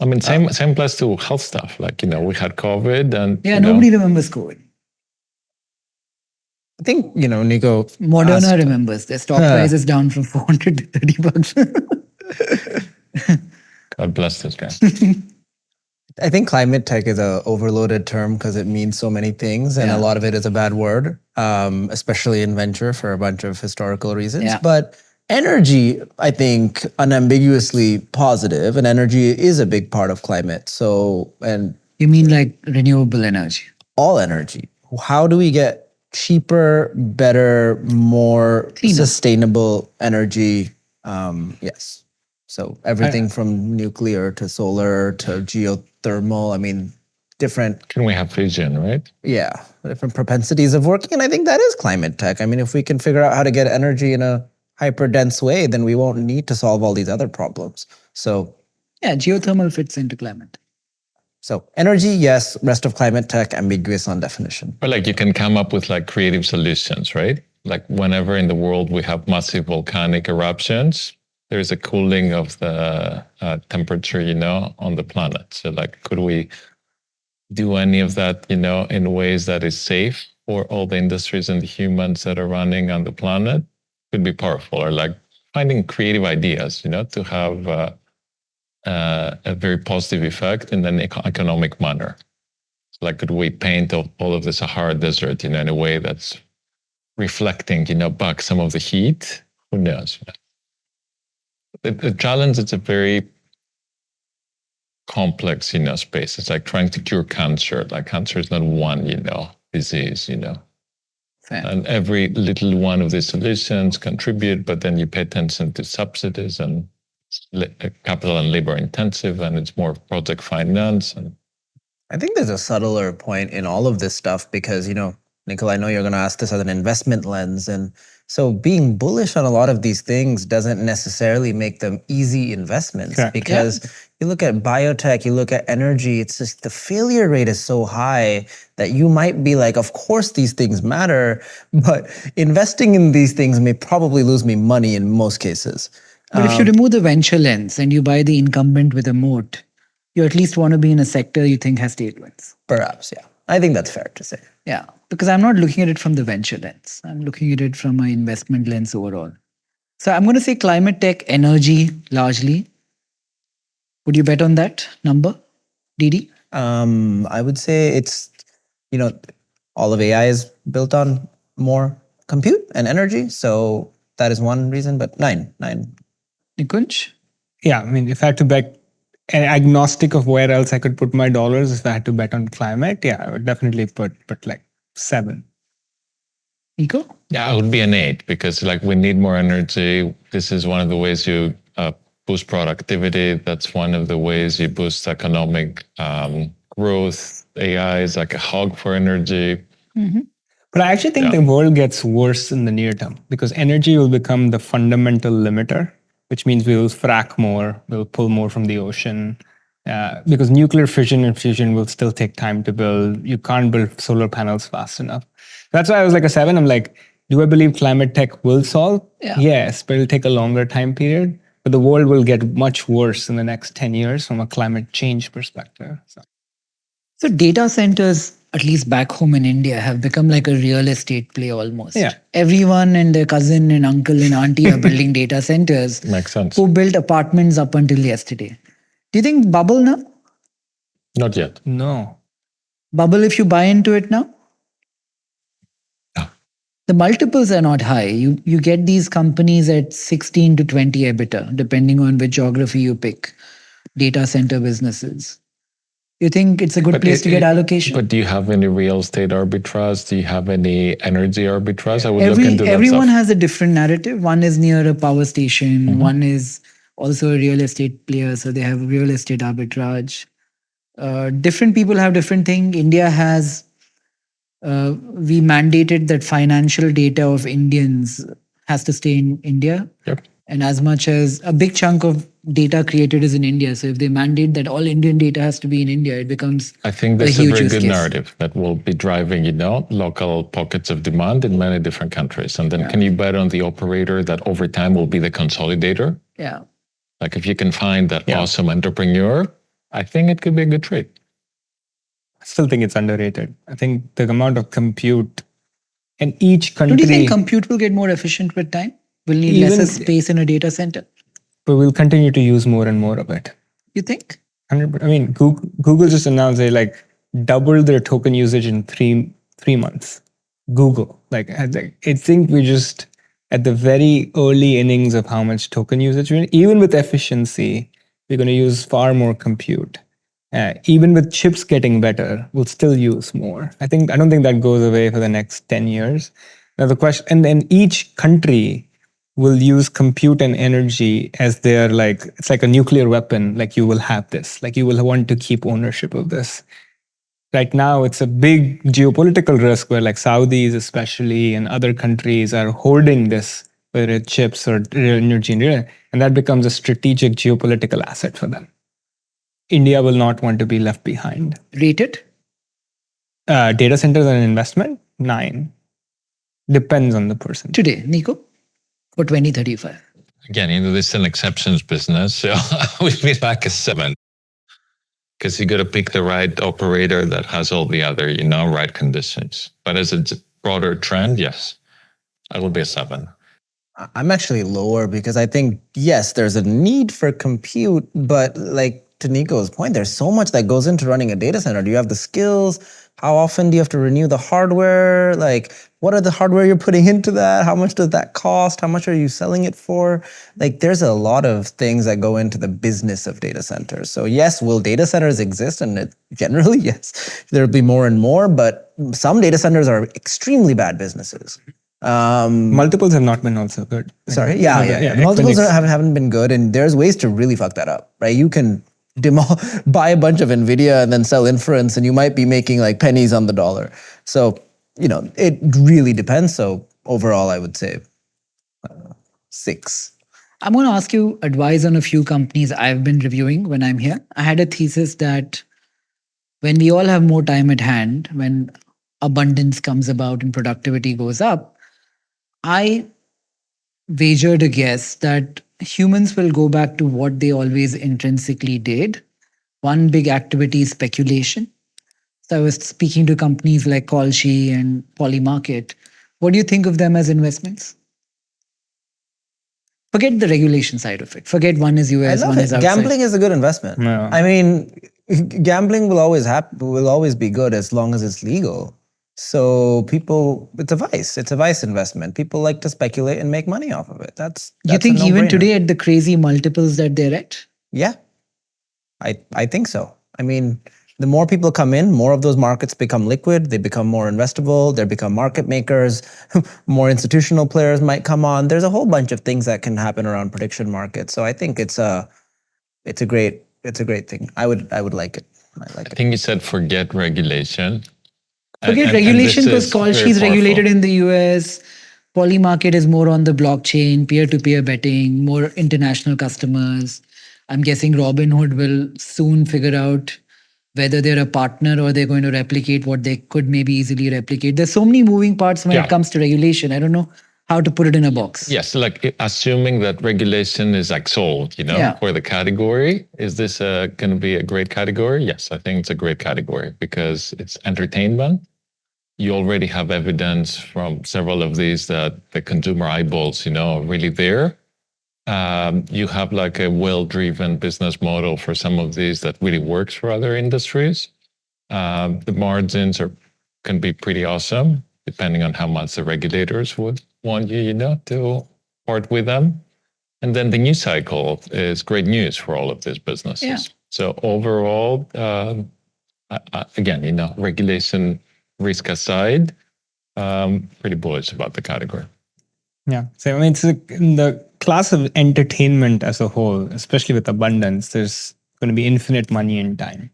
I mean, same applies to health stuff. Like, we had COVID and... Nobody remembers COVID. I think, Niko... Moderna remembers. Their stock price is down from 400 to 30 bucks. God bless this guy. I think climate tech is a overloaded term because it means so many things, and a lot of it is a bad word, especially in venture for a bunch of historical reasons. Yeah. But energy, I think, unambiguously positive, and energy is a big part of climate. So, and You mean like renewable energy? all energy. How do we get cheaper, better, more Cleaner. sustainable energy? Yes. So everything from nuclear to solar to geothermal. I mean, different, Can we have fission, right? different propensities of working. And I think that is climate tech. I mean, if we can figure out how to get energy in a hyper dense way, then we won't need to solve all these other problems. So Geothermal fits into climate. energy, yes. Rest of climate tech, ambiguous on definition. Or you can come up with creative solutions, right? Like whenever in the world we have massive volcanic eruptions, there's a cooling of the temperature, on the planet. So like, could we do any of that, in ways that is safe for all the industries and the humans that are running on the planet? Could be powerful. Or like finding creative ideas, to have a very positive effect in an economic manner. So like, could we paint all of the Sahara Desert, in a way that's reflecting, back some of the heat? Who knows? The challenge, it's a very complex, space. It's like trying to cure cancer. Like cancer is not one, disease, Fair. And every little one of these solutions contribute, but then you pay attention to subsidies and capital and labor intensive, and it's more project finance. And I think there's a subtler point in all of this stuff because, Nikhil, I know you're going to ask this as an investment lens. And so being bullish on a lot of these things doesn't necessarily make them easy investments. Correct. Because you look at biotech, you look at energy, it's just the failure rate is so high that you might be like, of course these things matter, but investing in these things may probably lose me money in most cases. But if you remove the venture lens and you buy the incumbent with a moat, you at least want to be in a sector you think has tailwinds. Perhaps, yeah. I think that's fair to say. Yeah, because I'm not looking at it from the venture lens. I'm looking at it from an investment lens overall. So I'm going to say climate tech, energy largely. Would you bet on that number, Deedy? I would say it's, all of AI is built on more compute and energy. So that is one reason, but nine. Nikunj? Yeah, I mean, if I had to bet, agnostic of where else I could put my dollars, if I had to bet on climate, yeah, I would definitely put like 7. Niko? yeah, it would be an 8 because like we need more energy. This is one of the ways you boost productivity. That's one of the ways you boost economic growth. AI is like a hog for energy. But I actually think the world gets worse in the near term because energy will become the fundamental limiter, which means we will frack more, we'll pull more from the ocean. Because nuclear fission and fusion will still take time to build. You can't build solar panels fast enough. That's why I was like a 7. I'm like, do I believe climate tech will solve? Yeah. Yes, but it'll take a longer time period. But the world will get much worse in the next 10 years from a climate change perspective. So data centers, at least back home in India, have become like a real estate play almost. Yeah. Everyone and their cousin and uncle and auntie are building data centers. Makes sense. Who built apartments up until yesterday. Do you think bubble now? Not yet. No. Bubble if you buy into it now? No. The multiples are not high. You get these companies at 16 to 20 EBITDA, depending on which geography you pick. Data center businesses. You think it's a good place to get allocation? But do you have any real estate arbitrage? Do you have any energy arbitrage? I would look into that Everyone stuff. has a different narrative. One is near a power station. One is also a real estate player. So they have real estate arbitrage. Different people have different things. India has, we mandated that financial data of Indians has to stay in India. Yep. And as much as a big chunk of data created is in India. So if they mandate that all Indian data has to be in India, it becomes I think a this is a huge very use good case. narrative that will be driving, local pockets of demand in many different countries. And then can you bet on the operator that over time will be the consolidator? Yeah. Like if you can find that awesome entrepreneur, I think it could be a good trade. I still think it's underrated. I think the amount of compute and each country... Don't you think compute will get more efficient with time? We'll need lesser space in a data center. But we'll continue to use more and more of it. You think? 100%. I mean, Google just announced they doubled their token usage in three months. Google. I think we're just at the very early innings of how much token usage. Even with efficiency, we're going to use far more compute. Even with chips getting better, we'll still use more. I don't think that goes away for the next 10 years. Now the question, and then each country will use compute and energy as their it's like a nuclear weapon. You will have this. You will want to keep ownership of this. Right now, it's a big geopolitical risk where Saudis especially and other countries are hoarding this, whether it's chips or energy, and that becomes a strategic geopolitical asset for them. India will not want to be left behind. Rate it? Data centers are an investment? 9. Depends on the person. Today, Niko? For 2035. again, this is an exceptions business. So I would be like a 7. Because you got to pick the right operator that has all the other, right conditions. But as a broader trend, yes, I will be a 7. I'm actually lower because I think, yes, there's a need for compute, but like to Nico's point, there's so much that goes into running a data center. Do you have the skills? How often do you have to renew the hardware? Like, what are the hardware you're putting into that? How much does that cost? How much are you selling it for? Like, there's a lot of things that go into the business of data centers. So yes, will data centers exist? And generally, yes, there'll be more and more, but some data centers are extremely bad businesses. Multiples have not been also good. Sorry, yeah. Multiples haven't been good, and there's ways to really fuck that up, right? You can buy a bunch of NVIDIA and then sell inference, and you might be making like pennies on the dollar. So, it really depends. So overall, I would say 6. I'm going to ask you advice on a few companies I've been reviewing when I'm here. I had a thesis that when we all have more time at hand, when abundance comes about and productivity goes up, I wagered a guess that humans will go back to what they always intrinsically did. One big activity is speculation. So I was speaking to companies like Colshi and Polymarket. What do you think of them as investments? Forget the regulation side of it. Forget one is US, one is outside. Gambling is a good investment. Yeah. I mean, gambling will always be good as long as it's legal. So it's a vice. It's a vice investment. People like to speculate and make money off of it. That's you think a even no-brainer. today at the crazy multiples that they're at? Yeah, I think so. I mean, the more people come in, more of those markets become liquid. They become more investable. They become market makers. More institutional players might come on. There's a whole bunch of things that can happen around prediction markets. So I think it's a great thing. I would like it. I think you said forget regulation. Forget And regulation this because is very Colshi is regulated powerful. in the US. Polymarket is more on the blockchain, peer-to-peer betting, more international customers. I'm guessing Robinhood will soon figure out whether they're a partner or they're going to replicate what they could maybe easily replicate. There's so many moving parts when it comes to regulation. I don't know how to put it in a box. Yes, like assuming that regulation is like sold, for the category. Is this going to be a great category? Yes, I think it's a great category because it's entertainment. You already have evidence from several of these that the consumer eyeballs, are really there. You have like a well-driven business model for some of these that really works for other industries. The margins can be pretty awesome, depending on how much the regulators would want you, to part with them. And then the news cycle is great news for all of these businesses. Yeah. So overall, again, regulation risk aside, pretty bullish about the category. Yeah. So, I mean, it's in the class of entertainment as a whole, especially with abundance, there's going to be infinite money and time.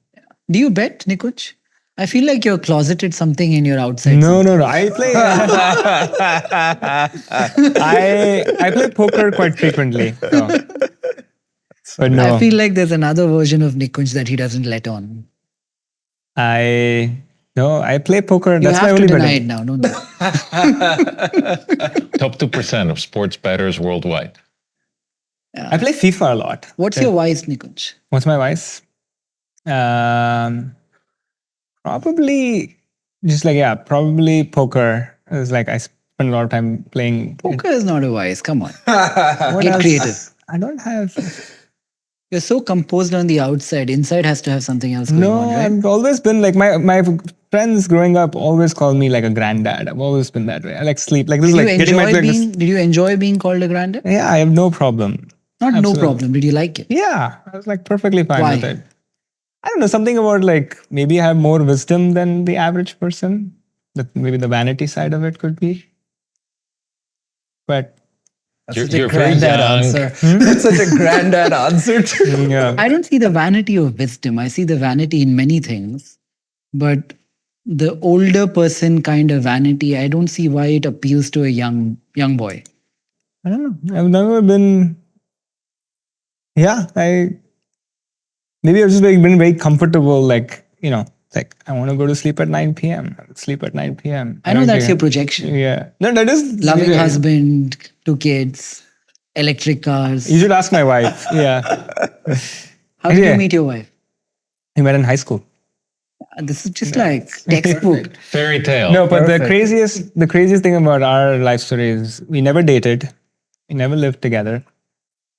Do you bet, Nikunj? I feel like you're closeted something and you're outside. No. I play. I play poker quite frequently. So. But no. I feel like there's another version of Nikunj that he doesn't let on. I play poker. You That's have my to only deny betting. it now, don't you? Top 2% of sports bettors worldwide. I play FIFA a lot. What's your vice, Nikunj? What's my vice? Probably probably poker. It's like I spend a lot of time playing. Poker is not a vice. Come on. What Get else? creative. I don't have. You're so composed on the outside. Inside has to have something else going on, right? I've always been like my friends growing up always call me like a granddad. I've always been that way. I like sleep. Like this is like getting my Did you enjoy being called a granddad? Yeah, I have no problem. Not no problem. Did you like it? Yeah, I was like perfectly fine Why? with it. I don't know, something about like maybe I have more wisdom than the average person. That maybe the vanity side of it could be. But You're very young. answer. That's such a granddad answer. yeah. I don't see the vanity of wisdom. I see the vanity in many things. But the older person kind of vanity, I don't see why it appeals to a young boy. I don't know. I've never been. Yeah, maybe I've just been very comfortable. Like like I want to go to sleep at 9 p.m. Sleep at 9 p.m. I know that's your projection. Yeah, no, that is Loving husband, 2 kids. electric cars. You should ask my wife. Yeah. How did Yeah. you meet your wife? We met in high school. This is just like textbook. Fairy tale. No, but the craziest thing about our life story is we never dated. We never lived together.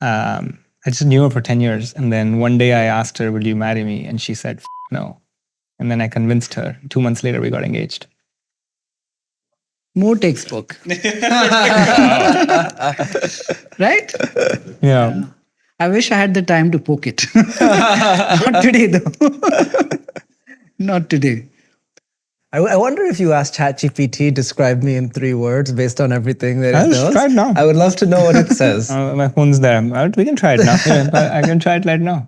I just knew her for 10 years. And then one day I asked her, "Will you marry me?" And she said, "No." And then I convinced her. 2 months later, we got engaged. More textbook. Right? Yeah. I wish I had the time to poke it. Not today, though. Not today. I wonder if you asked ChatGPT, describe me in 3 words based on everything that I'll it knows. try it now. I would love to know what it says. My phone's there. We can try it now. Yeah, I can try it right now.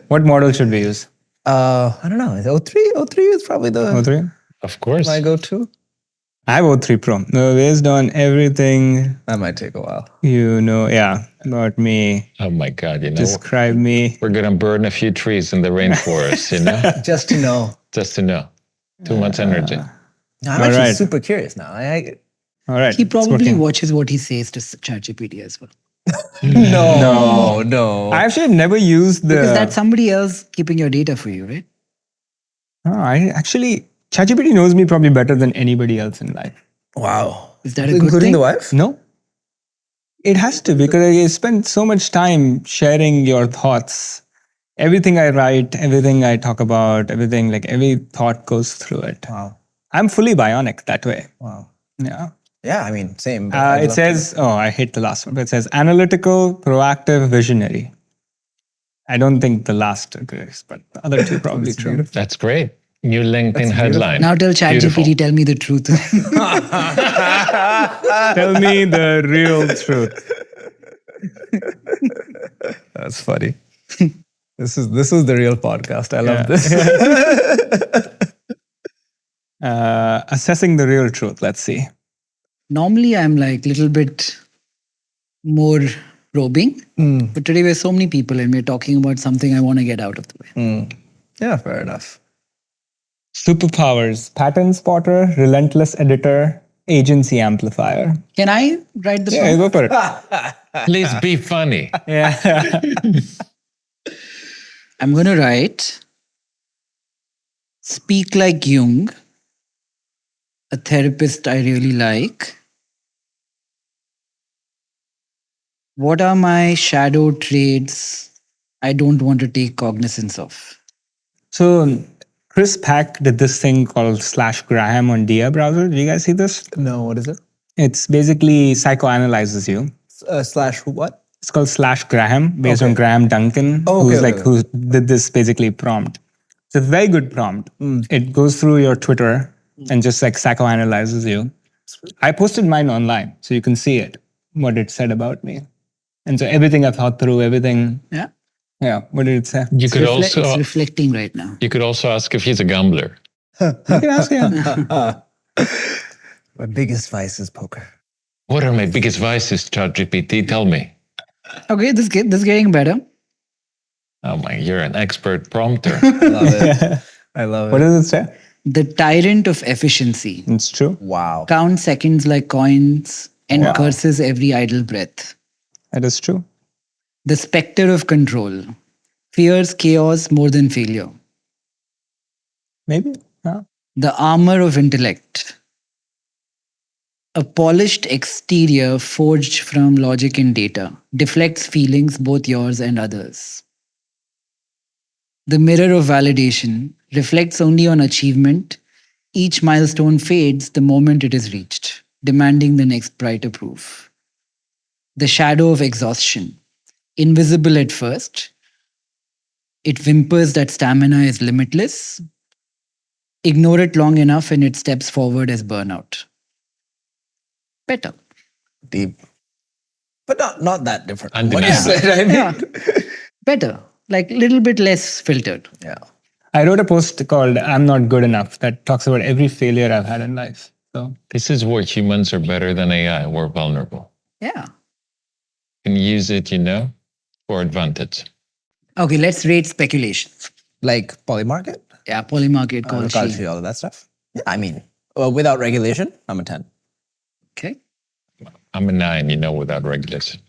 What model should we use? I don't know. Is 03? 03 is probably the O3? Of course. my go-to. I have O3 Pro. No, based on everything That might take a while. you know, about me. Oh my God, Describe me. we're going to burn a few trees in the rainforest, Just to know. just to know. Too much energy. No, I'm All actually right. super curious now. All right. He it's probably working. watches what he says to ChatGPT as well. No. I actually have never used the. Because that's somebody else keeping your data for you, right? ChatGPT knows me probably better than anybody else in life. Wow. Is that a good Including thing? the wife? No. It has to, because I spend so much time sharing your thoughts. Everything I write, everything I talk about, everything, like every thought goes through it. Wow. I'm fully bionic that way. Wow. Yeah. Yeah, I mean, same. but I'd It love says, I hate the last one, but it says analytical, proactive, visionary. I don't think the last agrees, but the other two probably true. That's great. New LinkedIn headline. Now tell Beautiful. ChatGPT, tell me the truth. Tell me the real truth. That's funny. This is the real podcast. I love this. Assessing the real truth. Let's see. Normally, I'm like a little bit more probing. But today, we're so many people and we're talking about something I want to get out of the way. Yeah, fair enough. Superpowers: pattern spotter, relentless editor, agency amplifier. Can I write the Yeah, prompt? go for it. Please be funny. Yeah. I'm going to write speak like Jung, a therapist I really like. What are my shadow traits I don't want to take cognizance of? So Chris Pack did this thing called /Graham on Dia browser. Did you guys see this? No, what is it? It's basically psychoanalyzes you. Slash what? It's called /Graham, based on Graham Duncan, who did this basically prompt. It's a very good prompt. It goes through your Twitter and just like psychoanalyzes you. I posted mine online, so you can see it, what it said about me. And so everything I thought through, everything. Yeah. Yeah. What did it say? You could It's also reflecting right now. you could also ask if he's a gambler. You can ask him. My biggest vice is poker. What are my biggest vices, ChatGPT? Tell me. Okay, this is getting better. Oh my, you're an expert prompter. I love it. I love What it. does it say? The tyrant of efficiency. It's true. Wow. Counts seconds like coins and curses every idle breath. That is true. The specter of control. Fears chaos more than failure. Maybe. Yeah. The armor of intellect. A polished exterior forged from logic and data. Deflects feelings, both yours and others. The mirror of validation. Reflects only on achievement. Each milestone fades the moment it is reached, demanding the next brighter proof. The shadow of exhaustion. Invisible at first. It whimpers that stamina is limitless. Ignore it long enough and it steps forward as burnout. Better. Deep. But not that different. And What you demanding. said, I mean. Yeah. Better. Like a little bit less filtered. Yeah. I wrote a post called I'm Not Good Enough that talks about every failure I've had in life. So This is where humans are better than AI. We're vulnerable. Yeah. You can use it, for advantage. Okay, let's rate speculation. Like polymarket, Yeah, polymarket, call call sheet. all of that stuff. Yeah, I mean, without regulation, I'm a 10. Okay. I'm a 9, without regulation.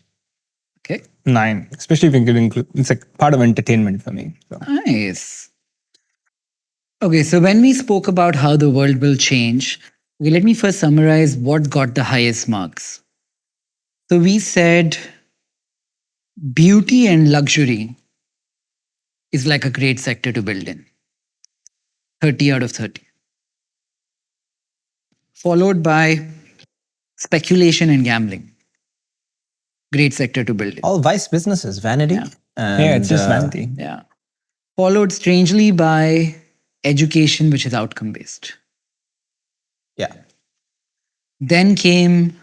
Okay. 9, especially if you could include, it's like part of entertainment for me. So. Nice. Okay, so when we spoke about how the world will change, okay, let me first summarize what got the highest marks. So we said beauty and luxury is like a great sector to build in. 30 out of 30. Followed by speculation and gambling. Great sector to build in. All vice businesses, vanity. Yeah. Yeah, it's just vanity. Yeah. Followed strangely by education, which is outcome based. Yeah. Then came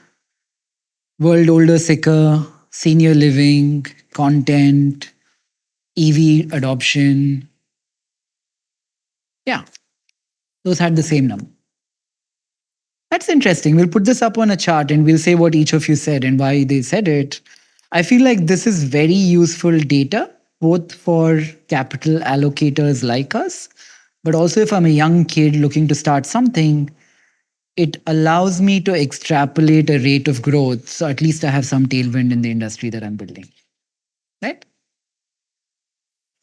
world older sicker, senior living, content, EV adoption. Yeah. Those had the same number. That's interesting. We'll put this up on a chart and we'll say what each of you said and why they said it. I feel like this is very useful data, both for capital allocators like us, but also if I'm a young kid looking to start something, it allows me to extrapolate a rate of growth. So at least I have some tailwind in the industry that I'm building. Right?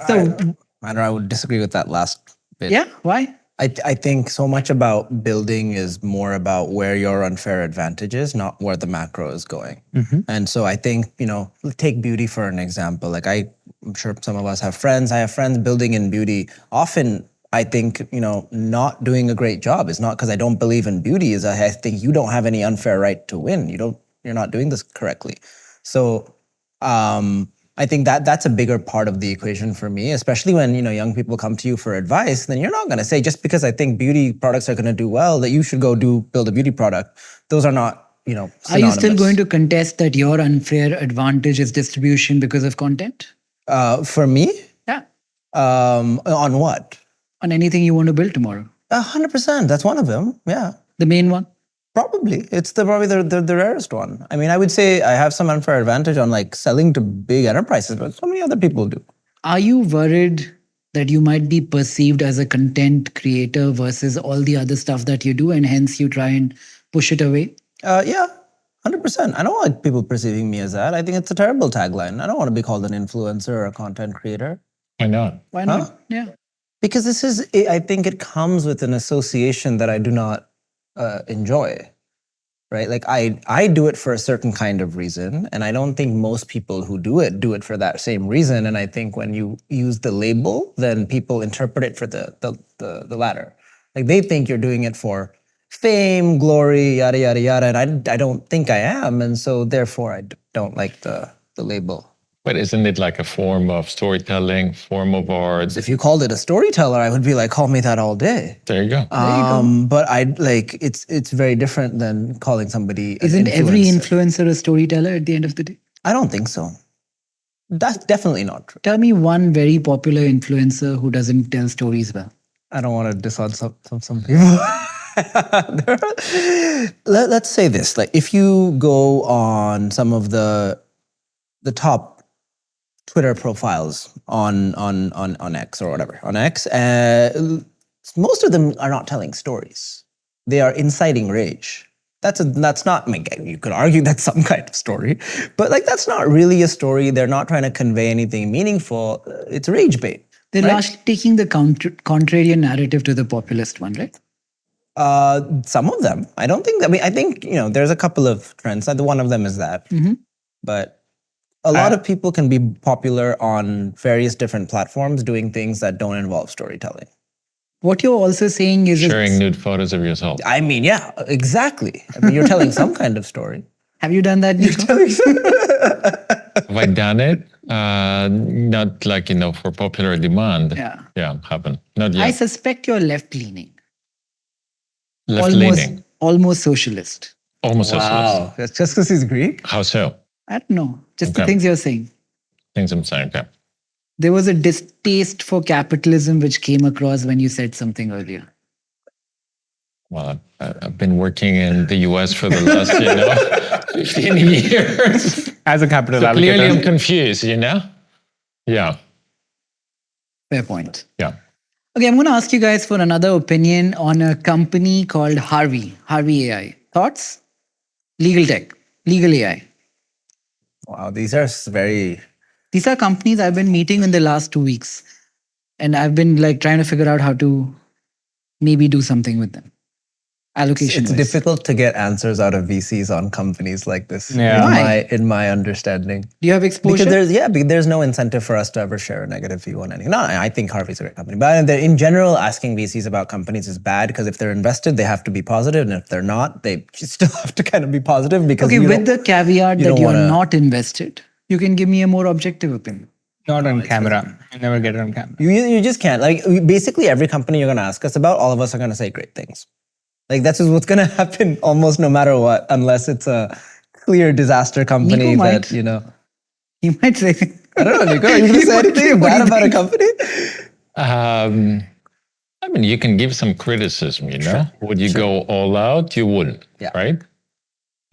So, I don't know, I would disagree with that last bit. yeah, why? I think so much about building is more about where your unfair advantage is, not where the macro is going. And so I think, take beauty for an example. Like I'm sure some of us have friends. I have friends building in beauty. Often I think, not doing a great job is not because I don't believe in beauty, is I think you don't have any unfair right to win. You're not doing this correctly. So I think that's a bigger part of the equation for me, especially when young people come to you for advice. Then you're not going to say, just because I think beauty products are going to do well, that you should go build a beauty product. Those are not synonymous. Are you still going to contest that your unfair advantage is distribution because of content? For me? Yeah. On what? On anything you want to build tomorrow? 100%. That's one of them. Yeah. The main one? Probably. It's probably the rarest one. I mean, I would say I have some unfair advantage on like selling to big enterprises, but so many other people do. Are you worried that you might be perceived as a content creator versus all the other stuff that you do, and hence you try and push it away? Yeah, 100%. I don't want people perceiving me as that. I think it's a terrible tagline. I don't want to be called an influencer or a content creator. Why not? Why not? Yeah. Because I think it comes with an association that I do not enjoy, right? Like I do it for a certain kind of reason, and I don't think most people who do it for that same reason. And I think when you use the label, then people interpret it for the latter. Like they think you're doing it for fame, glory, yada yada yada, and I don't think I am, and so therefore I don't like the label. But isn't it like a form of storytelling, form of art? If you called it a storyteller, I would be like, call me that all day. There you go. But it's very different than calling somebody an Isn't every influencer. influencer a storyteller at the end of the day? I don't think so. That's definitely not true. Tell me one very popular influencer who doesn't tell stories well. I don't want to diss on some people. Let's say this: like, if you go on some of the top Twitter profiles on X or whatever, on X, most of them are not telling stories. They are inciting rage. That's not, I mean, you could argue that's some kind of story, but like that's not really a story. They're not trying to convey anything meaningful. It's rage bait. They're right? largely taking the contrarian narrative to the populist one, right? Some of them. I think, there's a couple of trends. One of them is that. But a lot of people can be popular on various different platforms doing things that don't involve storytelling. What you're also saying is Sharing nude photos of yourself. I mean, yeah, exactly. I mean, you're telling some kind of story. Have you done that, Niko? Have I done it? Not like, for popular demand. Yeah. Yeah, haven't. Not yet. I suspect you're left-leaning. Left-leaning. Almost socialist. Almost socialist. Wow. That's just because he's Greek? How so? I don't know. Just the Okay. things you're saying. Things I'm saying, okay. There was a distaste for capitalism which came across when you said something earlier. Well, I've been working in the US for the last, 15 years. As a capital So clearly I'm allocator. confused, Yeah, Fair point. yeah. Okay, I'm going to ask you guys for another opinion on a company called Harvey AI. Thoughts? Legal tech, legal AI. Wow, these are very. These are companies I've been meeting in the last 2 weeks, and I've been like trying to figure out how to maybe do something with them. Allocation. It's difficult to get answers out of VCs on companies like this. Yeah. Why? In my understanding. Do you have exposure? Because there's no incentive for us to ever share a negative view on anything. No, I think Harvey's a great company. But in general, asking VCs about companies is bad because if they're invested, they have to be positive. And if they're not, they still have to kind of be positive because Okay, with the caveat you that don't you're wanna- not invested, you can give me a more objective opinion. Not on camera. You never get it on camera. You just can't. Like basically every company you're going to ask us about, all of us are going to say great things. Like that's just what's going to happen almost no matter what, unless it's a clear disaster company Niko might. that, you know. You might say, I don't know, Nico, are you going to say anything What do bad you about a think? company? I mean, you can give some criticism, you know? Would you go all out? You wouldn't, Yeah. right?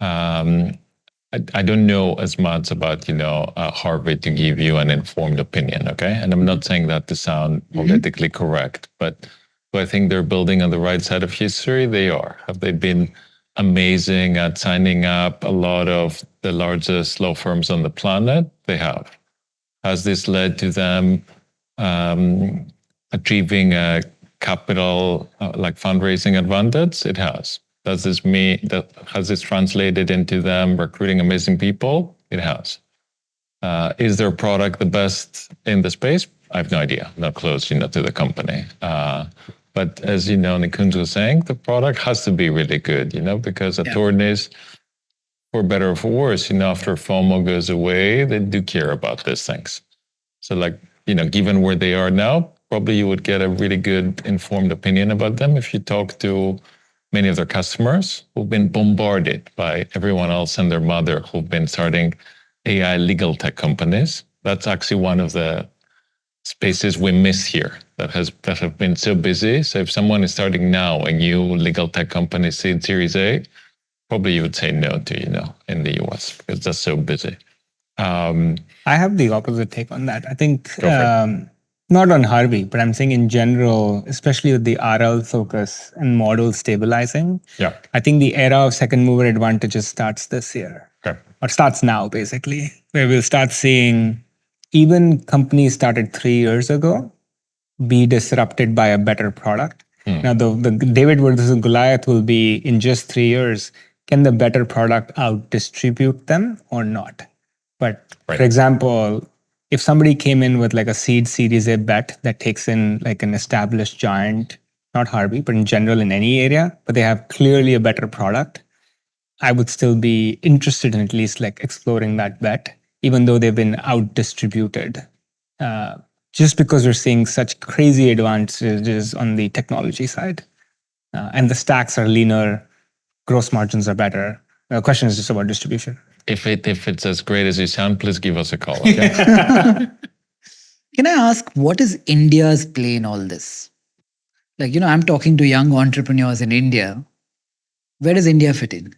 I don't know as much about, Harvard to give you an informed opinion, okay? And I'm not saying that to sound politically correct, but do I think they're building on the right side of history? They are. Have they been amazing at signing up a lot of the largest law firms on the planet? They have. Has this led to them achieving a capital like fundraising advantage? It has. Does this mean that has this translated into them recruiting amazing people? It has. Is their product the best in the space? I have no idea. Not close, to the company. But as you know, Nikunj was saying, the product has to be really good, because attorneys, for better or for worse, after FOMO goes away, they do care about these things. So given where they are now, probably you would get a really good informed opinion about them if you talk to many of their customers who've been bombarded by everyone else and their mother who've been starting AI legal tech companies. That's actually one of the spaces we miss here that have been so busy. So if someone is starting now a new legal tech company, Series A, probably you would say no to, in the US because that's so busy. I have the opposite take on that. I think Go for it. not on Harvey, but I'm saying in general, especially with the RL focus and model stabilizing. Yeah. I think the era of second mover advantages starts this year, Okay. or starts now basically, where we'll start seeing even companies started 3 years ago be disrupted by a better product. Now the David versus Goliath will be in just 3 years. Can the better product out distribute them or not? But Right. for example, if somebody came in with like a seed Series A bet that takes in like an established giant, not Harvey, but in general in any area, but they have clearly a better product, I would still be interested in at least like exploring that bet, even though they've been out distributed. Just because we're seeing such crazy advantages on the technology side, and the stacks are leaner, gross margins are better. The question is just about distribution. If it's as great as you sound, please give us a call. Okay. can I ask, what is India's play in all this? Like, I'm talking to young entrepreneurs in India. Where does India fit in?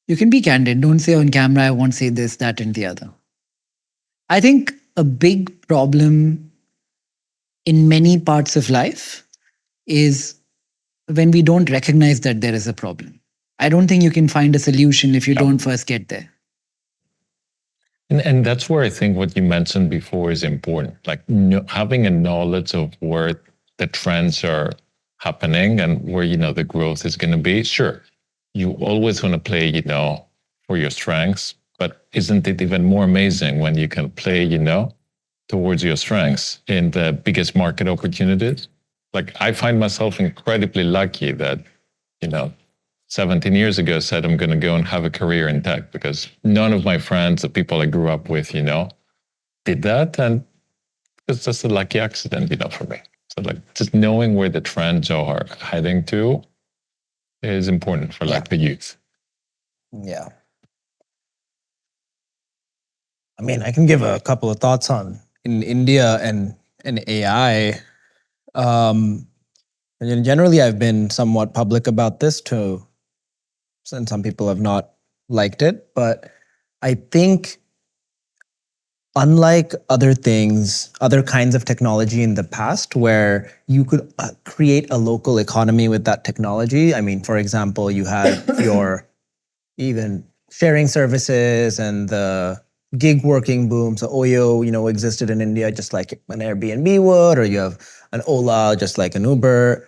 You can be candid. Don't say on camera, I won't say this, that, and the other. I think a big problem in many parts of life is when we don't recognize that there is a problem. I don't think you can find a solution if you don't first get there. And that's where I think what you mentioned before is important. Like having a knowledge of where the trends are happening and where, the growth is going to be. Sure, you always want to play, for your strengths, but isn't it even more amazing when you can play, towards your strengths in the biggest market opportunities? Like I find myself incredibly lucky that, 17 years ago said I'm going to go and have a career in tech because none of my friends, the people I grew up with, did that. And it's just a lucky accident, for me. So just knowing where the trends are heading to is important for the youth. Yeah. I mean, I can give a couple of thoughts on in India and AI. And generally, I've been somewhat public about this too, and some people have not liked it. But I think, unlike other things, other kinds of technology in the past, where you could create a local economy with that technology. I mean, for example, you have your even sharing services and the gig working boom. So Oyo, existed in India just like an Airbnb would, or you have an Ola just like an Uber.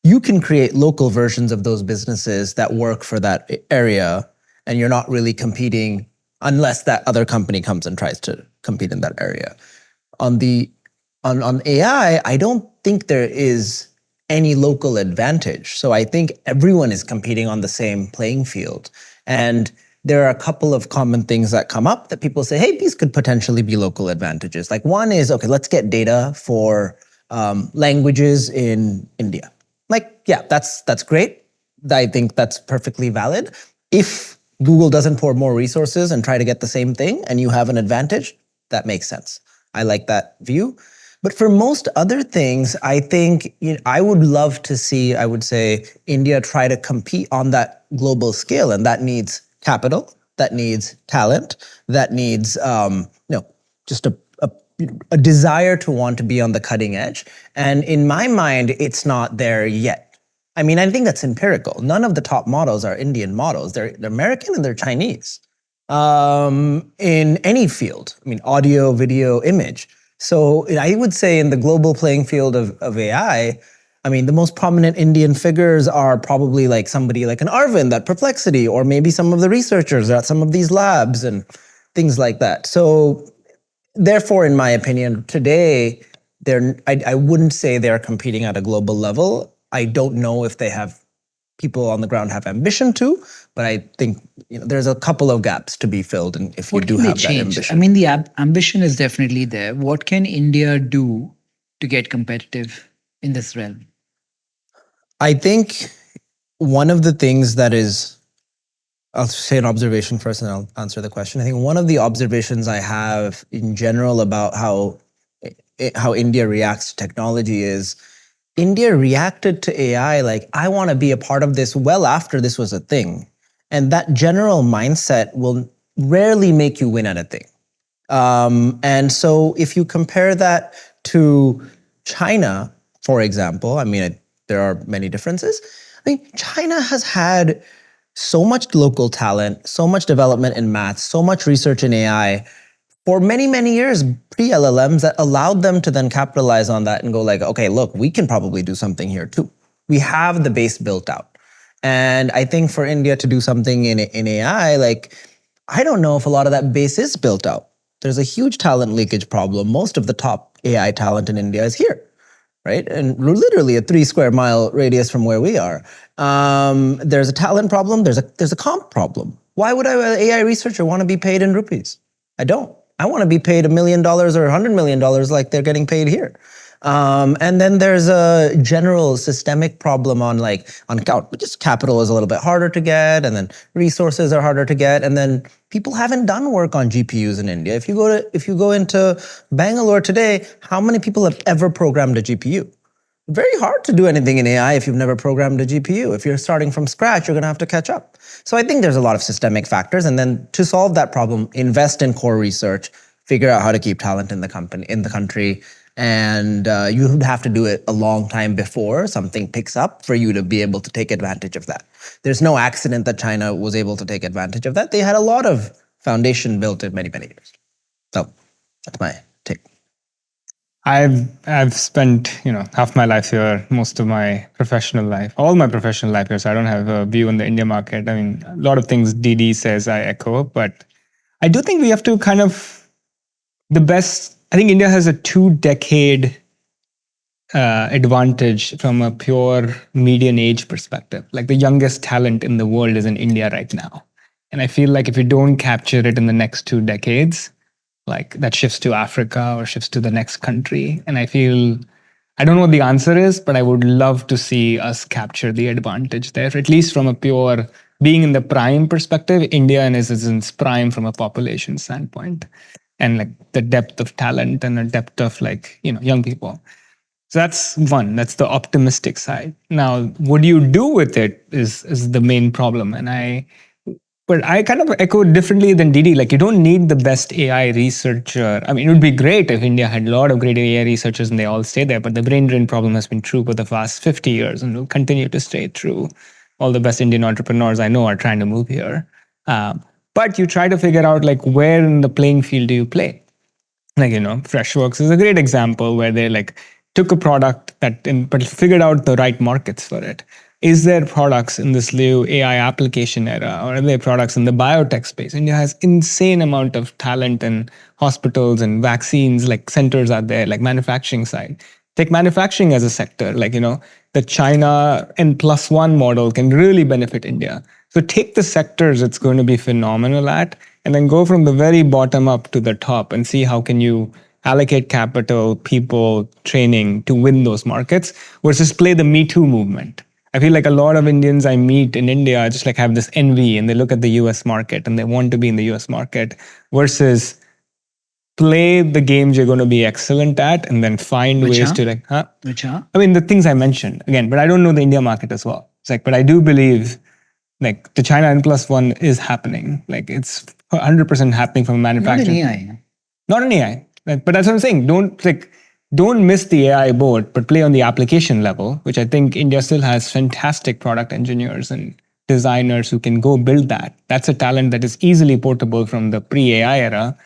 You can create local versions of those businesses that work for that area, and you're not really competing unless that other company comes and tries to compete in that area. On AI, I don't think there is any local advantage. So I think everyone is competing on the same playing field. And there are a couple of common things that come up that people say, hey, these could potentially be local advantages. Like one is, okay, let's get data for languages in India. Like, yeah, that's great. I think that's perfectly valid. If Google doesn't pour more resources and try to get the same thing and you have an advantage, that makes sense. I like that view. But for most other things, I think I would love to see, I would say, India try to compete on that global scale. And that needs capital, that needs talent, that needs just a desire to want to be on the cutting edge. And in my mind, it's not there yet. I mean, I think that's empirical. None of the top models are Indian models. They're American and they're Chinese in any field. I mean, audio, video, image. So I would say in the global playing field of AI, I mean, the most prominent Indian figures are probably like somebody like an Arvind at Perplexity, or maybe some of the researchers at some of these labs and things like that. So therefore, in my opinion, today, I wouldn't say they're competing at a global level. I don't know if people on the ground have ambition to, but I think there's a couple of gaps to be filled, and if you do have that ambition. I mean, the ambition is definitely there. What can India do to get competitive in this realm? I think one of the things that is, I'll say an observation first and I'll answer the question. I think one of the observations I have in general about how India reacts to technology is India reacted to AI like, I want to be a part of this well after this was a thing. And that general mindset will rarely make you win at a thing. And so if you compare that to China, for example, I mean, there are many differences. I mean, China has had so much local talent, so much development in math, so much research in AI for many, many years, pre-LLMs, that allowed them to then capitalize on that and go like, okay, look, we can probably do something here too. We have the base built out. And I think for India to do something in AI, like, I don't know if a lot of that base is built out. There's a huge talent leakage problem. Most of the top AI talent in India is here, right? And literally a 3 square mile radius from where we are. There's a talent problem. There's a comp problem. Why would an AI researcher want to be paid in rupees? I don't. I want to be paid $1 million or $100 million like they're getting paid here. And then there's a general systemic problem on just capital is a little bit harder to get, and then resources are harder to get, and then people haven't done work on GPUs in India. If you go into Bangalore today, how many people have ever programmed a GPU? Very hard to do anything in AI if you've never programmed a GPU. If you're starting from scratch, you're going to have to catch up. So I think there's a lot of systemic factors, and then to solve that problem, invest in core research, figure out how to keep talent in the country. And you would have to do it a long time before something picks up for you to be able to take advantage of that. There's no accident that China was able to take advantage of that. They had a lot of foundation built in many, many years. So that's my take. I've spent half my life here, most of my professional life, all my professional life here. So I don't have a view on the India market. I mean, a lot of things Deedy says I echo, but I do think we have to I think India has a 2-decade advantage from a pure median age perspective. Like the youngest talent in the world is in India right now. And I feel like if you don't capture it in the next 2 decades, like that shifts to Africa or shifts to the next country. And I don't know what the answer is, but I would love to see us capture the advantage there, at least from a pure being in the prime perspective. India is in its prime from a population standpoint, and like the depth of talent and the depth of young people. So that's one. That's the optimistic side. Now, what do you do with it is the main problem. But I kind of echo differently than Deedy. Like, you don't need the best AI researcher. I mean, it would be great if India had a lot of great AI researchers and they all stay there. But the brain drain problem has been true for the past 50 years and will continue to stay true. All the best Indian entrepreneurs I know are trying to move here. But you try to figure out like where in the playing field do you play? Like, Freshworks is a great example where they like took a product but figured out the right markets for it. Is there products in this new AI application era, or are there products in the biotech space? India has insane amount of talent in hospitals and vaccines, like centers out there, like manufacturing side. Take manufacturing as a sector, like, the China N+1 model can really benefit India. So take the sectors it's going to be phenomenal at, and then go from the very bottom up to the top and see how can you allocate capital, people, training to win those markets versus play the Me Too movement. I feel like a lot of Indians I meet in India just like have this envy and they look at the US market and they want to be in the US market versus play the games you're going to be excellent at and then find ways to like, Which are? I mean, the things I mentioned again, but I don't know the India market as well. It's like, but I do believe like the China N+1 is happening. Like it's 100% happening from a Not in manufacturing. AI. Not in AI. But that's what I'm saying. Don't miss the AI boat, but play on the application level, which I think India still has fantastic product engineers and designers who can go build that. That's a talent that is easily portable from the pre-AI era.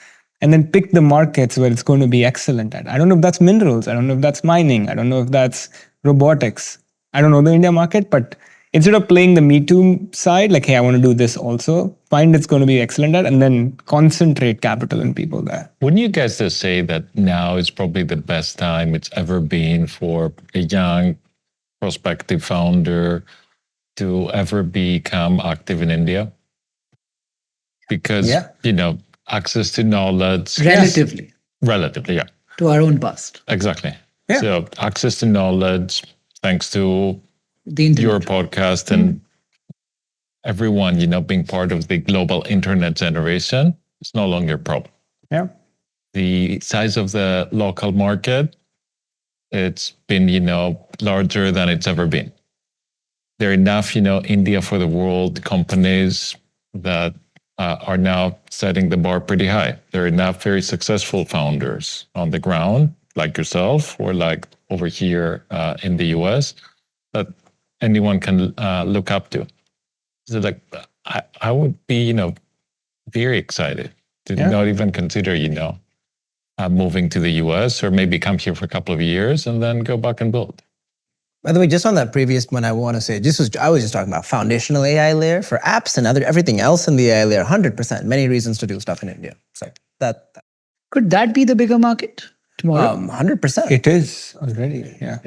And then pick the markets where it's going to be excellent at. I don't know if that's minerals. I don't know if that's mining. I don't know if that's robotics. I don't know the India market, but instead of playing the Me Too side, like, hey, I want to do this also, find it's going to be excellent at, and then concentrate capital in people there. Wouldn't you guys just say that now is probably the best time it's ever been for a young prospective founder to ever become active in India? Because, access to knowledge. Relatively. Relatively, yeah. To our own past. Exactly. Yeah. So access to knowledge, thanks to The internet. your podcast and everyone, being part of the global internet generation, it's no longer a problem. Yeah. The size of the local market, it's been, larger than it's ever been. There are enough, India for the world companies that are now setting the bar pretty high. There are enough very successful founders on the ground, like yourself, or like over here in the US, that anyone can look up to. So like, I would be, very excited to not even consider, moving to the US or maybe come here for a couple of years and then go back and build. By the way, just on that previous one, I want to say, I was just talking about foundational AI layer for apps and everything else in the AI layer, 100%. Many reasons to do stuff in India. So that Could that be the bigger market tomorrow? 100%. It is already, yeah.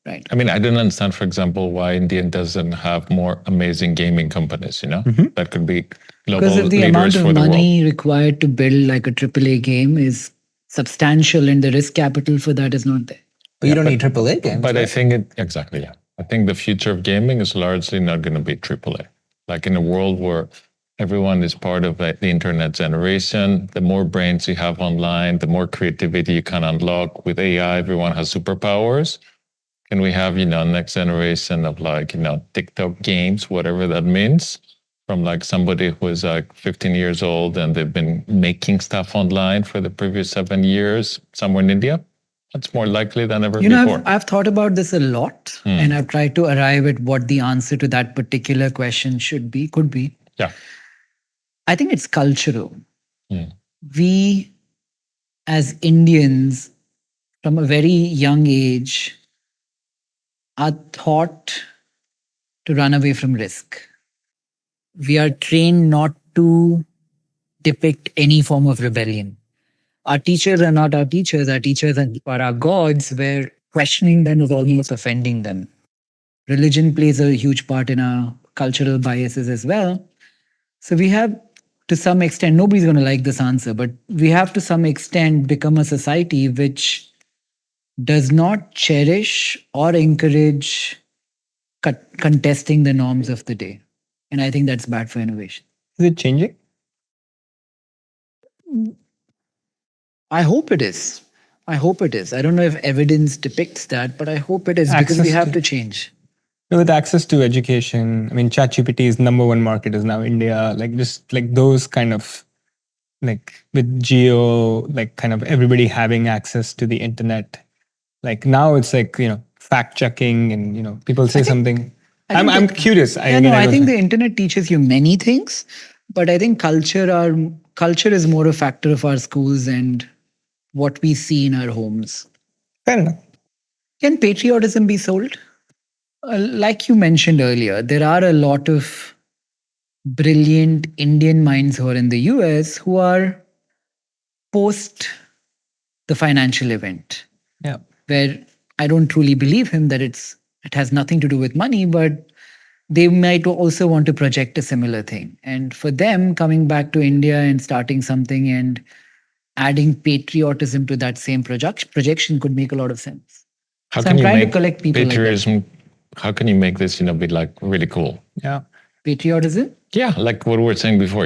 Right. I mean, I don't understand, for example, why India doesn't have more amazing gaming companies, that could be global Because of the leaders amount of for the world. money required to build like a AAA game is substantial and the risk capital for that is not there. But you don't need AAA games. But I think exactly, yeah. I think the future of gaming is largely not going to be AAA. Like in a world where everyone is part of the internet generation, the more brains you have online, the more creativity you can unlock. With AI, everyone has superpowers. Can we have, next generation of like, TikTok games, whatever that means, from like somebody who is like 15 years old and they've been making stuff online for the previous 7 years somewhere in India? That's more likely than ever before. I've thought about this a lot and I've tried to arrive at what the answer to that particular question could be. Yeah. I think it's cultural. We, as Indians, from a very young age, are taught to run away from risk. We are trained not to depict any form of rebellion. Our teachers are not our teachers are our gods, where questioning them is almost offending them. Religion plays a huge part in our cultural biases as well. So we have, to some extent, nobody's going to like this answer, but we have to some extent become a society which does not cherish or encourage contesting the norms of the day. And I think that's bad for innovation. Is it changing? I hope it is. I don't know if evidence depicts that, but I hope it is because we have to change. With access to education, I mean, ChatGPT's number one market is now India. Like just like those kind of, like with geo, like kind of everybody having access to the internet. Like now it's like, fact checking and, people say something. I'm curious. I think the internet teaches you many things, But I think culture is more a factor of our schools and what we see in our homes. Fair enough. Can patriotism be sold? Like you mentioned earlier, there are a lot of brilliant Indian minds who are in the US who are post the financial event, Yeah. where I don't truly believe him that it has nothing to do with money, but they might also want to project a similar thing. And for them, coming back to India and starting something and adding patriotism to that same projection could make a lot of sense. How So can I'm you trying to make collect people like that. patriotism? How can you make this, be like really cool? Yeah. Patriotism? Yeah, like what we were saying before,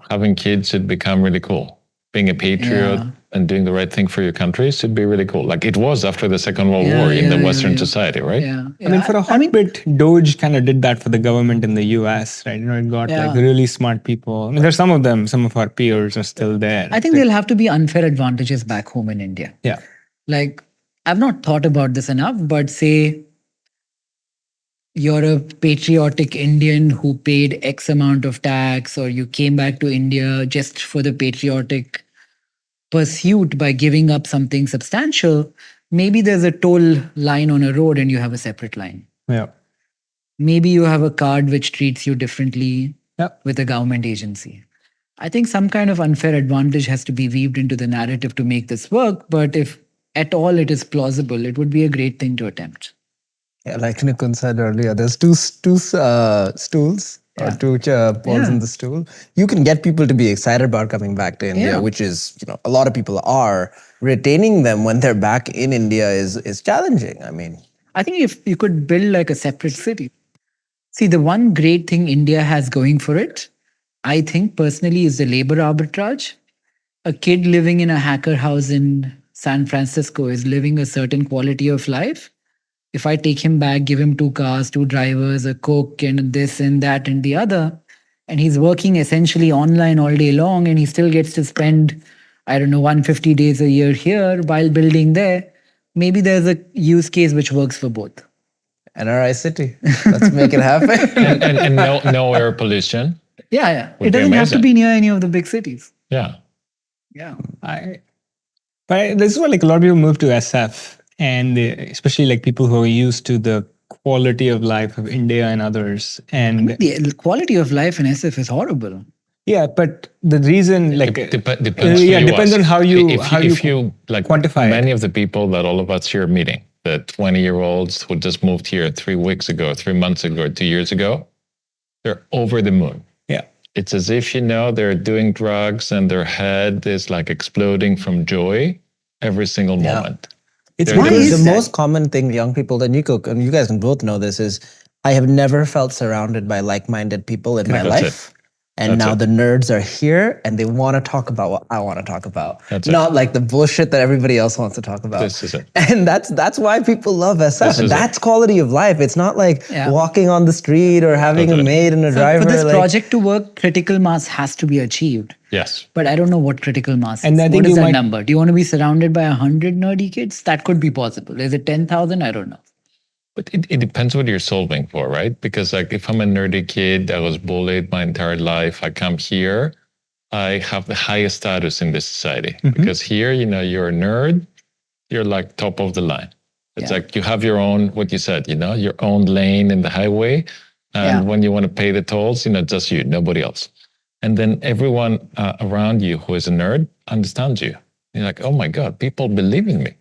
having kids should become really cool. Being a patriot Yeah. and doing the right thing for your country should be really cool. Like it was after the Second World Yeah, War in the yeah, Western yeah. society, right? Yeah. I mean, for a hot bit, Doge kind of did that for the government in the US, right? It got Yeah. like really smart people. I mean, there's some of them, some of our peers are still there. I think there'll have to be unfair advantages back home in India. Yeah. Like, I've not thought about this enough, but say you're a patriotic Indian who paid X amount of tax, or you came back to India just for the patriotic pursuit by giving up something substantial. Maybe there's a toll line on a road and you have a separate line. Yeah. Maybe you have a card which treats you differently Yeah. with a government agency. I think some kind of unfair advantage has to be weaved into the narrative to make this work. But if at all it is plausible, it would be a great thing to attempt. Yeah, like Nikunj said earlier, there's two stools or two balls in the stool. You can get people to be excited about coming back to India, Yeah. which is, a lot of people are. Retaining them when they're back in India is challenging. I mean, I think if you could build like a separate city. See, the one great thing India has going for it, I think personally, is the labor arbitrage. A kid living in a hacker house in San Francisco is living a certain quality of life. If I take him back, give him 2 cars, 2 drivers, a cook, and this and that and the other, and he's working essentially online all day long, and he still gets to spend, I don't know, 150 days a year here while building there, maybe there's a use case which works for both. NRI city. Let's make it happen. and no air pollution. Yeah. Would It be doesn't have to amazing. be near any of the big cities. Yeah. Yeah. But this is why like a lot of people move to SF, and especially like people who are used to the quality of life of India and others. And The quality of life in SF is horrible. yeah, but the reason like Depends. yeah, who you depends ask. on how you if you like quantify it. many of the people that all of us here are meeting, the 20-year-olds who just moved here 3 weeks ago, 3 months ago, 2 years ago, they're over the moon. Yeah. It's as if, they're doing drugs and their head is like exploding from joy every single moment. It's They're because the is that? most common thing young people, that Nico, and you guys can both know this, is I have never felt surrounded by like-minded people in my That's life. it. And That's now it. the nerds are here and they want to talk about what I want to talk about. That's it. Not like the bullshit that everybody else wants to talk about. This is it. And that's why people love SF. This And is it. that's quality of life. It's not like Yeah. walking on the street or having a Totally. maid and a driver. For this like- project to work, critical mass has to be achieved. Yes. But I don't know what critical mass is. And I think What is you that might- number? Do you want to be surrounded by 100 nerdy kids? That could be possible. Is it 10,000? I don't know. But it depends what you're solving for, right? Because like if I'm a nerdy kid that was bullied my entire life, I come here, I have the highest status in this society. Because here, you're a nerd, you're like top of the line. It's Yeah. like you have your own, what you said, your own lane in the highway. And Yeah. when you want to pay the tolls, just you, nobody else. And then everyone around you who is a nerd understands you. You're like, oh my God, people believe in me.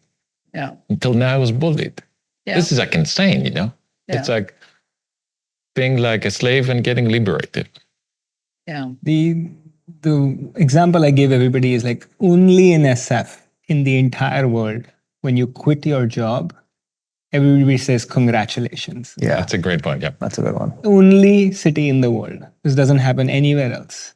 Yeah. Until now I was bullied. Yeah. This is like insane, Yeah. It's like being like a slave and getting liberated. Yeah. The example I give everybody is like only in SF in the entire world, when you quit your job, everybody says congratulations. Yeah, That's a great point. Yeah. that's a good one. Only city in the world. This doesn't happen anywhere else.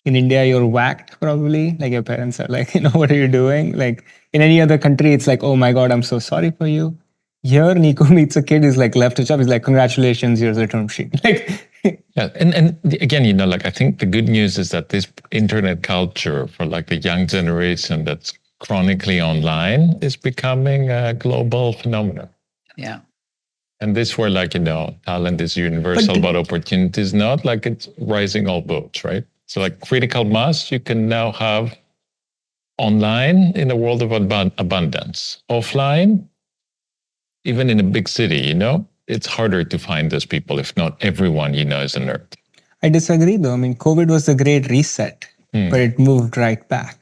In India, you're whacked probably. Like your parents are like, what are you doing? Like in any other country, it's like, oh my God, I'm so sorry for you. Here, Nico meets a kid who's like left a job. He's like, congratulations, here's a term sheet. Like, Yeah. And again, like I think the good news is that this internet culture for like the young generation that's chronically online is becoming a global phenomenon. Yeah. And this where like, talent is universal, but opportunity is not, like it's rising all boats, right? So like critical mass, you can now have online in a world of abundance. Offline, even in a big city, it's harder to find those people if not everyone is a nerd. I disagree though. I mean, COVID was a great reset, but it moved right back.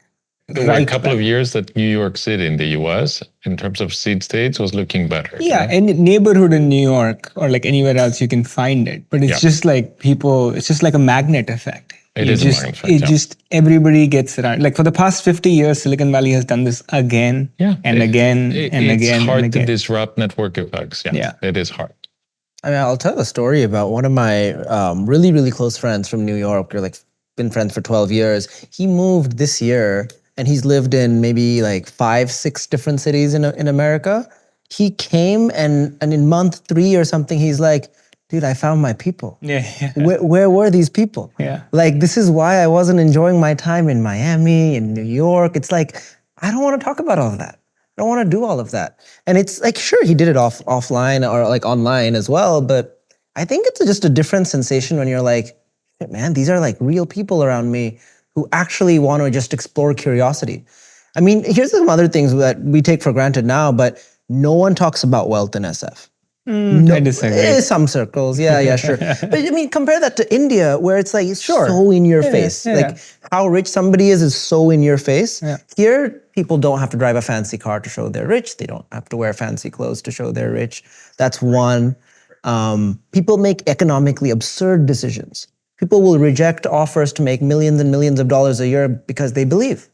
There were a couple of years that New York City in the US, in terms of seed states, was looking better. Yeah, any neighborhood in New York or like anywhere else, you can find it. But it's just like it's just like a magnet effect. It is a magnet effect. Everybody gets around. Like for the past 50 years, Silicon Valley has done this again and again and again. It's hard and to again. disrupt network effects. Yeah, it is hard. I mean, I'll tell a story about one of my really, really close friends from New York. We're like been friends for 12 years. He moved this year and he's lived in maybe like 5-6 different cities in America. He came and in month 3 or something, he's like, dude, I found my people. Yeah. Where were these people? Yeah. Like, this is why I wasn't enjoying my time in Miami, in New York. It's like, I don't want to talk about all of that. I don't want to do all of that. And it's like, sure, he did it offline or like online as well, but I think it's just a different sensation when you're like, man, these are like real people around me who actually want to just explore curiosity. I mean, here's some other things that we take for granted now, but no one talks about wealth in SF. I disagree. Some circles, yeah, sure. But I mean, compare that to India, where it's like so in your face. Like how rich somebody is so in your face. Yeah. Here, people don't have to drive a fancy car to show they're rich. They don't have to wear fancy clothes to show they're rich. That's one. People make economically absurd decisions. People will reject offers to make millions and millions of dollars a year because they believe.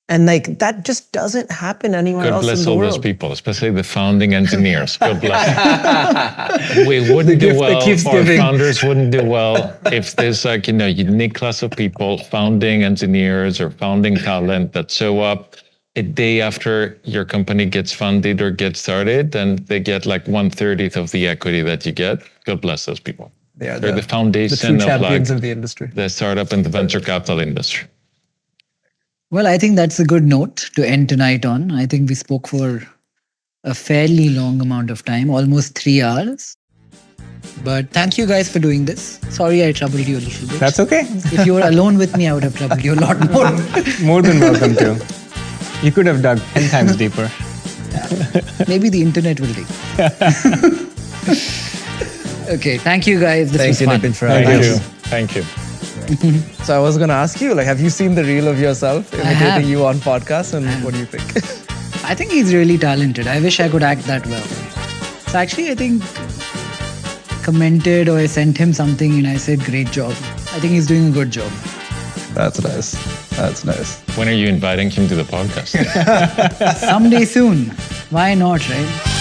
And like that just doesn't happen anywhere else in the world. God bless all those people, especially the founding engineers. God bless them. We wouldn't do well, our founders wouldn't do well if there's like, unique class of people, founding engineers or founding talent that show up a day after your company gets funded or gets started, and they get like 1/30 of the equity that you get. God bless those people. They're the foundation the true champions of the industry. The startup and the venture capital industry. Well, I think that's a good note to end tonight on. I think we spoke for a fairly long amount of time, almost 3 hours. But thank you guys for doing this. Sorry I troubled you a little bit. That's okay. If you were alone with me, I would have troubled you a lot more. More than welcome to. You could have dug 10 times deeper. Maybe the internet will dig. Okay, thank you guys. This was fun. Nikunj, for Thank you. So I was going to ask you, like, have you seen the reel of yourself imitating you on podcasts, and what do you think? I think he's really talented. I wish I could act that well. So actually, I think commented or I sent him something and I said, great job. I think he's doing a good job. That's nice. When are you inviting him to the podcast? Someday soon. Why not, right?